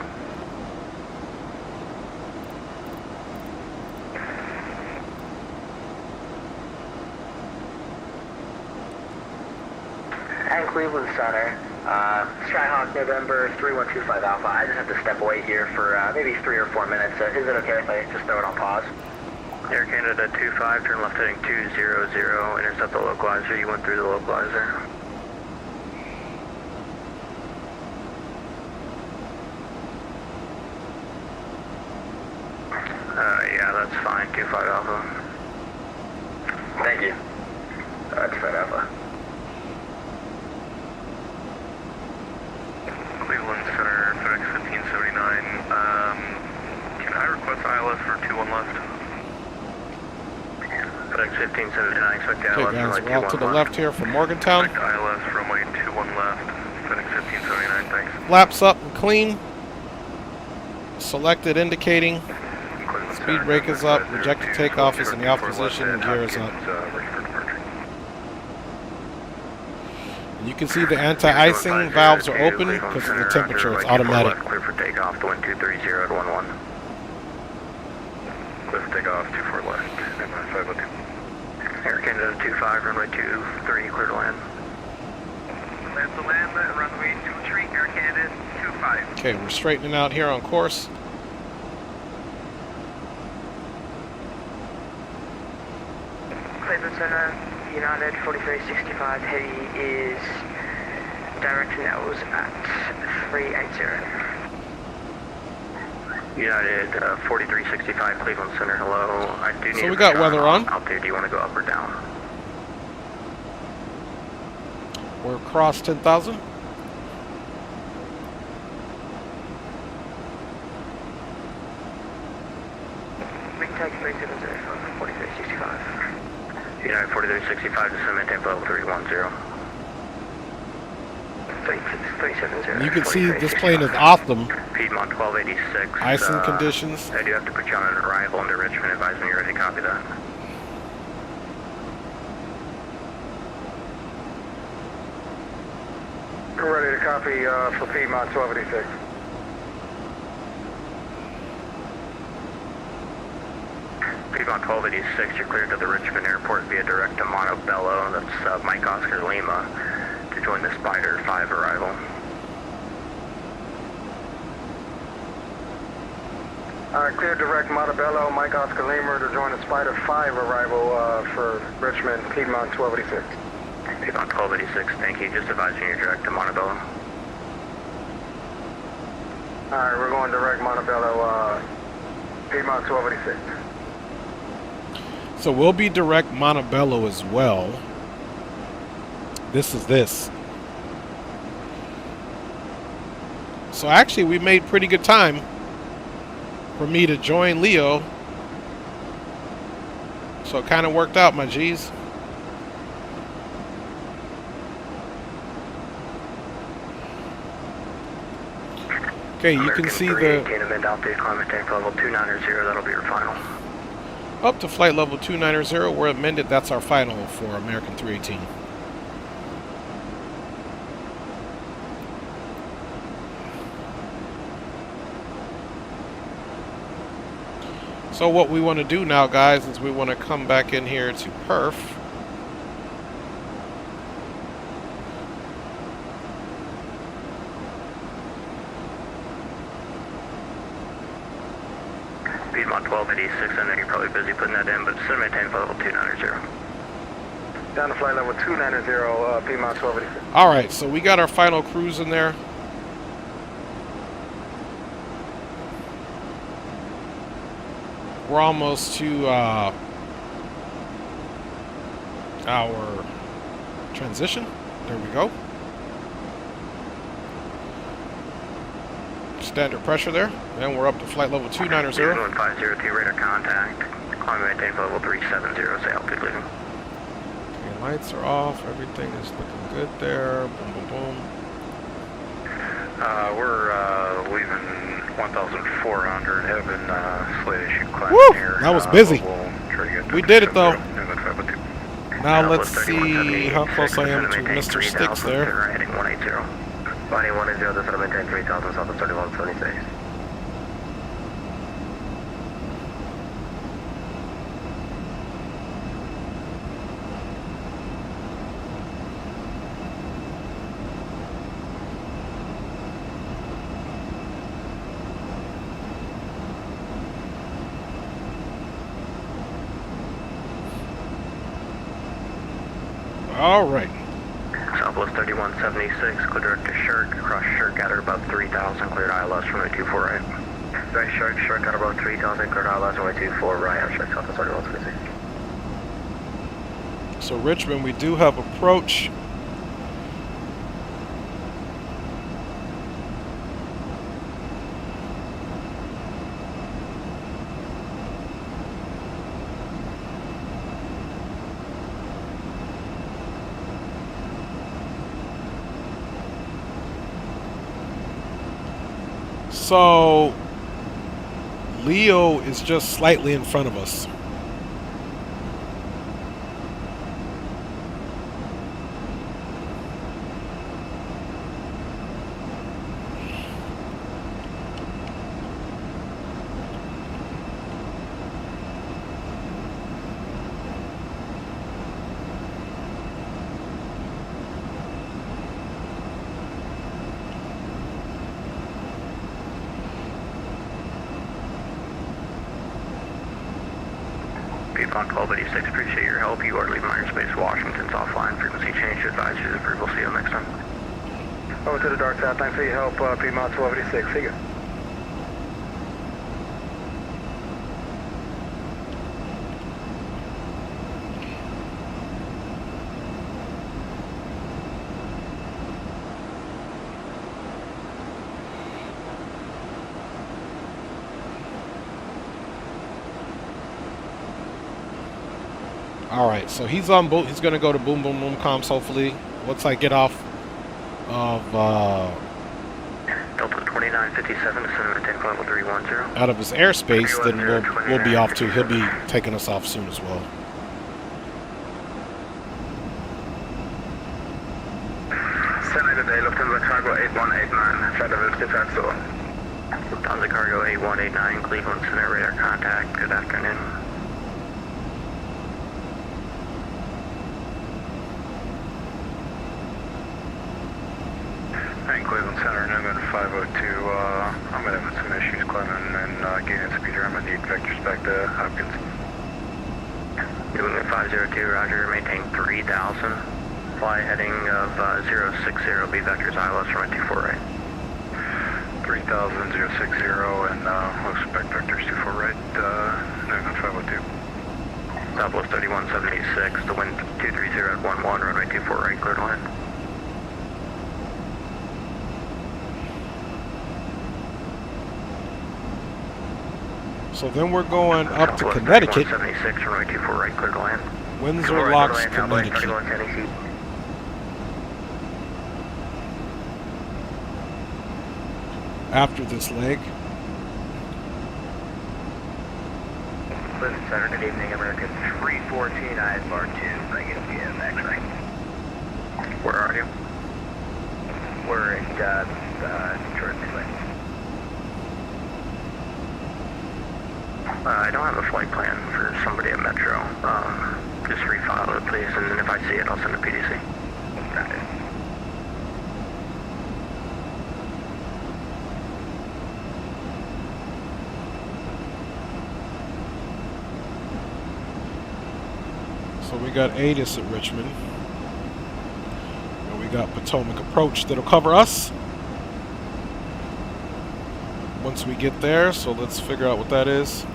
And Cleveland Center, Skyhawk November 3125 Alpha. I just have to step away here for maybe 3 or 4 minutes. Is it okay if I just throw it on pause? Air Canada 25, turn left heading 200, intercept the localizer. You went through the localizer. Yeah, that's fine, 25 Alpha. Thank you. That's fine, Alpha. Cleveland Center, FedEx 1579. Can I request ILS for 21 left? FedEx 1579, expect the Okay, ILS guys, runway we're out to the left here from Morgantown. Expect ILS runway 21 left. FedEx 1579, thanks. Flaps up and clean. Selected indicating. Speed brake is up. Rejected takeoff is in the off position. Gear is up. And you can see the anti-icing valves are open because of the temperature. It's automatic. Clear for takeoff to 1230 at 11. Clear for takeoff, 24 left, and 502. Air Canada 25, runway 23, clear to land. Land to land, runway 23, Air Canada 25. Okay, we're straightening out here on course. Cleveland Center, United 4365, heavy is direct nose at 380. United 4365, Cleveland Center, hello. I do need So we got weather on. Altitude, do you want to go up or down? We're across 10,000. We can take 370 from 4365. United 4365, descend maintain level 310. 370. You can see this plane is awesome. Piedmont 1286. Icing conditions. I do have to put you on an arrival into Richmond. Advise when you're ready to copy that. We're ready to copy for Piedmont 1286. Piedmont 1286, you're cleared to the Richmond Airport via direct to Montebello. That's Mike Oscar Lima to join the Spider 5 arrival. Clear direct Montebello, Mike Oscar Lima to join the Spider 5 arrival for Richmond, Piedmont 1286. Piedmont 1286, thank you. Just advising you're direct to Montebello. Alright, we're going direct Montebello, Piedmont 1286. So we'll be direct Montebello as well. This is this. So actually we made pretty good time for me to join Leo. So it kind of worked out, my G's. Okay, you can see the that'll be your final. up to flight level 290. We're amended. That's our final for American 318. So what we want to do now, guys, is we want to come back in here to perf. Piedmont 1286, I know you're probably busy putting that in, but still maintain level 290. Down to flight level 290, Piedmont 1286. All right, so we got our final cruise in there. We're almost to our transition. There we go. Standard pressure there. And we're up to flight level 290. 1502 radar contact. Climb maintain level 370, say altitude leaving. Okay, lights are off. Everything is looking good there. Boom, boom, boom. We're leaving 1,400, having slate issue climb Woo! here. That was busy. We'll We did it though. 7-0. Now let's see how close I am to Mr. Sticks there. Heading 180. Body 180, this is maintain 3,000, south of 3176. All right. Southwest 3176, clear direct to Shirk, across Shirk at about 3,000, cleared ILS runway 24 right. Right, Shirk at about 3,000, cleared ILS runway 24 right, Shirk south of 3176. So Richmond, we do have approach. So Leo is just slightly in front of us. on 1286, appreciate your help. You are leaving Space Washington's offline. Frequency change to advisory approval. See you next time. Over to the dark side. Thanks for your help, Piedmont 1286. See you. All right, so he's on boat. He's gonna go to boom boom boom comms. Hopefully, once I get off of Delta 2957 to center tank level 310. out of his airspace, then we'll be off too. He'll be taking us off soon as well. Center today, Lufthansa Cargo 8189, Philadelphia Taxi. Lufthansa Cargo 8189, Cleveland Center radar contact. Good afternoon. And Cleveland Center, Newman 502, I'm going to have some issues climbing and gaining speed here. I'm going to need vectors back to Hopkins. Newman 502, roger, maintain 3000. Fly heading of 060, be vectors ILS from 24 right. 3000, 060, and we'll expect vectors 24 right, Newman 502. Southwest 3176, the wind 230 at 11, runway 24 right, clear to land. So then we're going up to Connecticut. 76, runway 24 right, clear to land. Windsor Locks, Connecticut. After this leg. Cleveland Center, good evening, American 314, eyes bar 2, negative PM, X-ray. Where are you? We're at Detroit, Midway. I don't have a flight plan for somebody at Metro. Just refile it, please, and then if I see it, I'll send a PDC. Got it. So we got ATIS at Richmond. And we got Potomac Approach that'll cover us once we get there. So let's figure out what that is.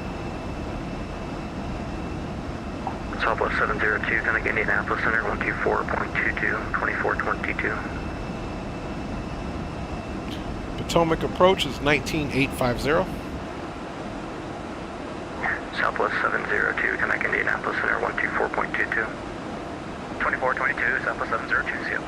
Southwest 702, gonna get Indianapolis Center 124.22, 2422. Potomac Approach is 19850. Southwest 702, connect Indianapolis Center 124.22. 2422, Southwest 702, see you.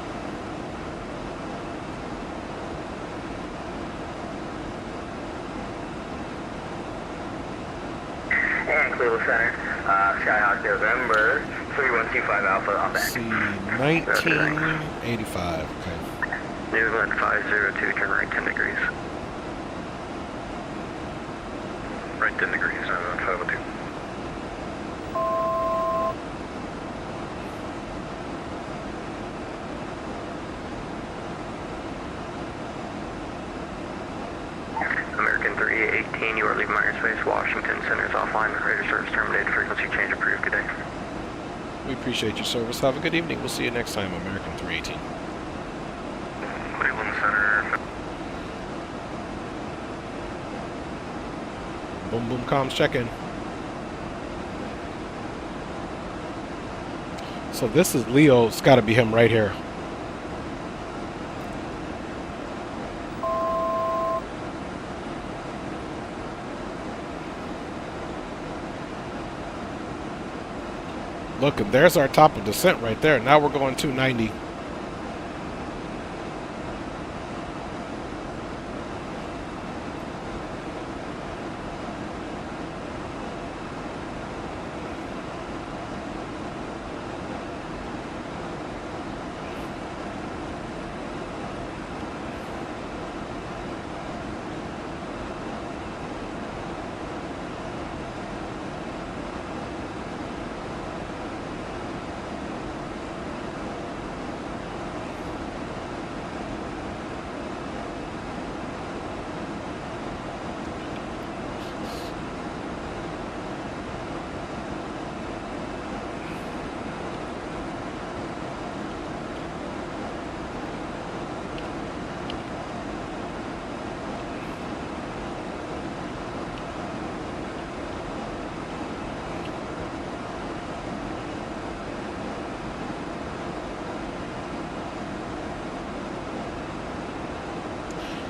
And Cleveland Center, Skyhawk November 3125 Alpha on back. See, 1985, okay. Newland 502, turn right 10 degrees. Right 10 degrees, Newman 502. American 318, you are leaving Space Washington Center is offline. Radar service terminated. Frequency change approved. Good day. We appreciate your service. Have a good evening. We'll see you next time, American 318. Cleveland Center. Boom boom comms check in. So this is Leo. It's got to be him right here. Look, and there's our top of descent right there. Now we're going 290.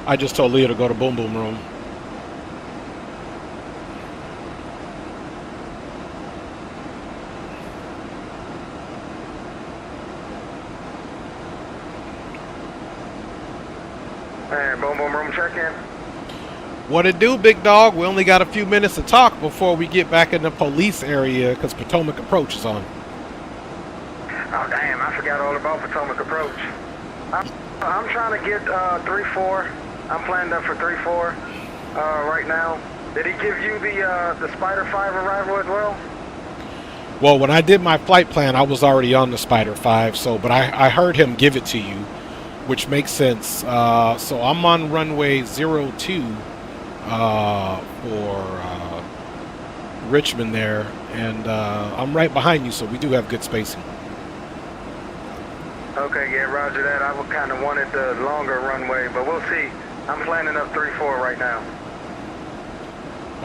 I just told Leah to go to boom boom room. And boom boom room check-in. What it do, big dog? We only got a few minutes to talk before we get back in the police area because Potomac Approach is on. Oh damn, I forgot all about Potomac Approach. I'm trying to get 3-4. I'm planned up for 3-4 right now. Did he give you the Spider 5 arrival as well? Well, when I did my flight plan, I was already on the Spider 5, but I heard him give it to you, which makes sense. So I'm on runway 02 for Richmond there, and I'm right behind you, so we do have good spacing. Okay, yeah, roger that. I kind of wanted the longer runway, but we'll see. I'm planning up 3-4 right now.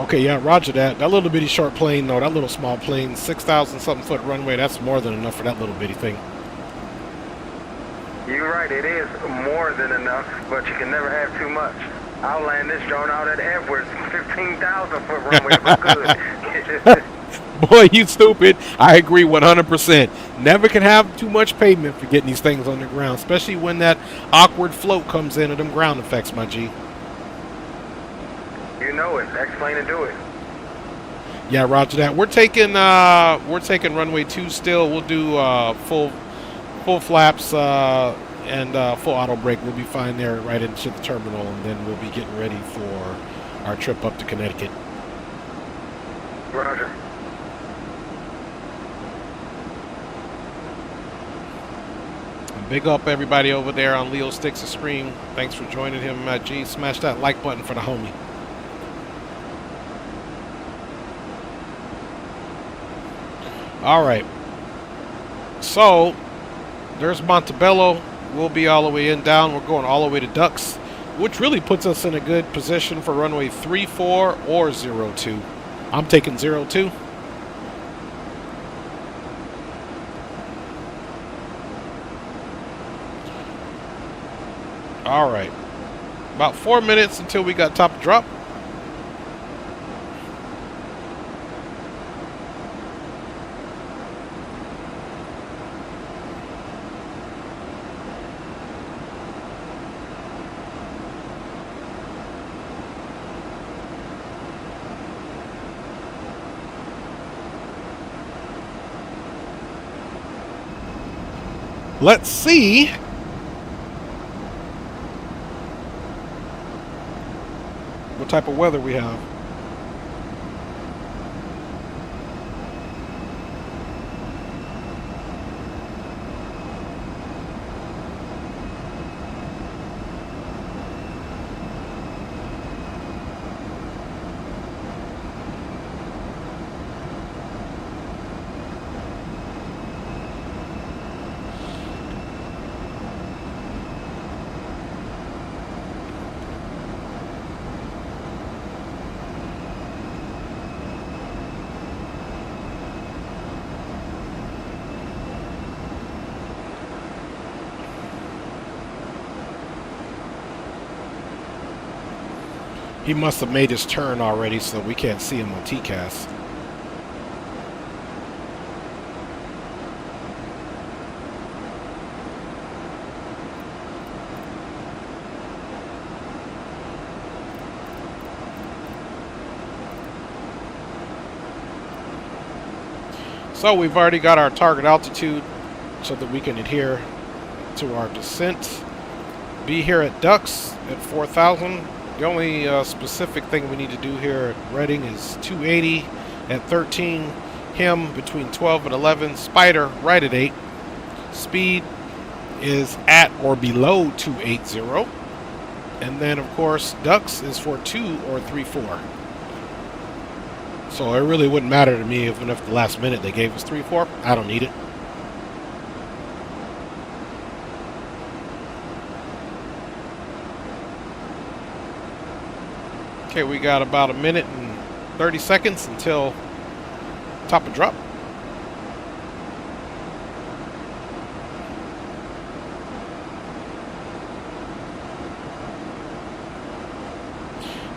Okay, yeah, roger that. That little bitty short plane, though, that little small plane, 6,000 something foot runway, that's more than enough for that little bitty thing. You're right, it is more than enough, but you can never have too much. I'll land this drone out at Edwards, 15,000 foot runway if I could. Boy, you stupid. I agree 100%. Never can have too much pavement for getting these things on the ground, especially when that awkward float comes in and them ground effects, my G. You know it. Explain and do it. Yeah, roger that. We're taking runway 2 still. We'll do full flaps and full auto brake. We'll be fine there right into the terminal, and then we'll be getting ready for our trip up to Connecticut. Roger. Big up everybody over there on Leo Sticks a Scream. Thanks for joining him, Matt G. Smash that like button for the homie. Alright. So, there's Montebello. We'll be all the way down. We're going all the way to Ducks, which really puts us in a good position for runway 34 or 02. I'm taking 02. All right, about 4 minutes until we got top drop. Let's see. What type of weather we have. He must have made his turn already, so we can't see him on TCAS. So we've already got our target altitude so that we can adhere to our descent. Be here at Ducks at 4,000. The only specific thing we need to do here at Reading is 280 at 13, him between 12 and 11, Spider right at 8. Speed is at or below 280. And then, of course, Ducks is for 2 or 3-4. So it really wouldn't matter to me even if the last minute they gave us 3-4. I don't need it. Okay, we got about a minute and 30 seconds until top of drop.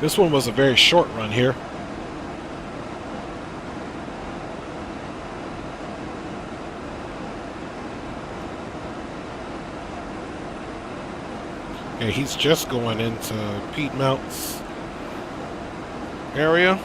This one was a very short run here. Okay, he's just going into Piedmont's area.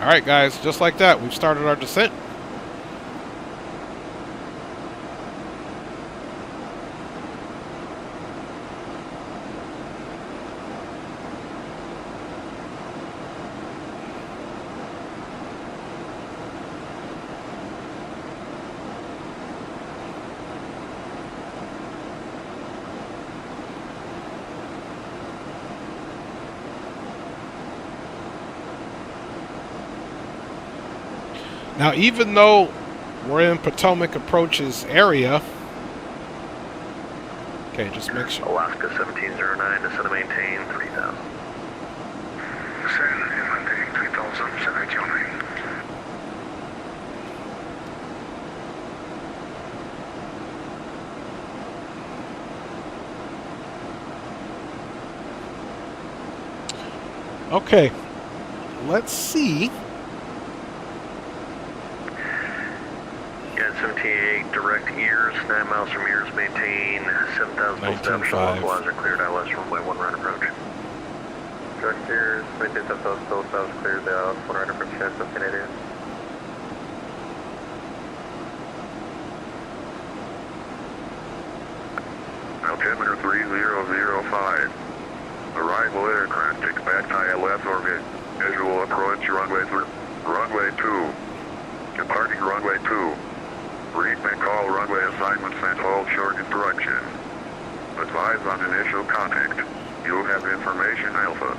Alright guys, just like that, we've started our descent. Now, even though we're in Potomac Approach's area, okay, just make sure. Alaska 1709, descend to maintain 3000. Descend and maintain 3000, 1709. Okay, let's see. Yeah, 1788, direct ears, 9 miles from ears, maintain 7,000 full steps, all localizer cleared, ILS runway 1 right approach. Direct ears, maintain 7,000 full steps, cleared, ILS 1 right approach, 1788. Altimeter 3005. Arrival aircraft takes back to ILS orbit. Visual approach runway 2. Departing runway 2. Read may call runway assignment sent hold short instruction. Advise on initial contact. You have information Alpha.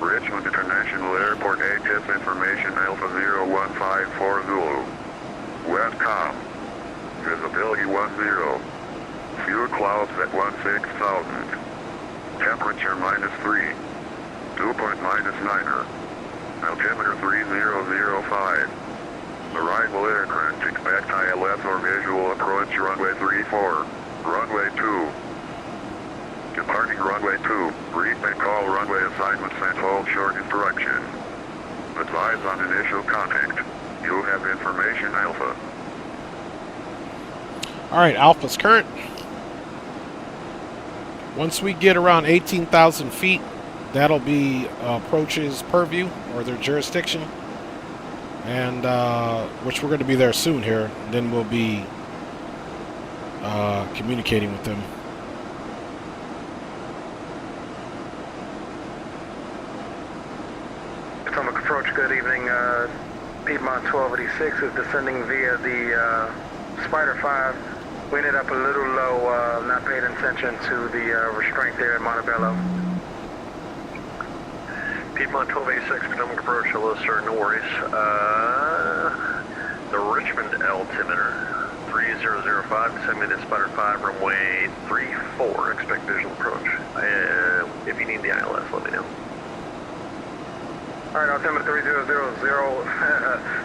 Richmond International Airport HS information Alpha 0154 Zulu. Westcom. Visibility 10. Fuel clouds at 16,000. Temperature -3. Dew point -9er. Altimeter 3005. Arrival aircraft takes back to ILS or visual approach runway 34. Runway 2. Departing runway 2. Read and call runway assignment sent hold short instruction. Advise on initial contact. You have information Alpha. Alright, Alpha's current. Once we get around 18,000 feet, that'll be approaches purview or their jurisdiction, and which we're going to be there soon here. Then we'll be communicating with them. Potomac approach, good evening. Piedmont 1286 is descending via the Spider 5. We ended up a little low, not paying attention to the restraint there at Montebello. Piedmont 1286, Potomac approach, hello sir, no worries. The Richmond altimeter 3005, descending to Spider 5, runway 34, expect visual approach. If you need the ILS, let me know. Alright, altimeter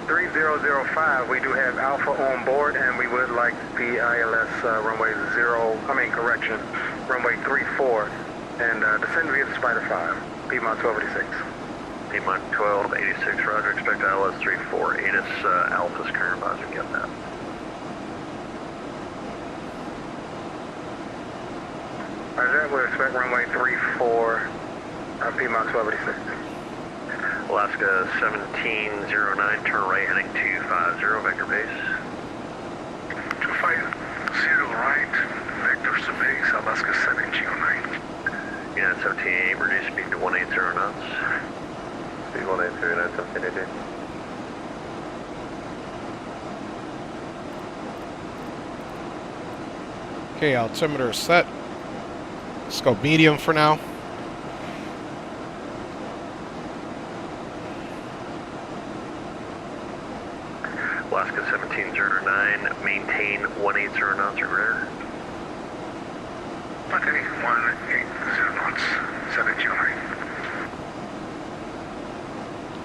3005, we do have Alpha on board, and we would like the ILS runway runway 34, and descend via the Spider 5, Piedmont 1286. Piedmont 1286, roger, expect ILS 34, ATIS Alpha's current advisor, get that. Roger, we expect runway 34, Piedmont 1286. Alaska 1709, turn right heading 250, vector base. 250 right, vector to base, Alaska 1709. United 1788, reduce speed to 180 knots. Speed 180, United 1788. Okay, altimeter is set. Let's go medium for now.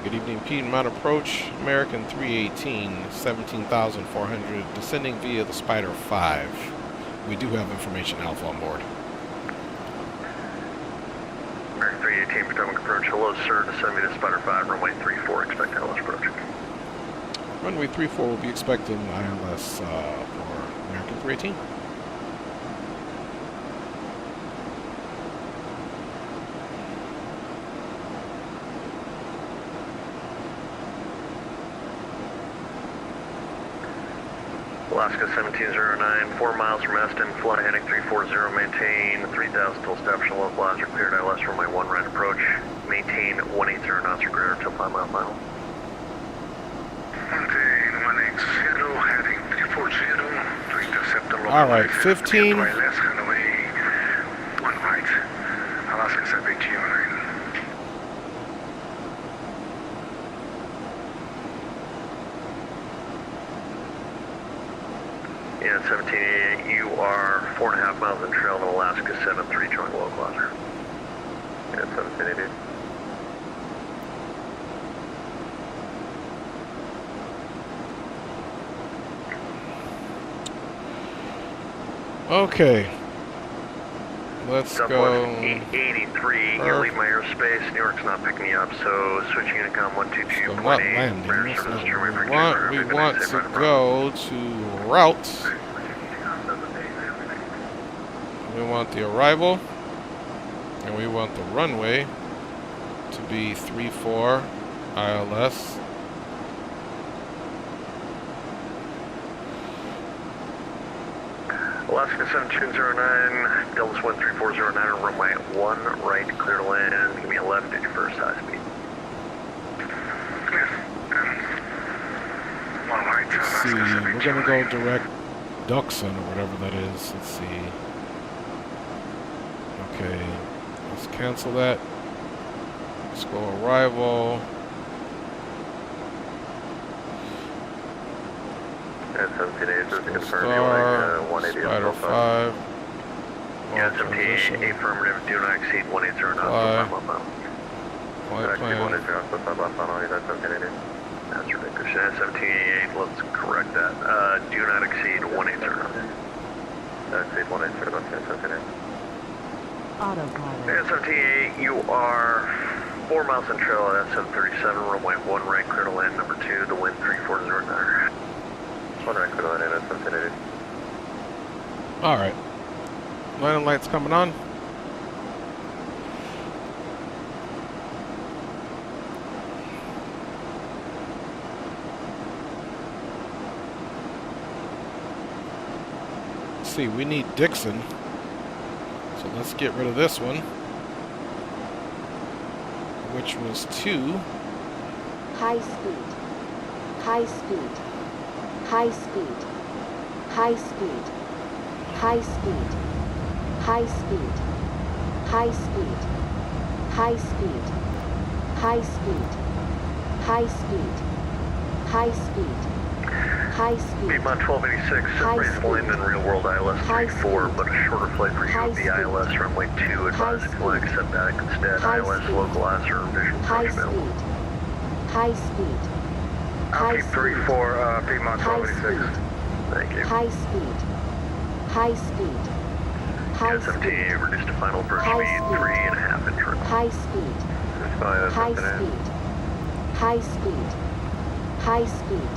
Good evening, Piedmont approach, American 318, 17,400, descending via the Spider 5. We do have information Alpha on board. American 318, Potomac approach. Hello, sir. Descend via the Spider 5, runway 34, expect ILS approach. Runway 34 will be expecting ILS for American 318. Alaska 1709, 4 miles from Eston, fly heading 340, maintain 3,000 till established localizer, cleared ILS runway 1 right approach, maintain 180 knots or greater till 5 mile final. Maintain 180, heading 340, to intercept the local. Alright, 15. ILS runway 1 right, Alaska 1709. Yeah, 1788, you are 4.5 miles in trail to Alaska 73, join localizer. Yeah, 1788. Okay. Let's Southwest go. 883, you'll leave my airspace. New York's not picking me up, so switch Unicom 122.8. So not landing. That's not what we want to go to routes. We want the arrival, and we want the runway to be 34 ILS. Alaska 1709, Delta Wind 3409, runway 1 right, clear to land. Give me a left at your first high speed. Let's see, we're gonna go direct Duxon or whatever that is. Let's see. Okay, let's cancel that. Let's go arrival. Yeah, 1788, just to confirm you Star, are 180 Spider 5. Yeah, 1788, affirmative, do not exceed 180 knots. Flight plan. That's ridiculous. Yeah, 1788, let's correct that. Do not exceed 180 knots. Exceed 180 knots, 1788. Autopilot. Yeah, 1788, you are 4 miles in trail at 737, runway 1 right, clear to land number 2, the wind 3409. 1 right, clear to land at 1788. Alright. Landing lights coming on. Let's see, we need Dixon. So let's get rid of this one, which was 2. High speed. High speed. High speed. High speed. High speed. High speed. High speed. High speed. High speed. High speed. High speed. High speed. Piedmont 1286, raised land in real world ILS 34, but a shorter flight for you would be ILS runway 2, advised if you want to accept that instead. ILS localizer visual approach available. High speed. I'll keep 34, Piedmont 1286. Thank you. High speed. High speed. Yeah, 1788, reduced to final approach speed, 3.5 internal. High speed. High speed. High speed. High speed.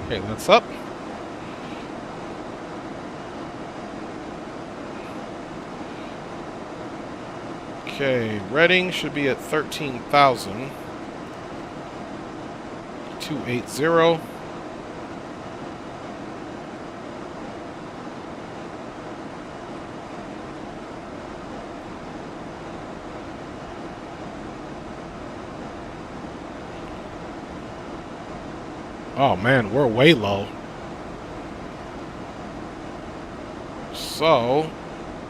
Okay, that's up. Okay, Reading should be at 13,000. 280. Oh man, we're way low. So,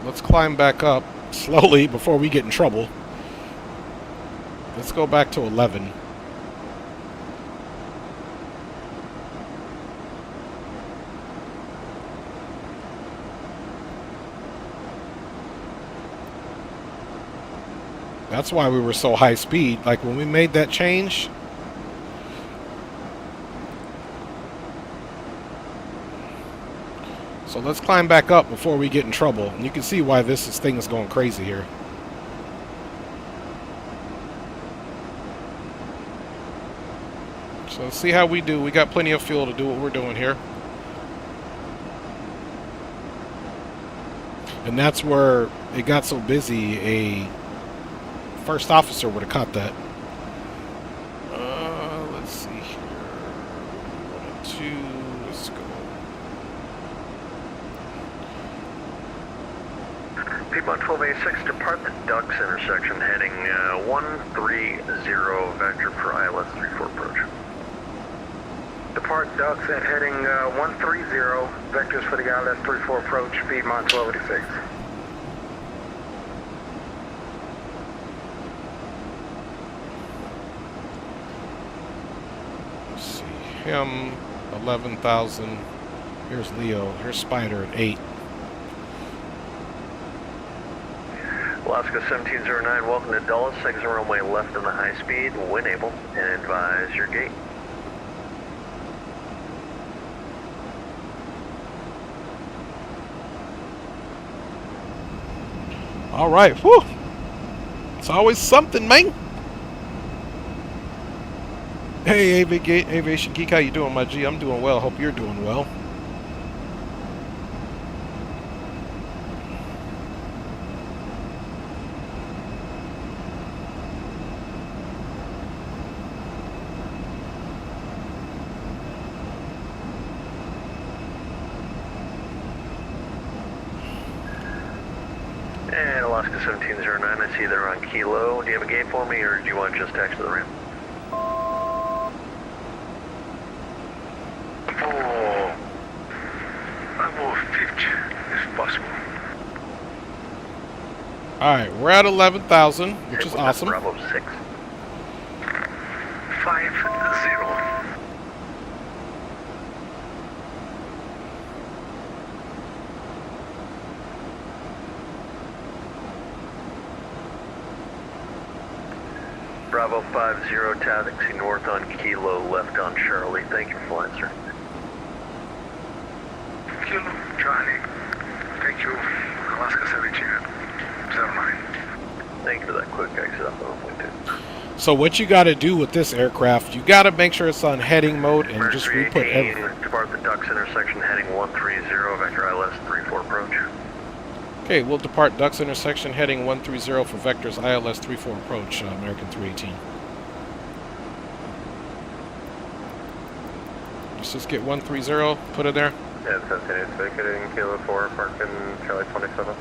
let's climb back up slowly before we get in trouble. Let's go back to 11. That's why we were so high speed. Like when we made that change. So let's climb back up before we get in trouble. And you can see why this thing is going crazy here. So let's see how we do. We got plenty of fuel to do what we're doing here. And that's where it got so busy. A first officer would have caught that. Let's see here. 1 and 2. Let's go. Piedmont 1286, depart the Ducks intersection heading 130 vector for ILS 34 approach. Depart Ducks at heading 130, vectors for the ILS 34 approach, Piedmont 1286. Let's see. Him, 11,000. Here's Leo. Here's Spider at 8. Alaska 1709, welcome to Dulles. Exit runway left on the high speed when able, and advise your gate. All right, whew. It's always something, man. Hey, Aviation Geek, how you doing, my G? I'm doing well. Hope you're doing well. And Alaska 1709, I see they're on Kilo. Do you have a gate for me, or do you want just text to the ramp? Oh, I'm over 50, if possible. All right, we're at 11,000, which is awesome. Bravo 6. 50. Bravo 50, taxi north on Kilo, left on Charlie. Thank you for flying, sir. Kilo, Charlie. Thank you, Alaska 1709. Thank you for that quick exit off the runway 2. So what you got to do with this aircraft, you got to make sure it's on heading mode and just re-put everything. Depart the Ducks intersection heading 130, vector ILS 34 approach. Okay, we'll depart Ducks intersection heading 130 for vectors ILS 34 approach, American 318. Let's just get 130, put it there. Yeah, 17 vacating, Kilo 4, parking Charlie 27.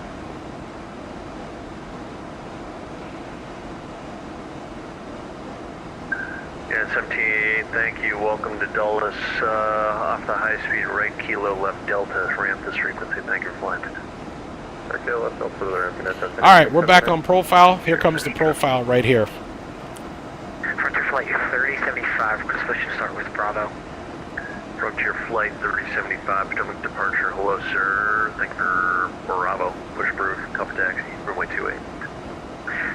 Yeah, 17, thank you. Welcome to Dulles. Off the high speed right, Kilo left Delta, ramp this frequency. Thank you for flying. Okay, let's go for the ramp. Alright, we're back on profile. Here comes the profile right here. Frontier Flight 3075, position start with Bravo. Frontier Flight 3075, Potomac departure. Hello, sir. Thank you for Bravo. Push approved. Copy taxi. Runway 28.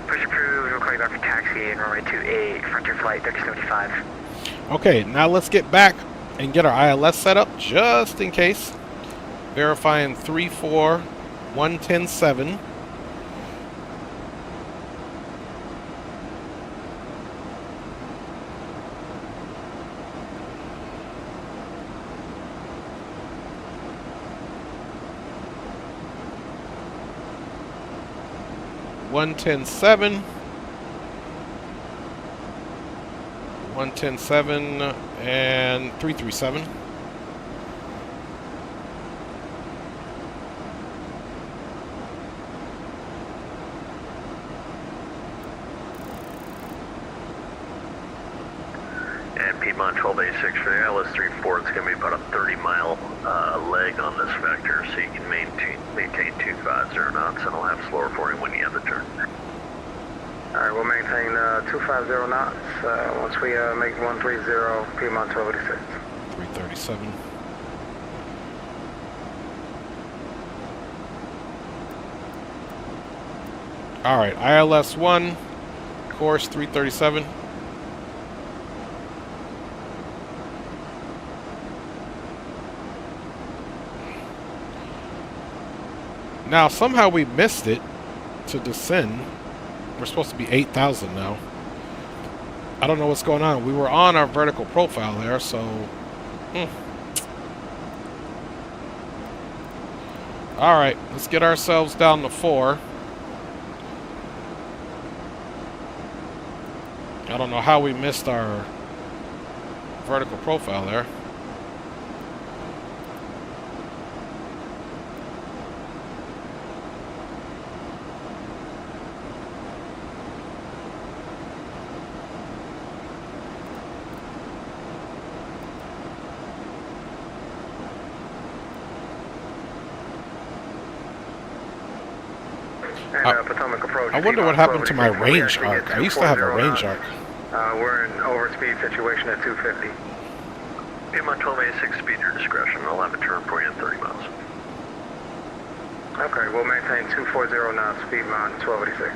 Push approved. We'll call you back for taxi and runway 28. Frontier Flight 3075. Okay, now let's get back and get our ILS set up just in case. Verifying 34. 110.7. $110.7 and 337. Piedmont 1286 for the ILS 34, it's going to be about a 30-mile leg on this vector, so you can maintain 250 knots, and I'll have slower for you when you have the turn. Alright, we'll maintain 250 knots once we make 130 Piedmont 1286. 337. Alright, ILS 1, course 337. Now somehow we missed it to descend. We're supposed to be 8,000 now. I don't know what's going on. We were on our vertical profile there, so Alright, let's get ourselves down to 4. I don't know how we missed our vertical profile there. Potomac approach. I wonder what happened to my range arc. I used to have a range arc. We're in overspeed situation at 250. Piedmont 1286, speed your discretion. I'll have a turn for you in 30 miles. Okay, we'll maintain 240 knots, Piedmont 1286.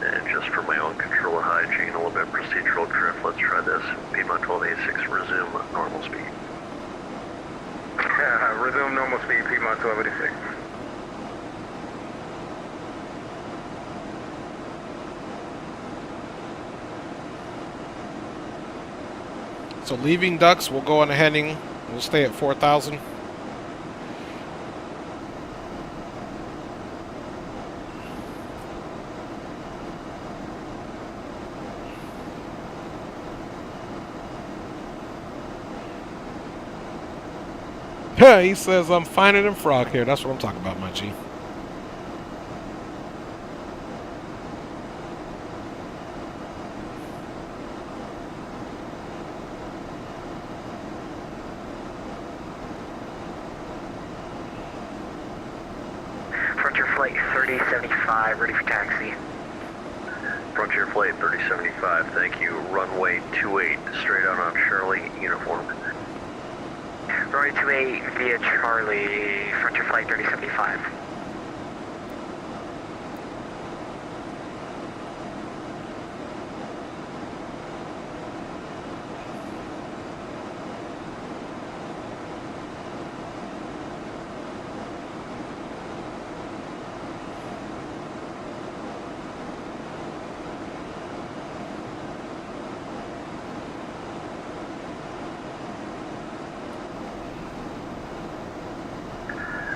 And just for my own control of hygiene, a little bit of procedural drift, let's try this. Piedmont 1286, resume normal speed. Resume normal speed, Piedmont 1286. So leaving ducks, we'll go on a heading. We'll stay at 4,000. He says I'm finer than Frog here. That's what I'm talking about, my G. Frontier Flight 3075, ready for taxi. Frontier Flight 3075, thank you. Runway 28, straight out on Charlie, uniform. Runway 28 via Charlie, Frontier Flight 3075.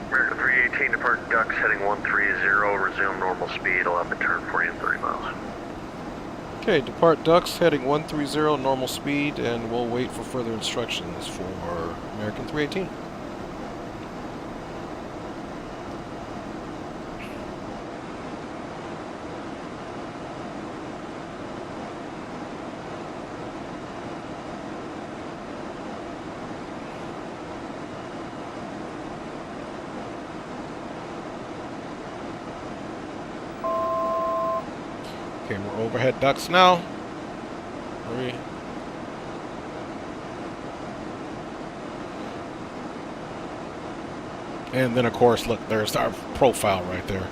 American 318, depart ducks heading 130, resume normal speed. I'll have a turn for you in 30 miles. Okay, depart ducks heading 130, normal speed, and we'll wait for further instructions for American 318. Okay, we're overhead ducks now. Hurry. And then, of course, look, there's our profile right there.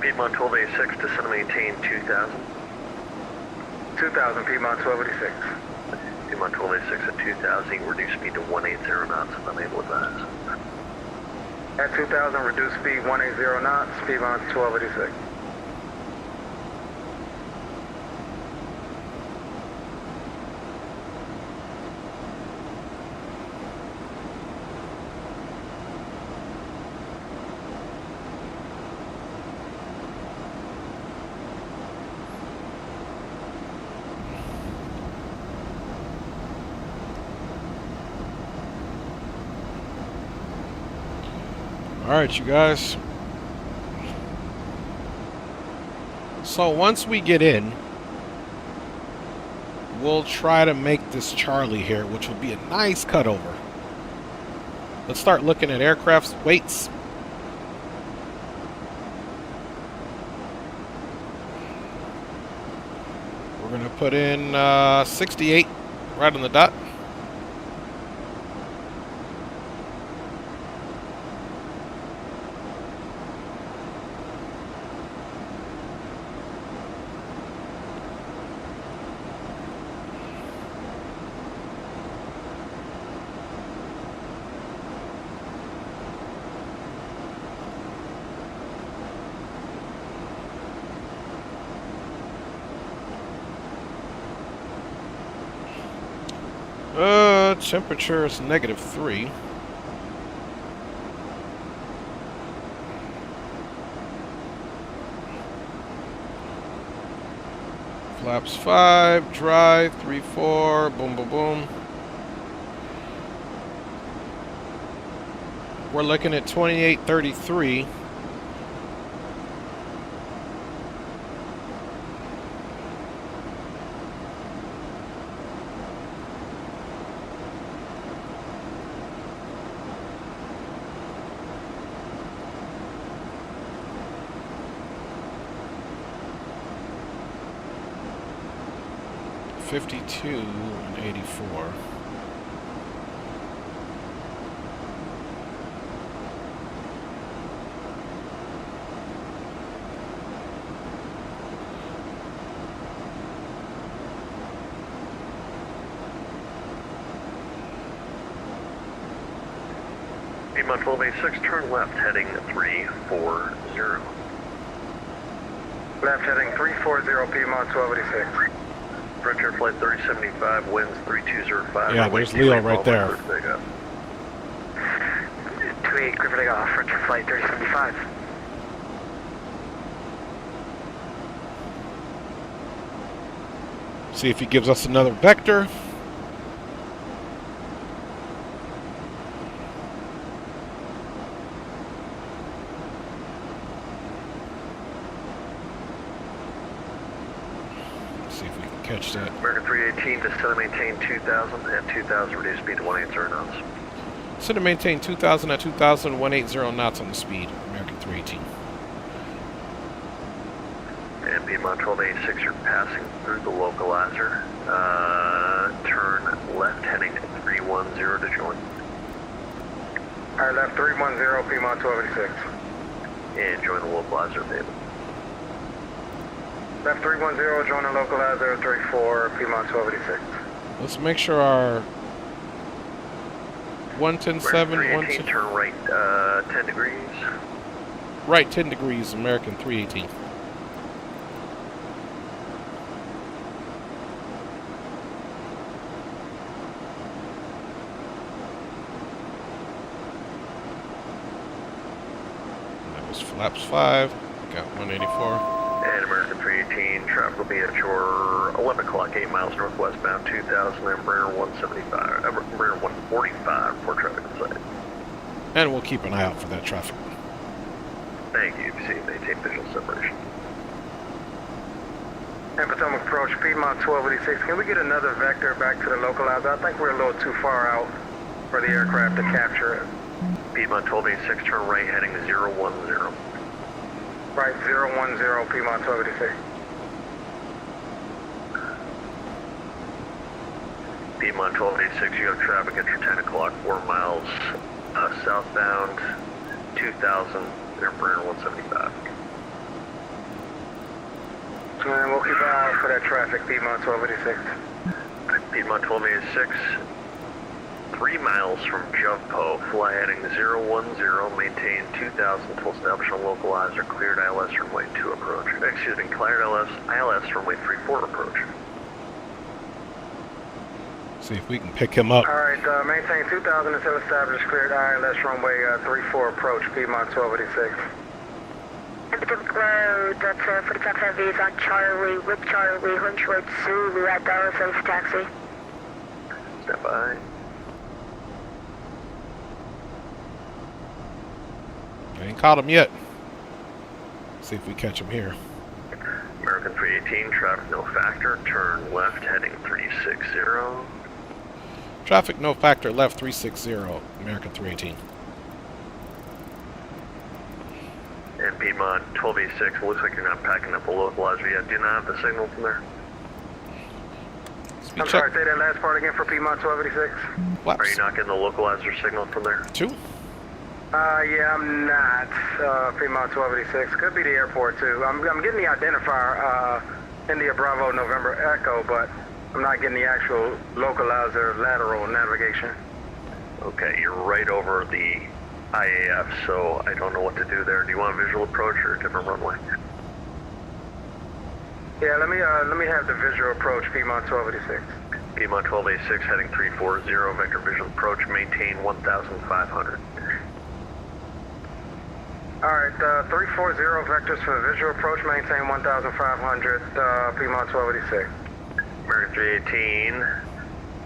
Piedmont 1286, descend and maintain 2000. 2000, Piedmont 1286. Piedmont 1286 at 2000, reduce speed to 180 knots if I'm able to advise. At 2000, reduce speed 180 knots, Piedmont 1286. Alright, you guys. So once we get in, we'll try to make this Charlie here, which will be a nice cutover. Let's start looking at aircraft's weights. We're going to put in 68 right on the dot. Temperature is -3. Flaps 5, dry, 3-4, boom, boom, boom. We're looking at 2833. $52 and $84. Piedmont 1286, turn left heading 340. Left heading 340, Piedmont 1286. Frontier Flight 3075, winds 3205. Yeah, there's Leo right there. 28, clear for takeoff, Frontier Flight 3075. See if he gives us another vector. See if we can catch that. American 318, descend and maintain 2000 at 2000, reduce speed to 180 knots. Descend and maintain 2000 at 2000, 180 knots on the speed. American 318. And Piedmont 1286, you're passing through the localizer. Turn left heading 310 to join. Alright, left 310, Piedmont 1286. And join the localizer, David. Left 310, join the localizer 34, Piedmont 1286. Let's make sure our 110.7, 318, turn right 10 degrees. Right 10 degrees, American 318. That was flaps 5, got 184. And American 318, traffic will be at your 11 o'clock, 8 miles northwestbound, 2000, Embraer 175, Embraer 145 for traffic inside. And we'll keep an eye out for that traffic. Thank you. See, maintain visual separation. And Potomac approach, Piedmont 1286. Can we get another vector back to the localizer? I think we're a little too far out for the aircraft to capture it. Piedmont 1286, turn right heading 010. Right, 010, Piedmont 1286. Piedmont 1286, you have traffic at your 10 o'clock, 4 miles southbound, 2000, Embraer 175. And we'll keep an eye out for that traffic, Piedmont 1286. Piedmont 1286, 3 miles from Jumpo, fly heading 010, maintain 2000 till established on localizer, cleared ILS runway 2 approach. Excuse me, cleared ILS runway 34 approach. See if we can pick him up. Alright, maintain 2000 until established, cleared ILS runway 34 approach, Piedmont 1286. And Potomac Road, that's 45 Heavies on Charlie, with Charlie, Hunchwood, Zulu at Dallas, ready for taxi. Stand by. I ain't caught him yet. See if we catch him here. American 318, traffic no factor, turn left heading 360. Traffic no factor, left 360, American 318. And Piedmont 1286, looks like you're not packing up a localizer yet. Do you not have the signal from there? Copy, I'm check. sorry, say that last part again for Piedmont 1286. Flaps. Are you not getting the localizer signal from there? 2. Yeah, I'm not. Piedmont 1286. Could be the airport, too. I'm getting the identifier, India Bravo November Echo, but I'm not getting the actual localizer lateral navigation. Okay, you're right over the IAF, so I don't know what to do there. Do you want a visual approach or a different runway? Yeah, let me have the visual approach, Piedmont 1286. Piedmont 1286 heading 340, vector visual approach, maintain 1,500. Alright, 340 vectors for the visual approach, maintain 1,500, Piedmont 1286. American 318,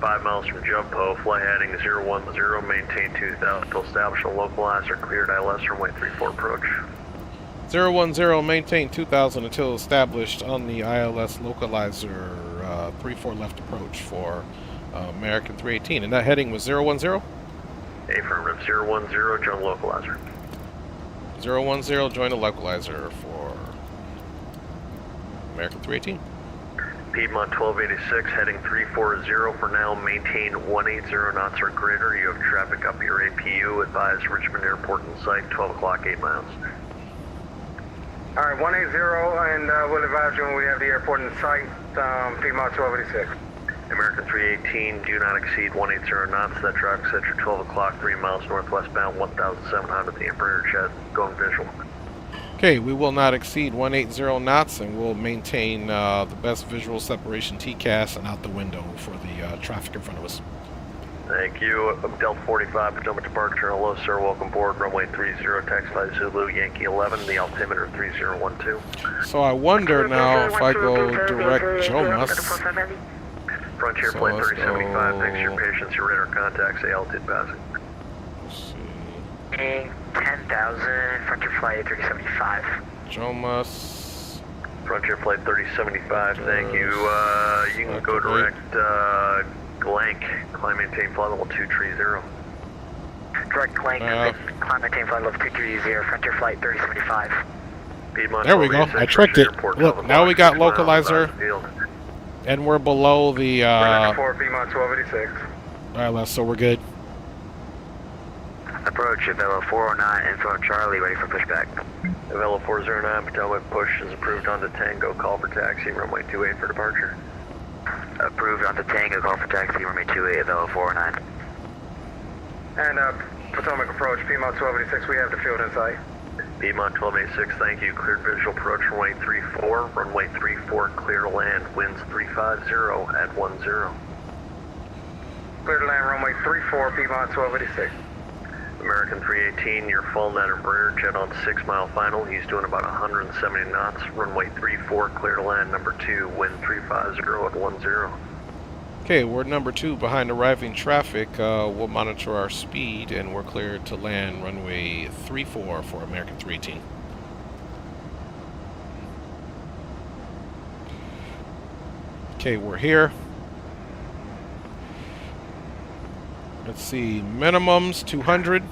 5 miles from Jumpo, fly heading 010, maintain 2,000 to establish a localizer, cleared ILS runway 34 approach. 010, maintain 2,000 until established on the ILS localizer 34 left approach for American 318. And that heading was 010? Affirmative, 010, join localizer. 010, join the localizer for American 318. Piedmont 1286, heading 340 for now, maintain 180 knots or greater. You have traffic up your APU, advise Richmond Airport in sight, 12 o'clock, 8 miles. Alright, 180, and we'll advise you when we have the airport in sight, Piedmont 1286. American 318, do not exceed 180 knots. That traffic set your 12 o'clock, 3 miles northwestbound, 1,700, the Embraer jet, going visual. Okay, we will not exceed 180 knots, and we'll maintain the best visual separation TCAS and out the window for the traffic in front of us. Thank you. Delta 45, Potomac departure. Hello, sir. Welcome aboard. Runway 30, taxi Zulu, Yankee 11, the altimeter 3012. So I wonder now if I go direct Jomas. Frontier flight 3075, thanks for your patience. Your radar contacts, the altitude passing. Let's see. 10,000, Frontier flight 3075. Jomas. Frontier flight 3075, thank you. You can go direct Glank, climb maintain flight level 230. Direct Glank, climb maintain flight level 230, Frontier flight 3075. Piedmont there we go, I tricked it. Look, now we got localizer, and we're below the for Piedmont 1286. ILS, so we're good. Approach Avelo 409, info Charlie, ready for pushback. Avelo 409, Potomac push is approved onto Tango, call for taxi, runway 28 for departure. Approved onto Tango, call for taxi, runway 28, Avelo 409. And Potomac approach, Piedmont 1286, we have the field in sight. Piedmont 1286, thank you, cleared visual approach, runway 34, runway 34, clear to land, winds 350 at 10. Clear to land, runway 34, Piedmont 1286. American 318, your full net Embraer jet on 6 mile final. He's doing about 170 knots. Runway 34, clear to land. Number 2, wind 350 at 10. Okay, we're number 2 behind arriving traffic. We'll monitor our speed, and we're cleared to land runway 34 for American 318. Okay, we're here. Let's see, minimums 200.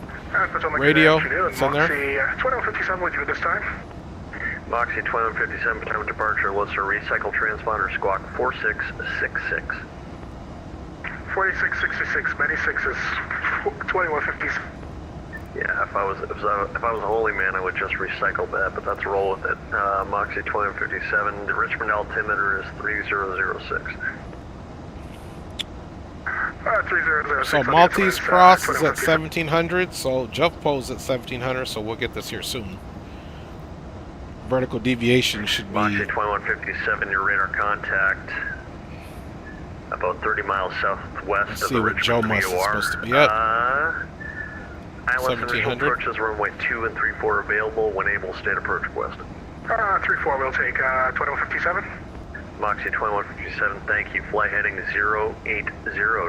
Radio, it's in there. 2157 with you this time. Moxie 2157, Potomac departure, Lister, recycle transponder, squawk 4666. 4666, many sixes, 2157. Yeah, if I was a holy man, I would just recycle that, but let's roll with it. Moxie 2157, the Richmond altimeter is 3006. 3006. So Maltese Cross is at 1700, so Jeffpo's at 1700, so we'll get this here soon. Vertical deviation should be... Moxie 2157, your radar contact about 30 miles southwest of the Richmond VOR. Is supposed to be at. ILS initial approaches runway 2 and 34 available. When able, state approach request. 34 will take 2157. Moxie 2157, thank you. Fly heading 080,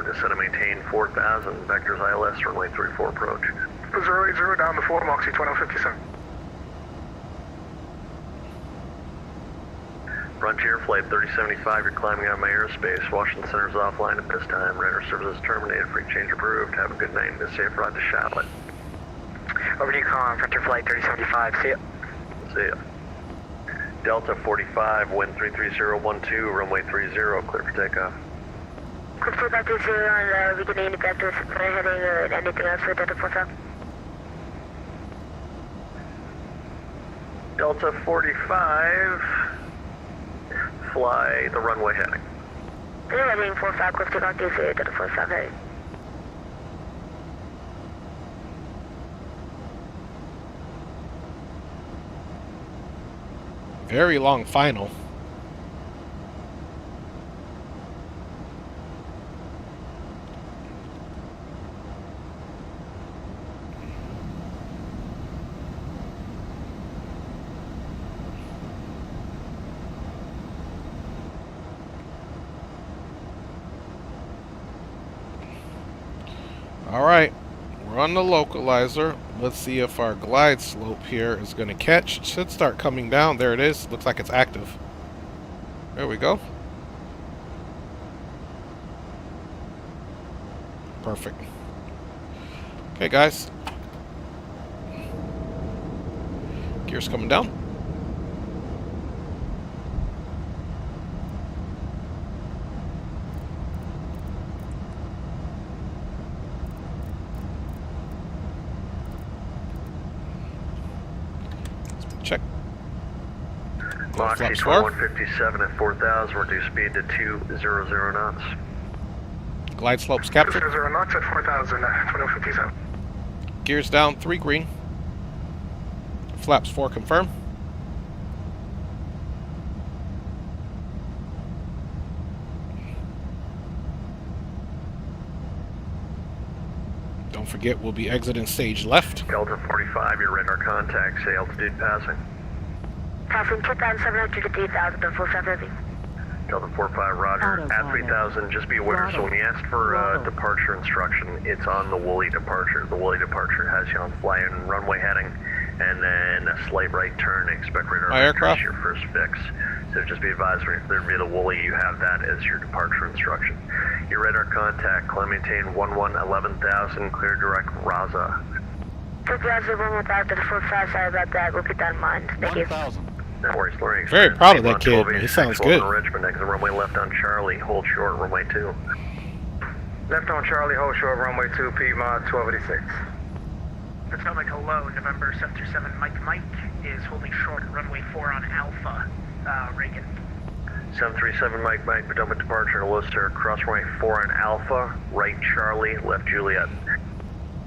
descend and maintain 4000. Vectors ILS, runway 34 approach. 080 down to 4, Moxie 2157. Frontier flight 3075, you're climbing out of my airspace. Washington Center is offline at this time. Radar services terminated. Free change approved. Have a good night and a safe ride to Charlotte. Over to you, Con. Frontier flight 3075. See ya. See ya. Delta 45, wind 33012, runway 30, clear for takeoff. Control back to 0 on beginning back to heading anything else with Delta 45? Delta 45, fly the runway heading. Heading 45, close to back to 0, Delta 45 heading. Very long final. All right, we're on the localizer. Let's see if our glide slope here is going to catch. It should start coming down. There it is. Looks like it's active. There we go. Perfect. Okay, guys. Gears coming down. Check. Moxie 2157 at 4,000, reduce speed to 200 knots. Glide slopes captured. 200 knots at 4,000, 2157. Gears down, 3 green. Flaps 4 confirm. Don't forget, we'll be exiting stage left. Delta 45, your radar contact, say altitude passing. Passing 2,700 to 3,000 on full 7. Delta 45, Roger. At 3,000, just be aware, so when you ask for departure instruction, it's on the Woolly departure. The Woolly departure has you on fly in runway heading, and then a slight right turn, expect radar aircraft your first fix. So just be advised, when you're via the Woolly, you have that as your departure instruction. Your radar contact, climb maintain 11,000, clear direct Raza. Took Raza 11,000 to 45, sorry about that, we'll keep that in mind. Thank you. No worries, learning. Very proud of that kid. He sounds good. Richmond, exit runway left on Charlie, hold short, runway 2. Left on Charlie, hold short, runway 2, Piedmont 1286. Potomac, hello, November 737 Mike is holding short at runway 4 on Alpha, Reagan. 737 Mike, Potomac departure, hello sir, cross runway 4 on Alpha, right Charlie, left Juliet.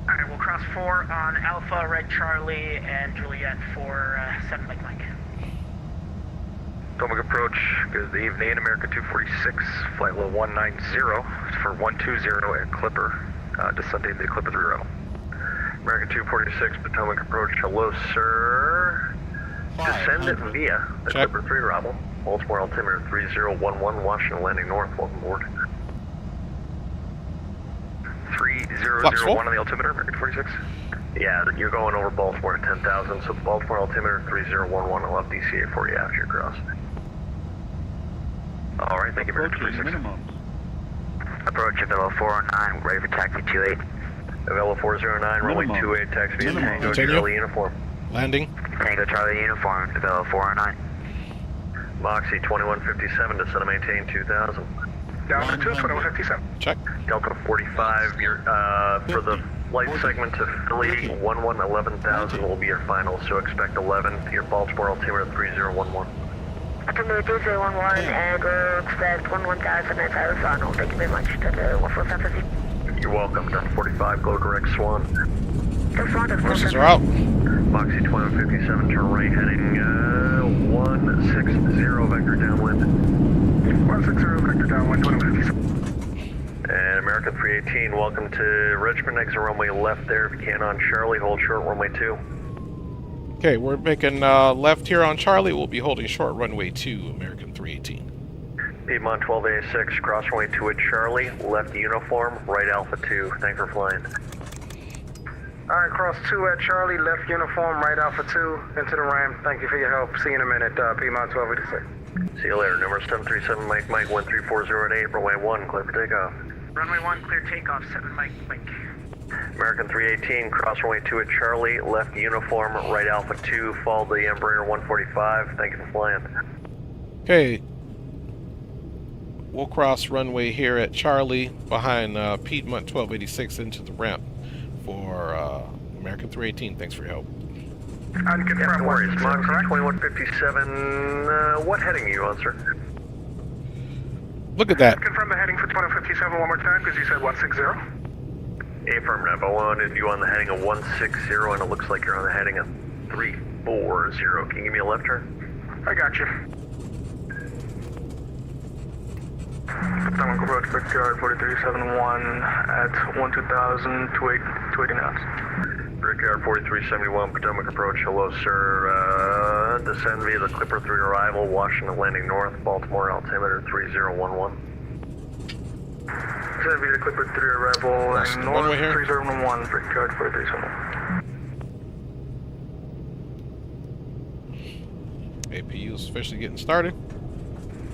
Alright, we'll cross 4 on Alpha, right Charlie, and Juliet for 7 Mike. Potomac approach, good evening, American 246, flight level 190 for 120 at Clipper, descending the Clipper 3 row. American 246, Potomac approach, hello sir. Descend it via the Clipper 3 arrival. Baltimore altimeter 3011, Washington landing north, welcome aboard. 3001 on the altimeter, American 46. Yeah, you're going over Baltimore at 10,000, so Baltimore altimeter 3011, I'll have DCA for you after you cross. Alright, thank you, American 46. Approach Avelo 409, ready for taxi 28. Avelo 409, runway 28, taxi via Tango Charlie uniform. Landing. Tango Charlie uniform, Avelo 409. Moxie 2157, descend and maintain 2,000. Down to 2157. Check. Delta 45, for the flight segment to Philly, 11,000 will be your final, so expect 11, your Baltimore altimeter 3011. Altimeter 3011, and we'll expect 11,000 as our final. Thank you very much. Delta 14750. You're welcome, Delta 45, go direct Swan. Horses are out. Moxie 2157, turn right heading 160, vector downwind. 160, vector downwind, 2157. And American 318, welcome to Richmond, exit runway left there if you can on Charlie, hold short runway 2. Okay, we're making left here on Charlie. We'll be holding short runway 2, American 318. Piedmont 1286, cross runway 2 at Charlie, left uniform, right Alpha 2. Thanks for flying. Alright, cross 2 at Charlie, left uniform, right Alpha 2, into the Ram. Thank you for your help. See you in a minute, Piedmont 1286. See you later. Number 737 Mike 1340 at 8, runway 1, clear for takeoff. Runway 1, clear takeoff, 7 Mike. American 318, cross runway 2 at Charlie, left uniform, right Alpha 2, follow the Embraer 145. Thank you for flying. Okay. we'll cross runway here at Charlie behind Piedmont 1286 into the ramp for American 318. Thanks for your help. And Yeah, no worries. Moxie 2157, what heading are you on, sir? Look at that. Confirm the heading for 2157 one more time, because you said 160. Affirmative. I wanted you on the heading of 160, and it looks like you're on the heading of 340. Can you give me a left turn? I got you. Someone approach Brickyard 4371 at 12000, 280 knots. Brickyard 4371, Potomac approach. Hello, sir. Descend via the Clipper 3 arrival, Washington landing north, Baltimore altimeter 3011. Descend via the Clipper 3 arrival, landing north, 3011, Brickyard 4371. APU is officially getting started.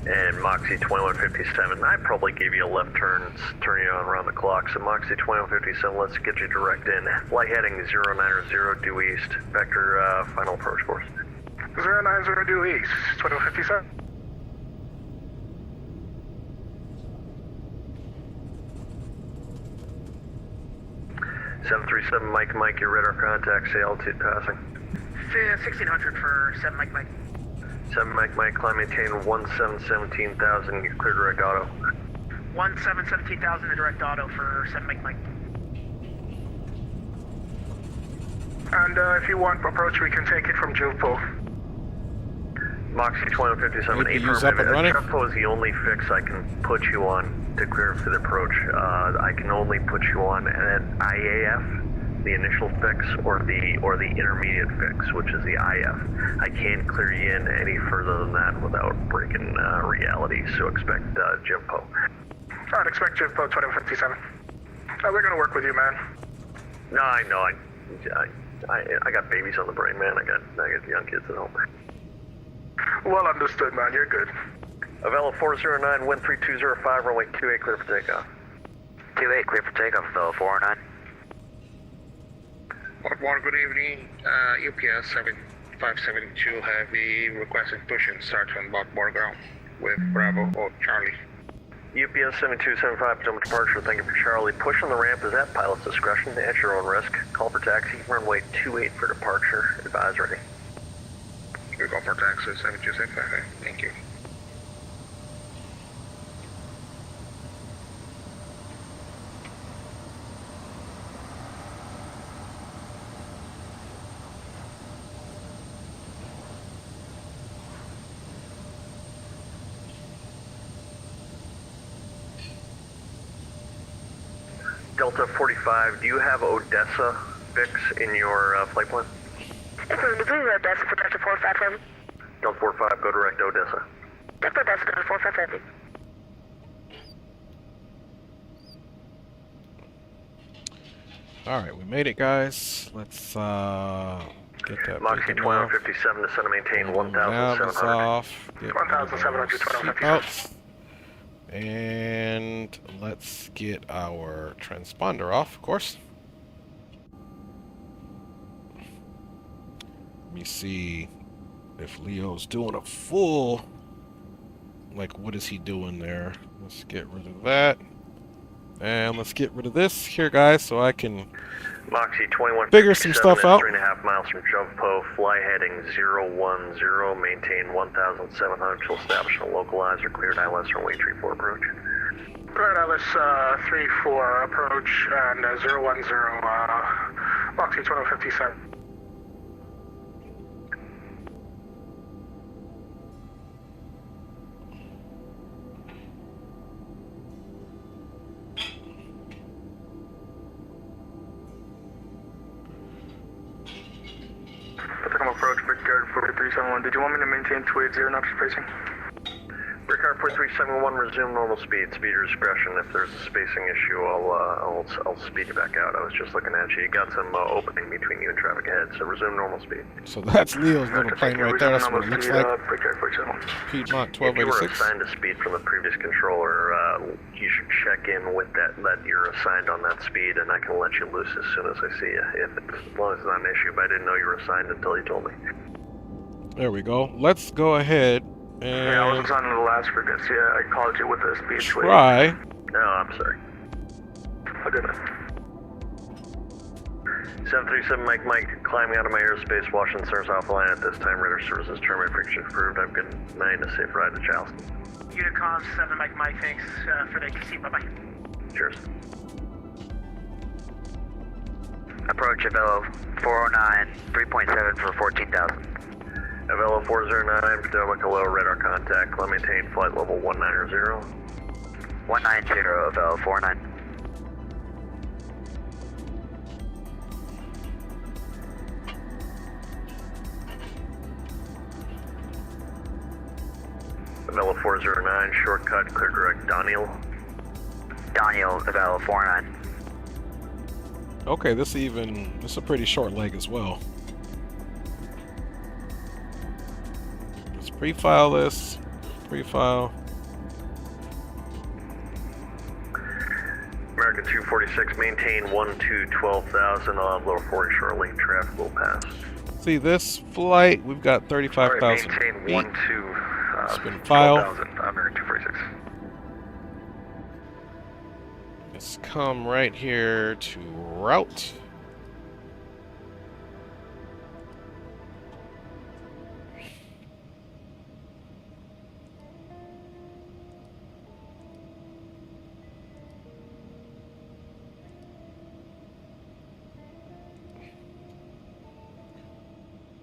And Moxie 2157, I probably gave you a left turn, turn you on around the clock. So Moxie 2157, let's get you direct in. Flight heading 090 due east, vector final approach course. 090 due east, 2157. Mike, your radar contact, say altitude passing. 1600 for 7 Mike. 7 Mike, climb maintain 1717,000, you clear direct auto. 1717,000 to direct auto for 7 Mike. And if you want approach, we can take it from Jupo. Moxie 2157, affirmative. Jupo is the only fix I can put you on to clear for the approach. I can only put you on an IAF, the initial fix, or the intermediate fix, which is the IF. I can't clear you in any further than that without breaking reality, so expect Jimpo. I'd expect Jimpo 2057. We're gonna work with you, man. No, I know. I got babies on the brain, man. I got young kids at home. Well understood, man. You're good. Avella 409, wind 3205, runway 28, clear for takeoff. 28, clear for takeoff, 409. Baltimore, good evening. UPS 7572 heavy requesting push and start on Baltimore ground with Bravo or Charlie. UPS 7275, Potomac departure, thank you for Charlie. Push on the ramp is at pilot's discretion, at your own risk. Call for taxi, runway 28 for departure, advise ready. We go for taxi 7265, thank you. Delta 45, do you have Odessa fix in your flight plan? Affirmative, Odessa for Delta 457. Delta 45, go direct Odessa. Delta Odessa, Delta 457. Alright, we made it, guys. Let's get that Moxie 2157, descend and maintain 1,700. Off. 1,700. And let's get our transponder off, of course. Let me see if Leo's doing a full, like, what is he doing there? Let's get rid of that. And let's get rid of this here, guys, so I can Moxie 2157, figure some stuff out. 3.5 miles from Jumpo, fly heading 010, maintain 1,700 to establish a localizer, cleared ILS runway 34 approach. Cleared ILS 34 approach and 010, Moxie 2157. Approach, Brickyard 4371. Did you want me to maintain 280 knots spacing? Brickyard 4371, resume normal speed. Speed your discretion. If there's a spacing issue, I'll speed you back out. I was just looking at you. You got some opening between you and traffic ahead, so resume normal speed. So that's Leo's little plane right there. That's what it looks like. Piedmont 1286. If you were assigned a speed from the previous controller, you should check in with that you're assigned on that speed, and I can let you loose as soon as I see you. As long as it's not an issue, but I didn't know you were assigned until you told me. There we go. Let's go ahead And I wasn't signing the last frigates. Yeah, I called you with the speed switch. try. No, I'm sorry. Oh, goodness. 737 Mike, climbing out of my airspace, Washington Stars Alpha Line at this time. Radar services terminated, friction approved. Have a good night and a safe ride to Charleston. Unicom 7 Mike, thanks for the ATC. Bye-bye. Cheers. Approach Avello 409, 3.7 for 14,000. Avello 409, Potomac, hello, radar contact. Climb maintain flight level 190. 190, Avello 49. Avello 409, shortcut, clear direct, Daniel. Daniel, Avello 49. Okay, this is a pretty short leg as well. Let's pre-file this. Pre-file. American 246, maintain 12,000. I'll have lower 40 shortly. Traffic will pass. See this flight, we've got 35,000 feet. Maintain Spin file. 12,000, American 246. Let's come right here to route.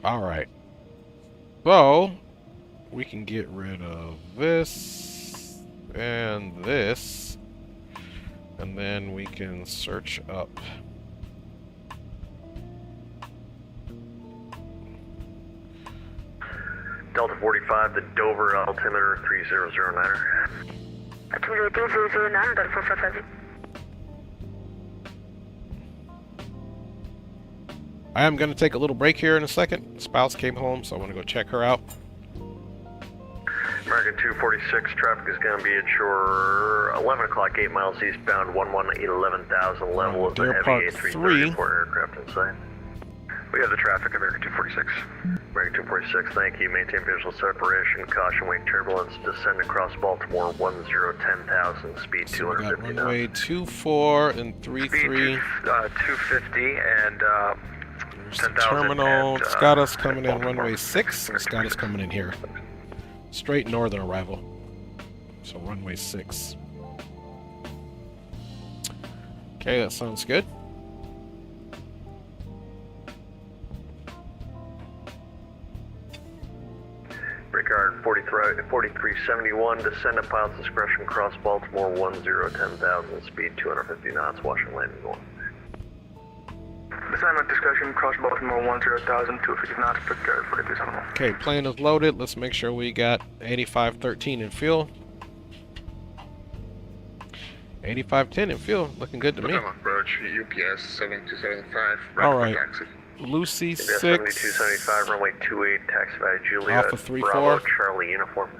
All right. So we can get rid of this and this. And then we can search up. Delta 45, the Dover altimeter 3009er. Altimeter 3009, Delta 45. I am going to take a little break here in a second. Spouse came home, so I want to go check her out. American 246, traffic is going to be at shore 11 o'clock, 8 miles eastbound, 11,000 level of the Deer heavy Park A330 aircraft in sight. We have the traffic, American 246. American 246, thank you. Maintain visual separation, caution wing turbulence, descend across Baltimore, 10,000, speed So we got 250 knots. runway 24 and 33. 250 and There's the terminal. It's got us coming in runway 6. It's got us coming in here. Straight northern arrival. So runway 6. Okay, that sounds good. Brickyard 4371, descend at pilot's discretion, cross Baltimore, 10,000, speed 250 knots, Washington landing north. Descend at discretion, cross Baltimore 10,000, 250 knots, Brickyard 4371. Okay, plane is loaded. Let's make sure we got 8513 in fuel. 8510 in fuel. Looking good to me. Approach UPS 7275. All right. Lucy UPS 6. 7275, runway 28, taxi by Juliet, Alpha 34. Bravo, Charlie uniform.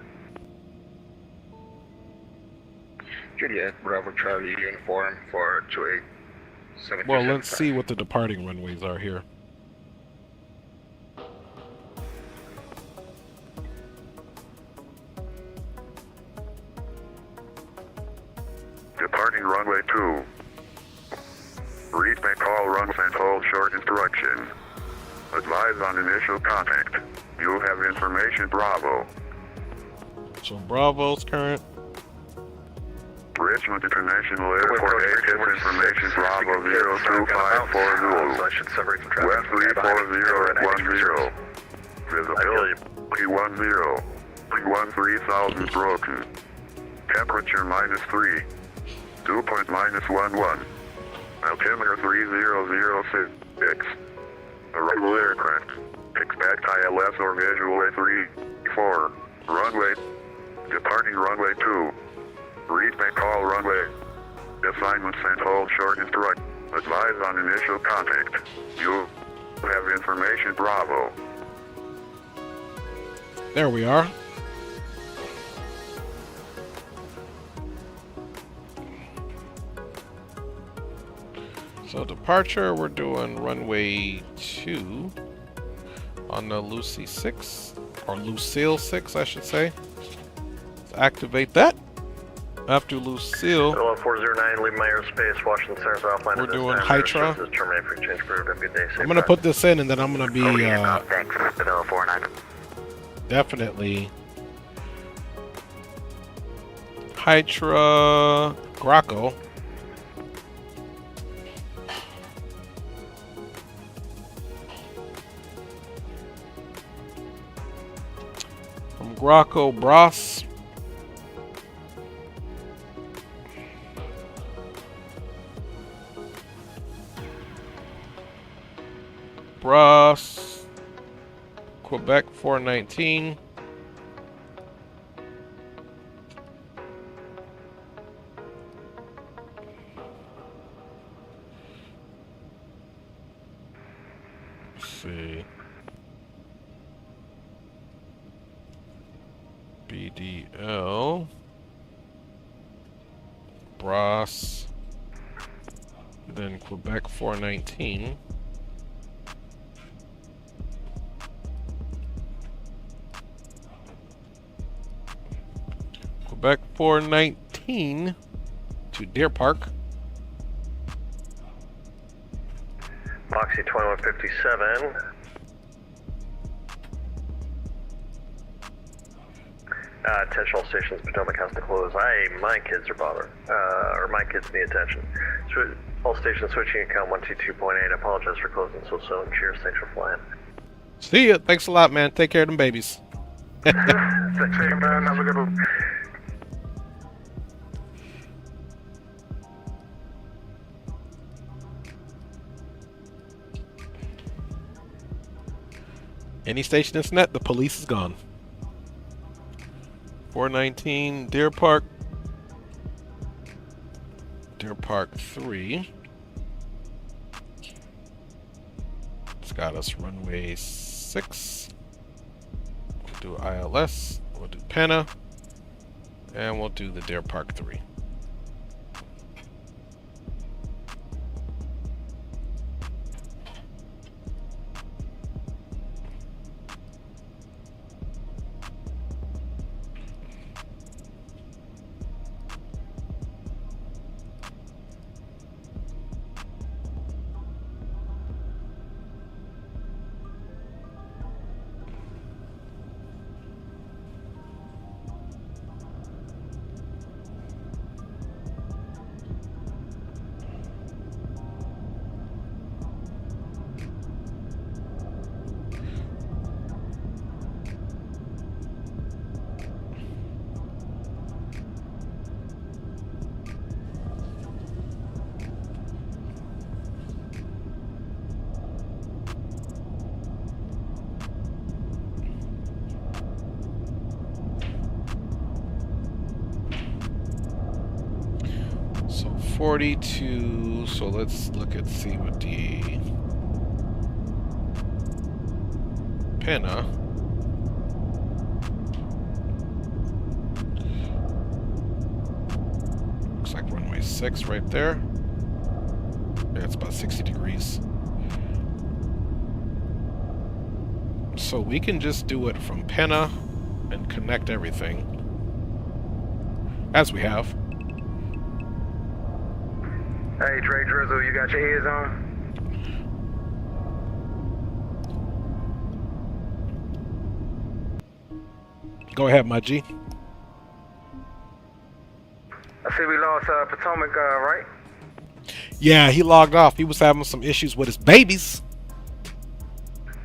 Juliet, Bravo, Charlie uniform for 28. Well, let's see what the departing runways are here. Departing runway 2. Read may call runs and hold short instruction. Advise on initial contact. You have information Bravo. So Bravo's current. Richmond International Airport ATIS information Bravo 02540. West 34010. Visibility 10. 13,000 broken. Temperature -3. Dew point -11. Altimeter 3006. Arrival aircraft. Expect ILS or visual A34. Runway. Departing runway 2. Read may call runway. Assignments and hold short instruct. Advise on initial contact. You have information Bravo. There we are. So departure, we're doing runway 2 on the Lucy 6, or Lucille 6, I should say. activate that. After Lucille, 409, leave my airspace, Washington Center's offline. we're doing Hydra. I'm gonna put this in, and then I'm gonna be Thanks, 409. definitely Hydra Graco. From Graco Bros. Bros. Quebec 419. Let's see. BDL. Bros. Then Quebec 419. Quebec 419 to Deer Park. Moxie 2157. Attention all stations, Potomac has to close. My kids are bothered. Or my kids need attention. All stations switching account 122.8. I apologize for closing so soon. Cheers, thanks for flying. See ya. Thanks a lot, man. Take care of them babies. Thanks, man. Have a good one. Any station that's net, the police is gone. 419 Deer Park. Deer Park 3. It's got us runway 6. We'll do ILS. We'll do Penna. And we'll do the Deer Park 3. So 42, so let's see what the Penna. Looks like runway 6 right there. Yeah, it's about 60 degrees. So we can just do it from Penna and connect everything, as we have. Hey, Dre Drizzle, you got your ears on? Go ahead, my G. I see we lost Potomac, right? Yeah, he logged off. He was having some issues with his babies.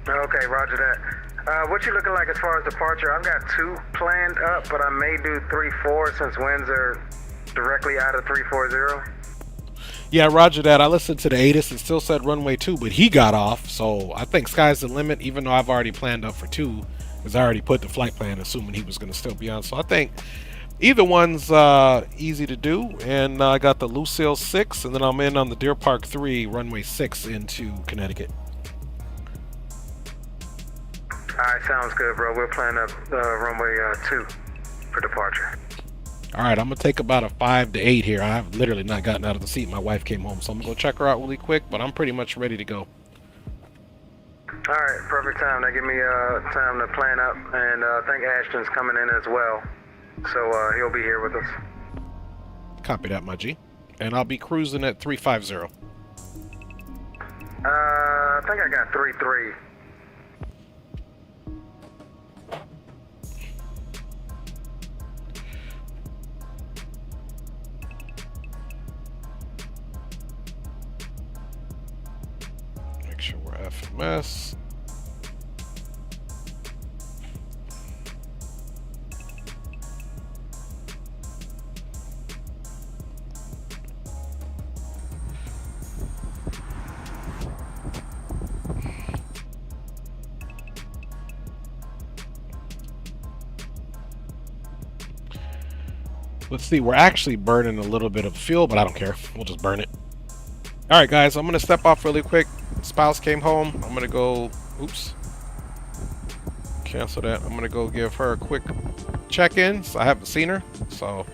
Okay, roger that. What you looking like as far as departure? I've got 2 planned up, but I may do 3-4 since winds are directly out of 340. Yeah, roger that. I listened to the ATIS and still said runway 2, but he got off. So I think sky's the limit, even though I've already planned up for 2, because I already put the flight plan assuming he was going to still be on. So I think either one's easy to do. And I got the Lucille 6, and then I'm in on the Deer Park 3, runway 6 into Connecticut. Alright, sounds good, bro. We'll plan up runway 2 for departure. Alright, I'm going to take about a 5 to 8 here. I've literally not gotten out of the seat. My wife came home, so I'm going to go check her out really quick, but I'm pretty much ready to go. Alright, perfect time. That give me time to plan up, and I think Ashton's coming in as well. So he'll be here with us. Copy that, my G. And I'll be cruising at 350. I think I got 3-3. Make sure we're FMS. Let's see, we're actually burning a little bit of fuel, but I don't care. We'll just burn it. All right, guys, I'm going to step off really quick. Spouse came home. I'm going to go, oops. Cancel that. I'm going to go give her a quick check-in. I haven't seen her, so.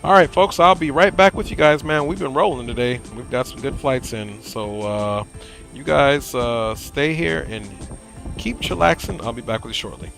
All right, folks, I'll be right back with you guys, man. We've been rolling today. We've got some good flights in, so you guys stay here and keep chillaxing. I'll be back with you shortly.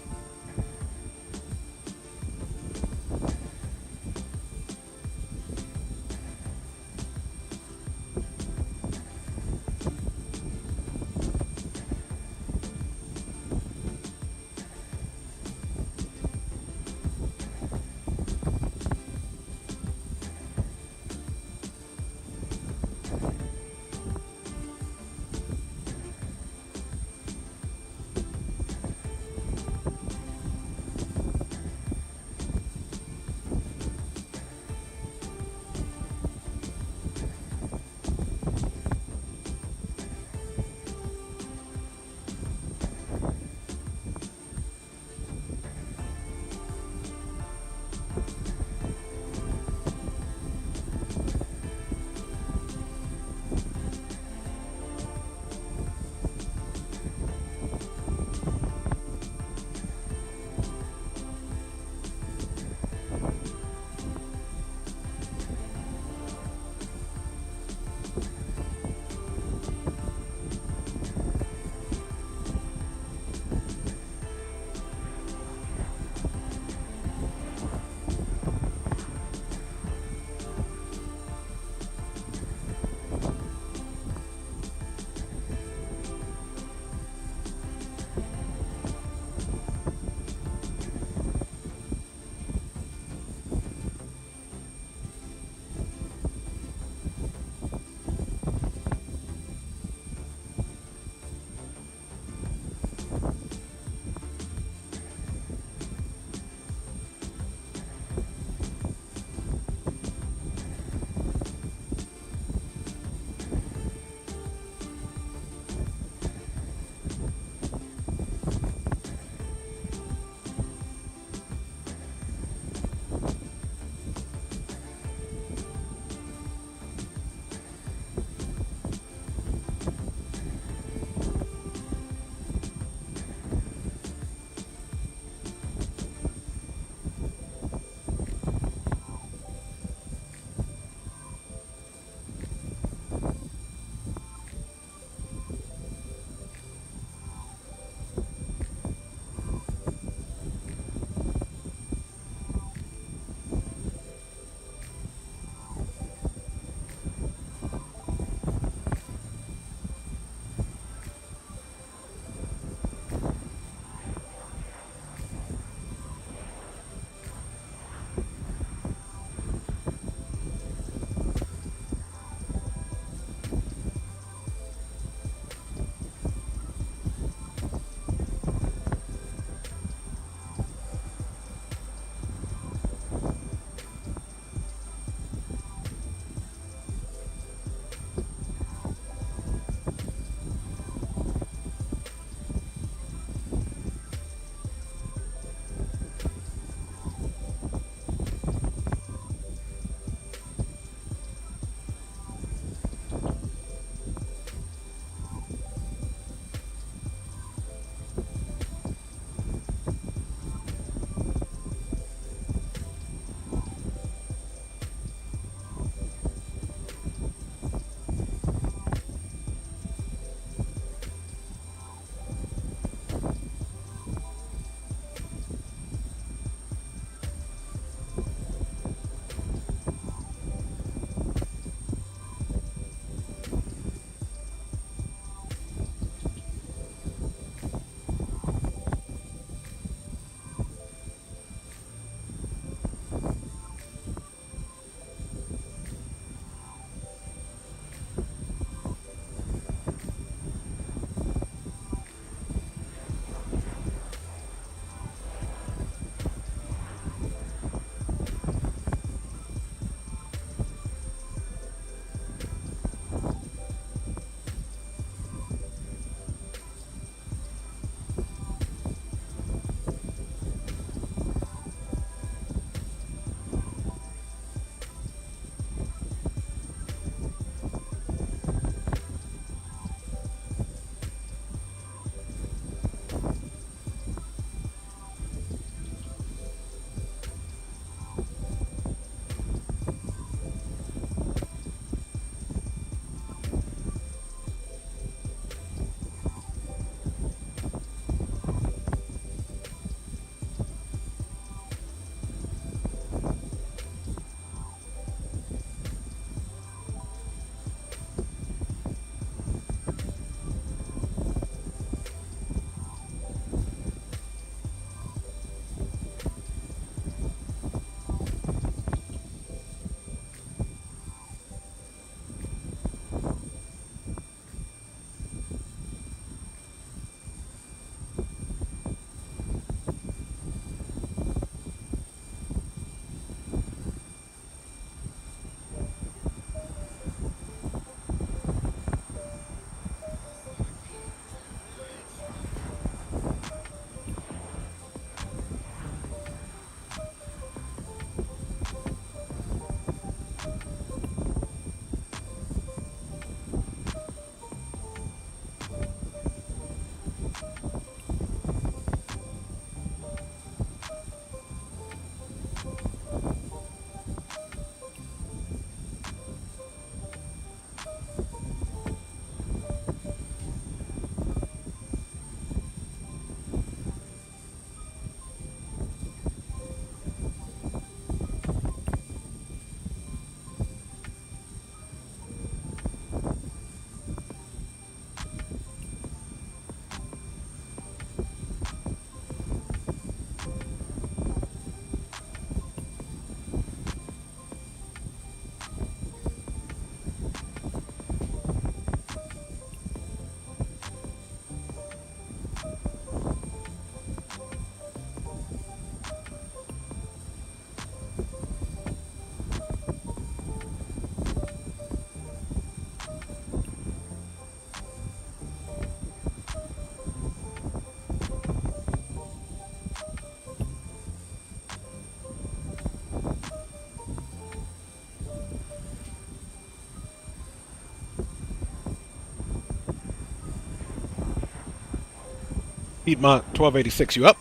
Piedmont 1286, you up?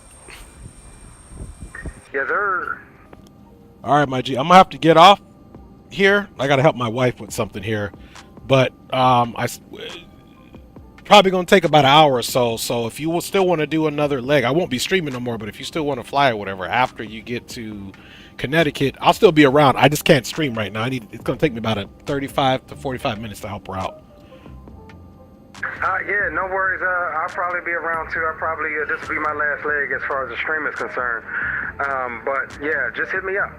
Yes, sir. All right, my G. I'm gonna have to get off here. I gotta help my wife with something here, but probably gonna take about an hour or so. So if you will still want to do another leg, I won't be streaming no more. But if you still want to fly or whatever after you get to Connecticut, I'll still be around. I just can't stream right now. It's gonna take me about a 35 to 45 minutes to help her out. Yeah, no worries. I'll probably be around too. I'll probably this will be my last leg as far as the stream is concerned. But yeah, just hit me up.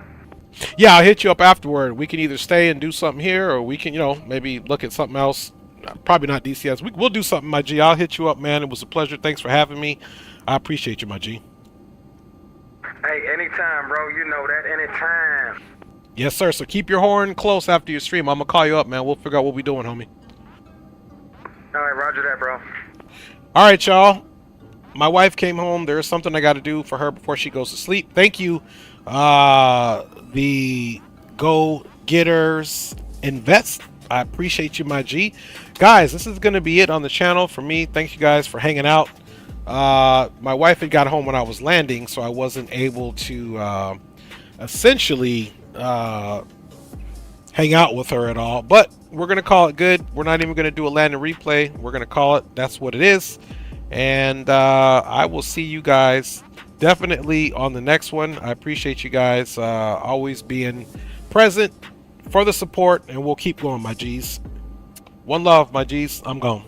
Yeah, I'll hit you up afterward. We can either stay and do something here, or we can, maybe look at something else. Probably not DCS. We'll do something, my G. I'll hit you up, man. It was a pleasure. Thanks for having me. I appreciate you, my G. Hey, anytime, bro. You know that. Anytime. Yes, sir. So keep your horn close after your stream. I'm gonna call you up, man. We'll figure out what we're doing, homie. All right, roger that, bro. All right, y'all. My wife came home. There's something I got to do for her before she goes to sleep. Thank you, the Go Getters Invest. I appreciate you, my G. Guys, this is going to be it on the channel for me. Thank you guys for hanging out. My wife had got home when I was landing, so I wasn't able to essentially hang out with her at all. But we're going to call it good. We're not even going to do a land and replay. We're going to call it. That's what it is. And I will see you guys definitely on the next one. I appreciate you guys always being present for the support, and we'll keep going, my G's. One love, my G's. I'm gone.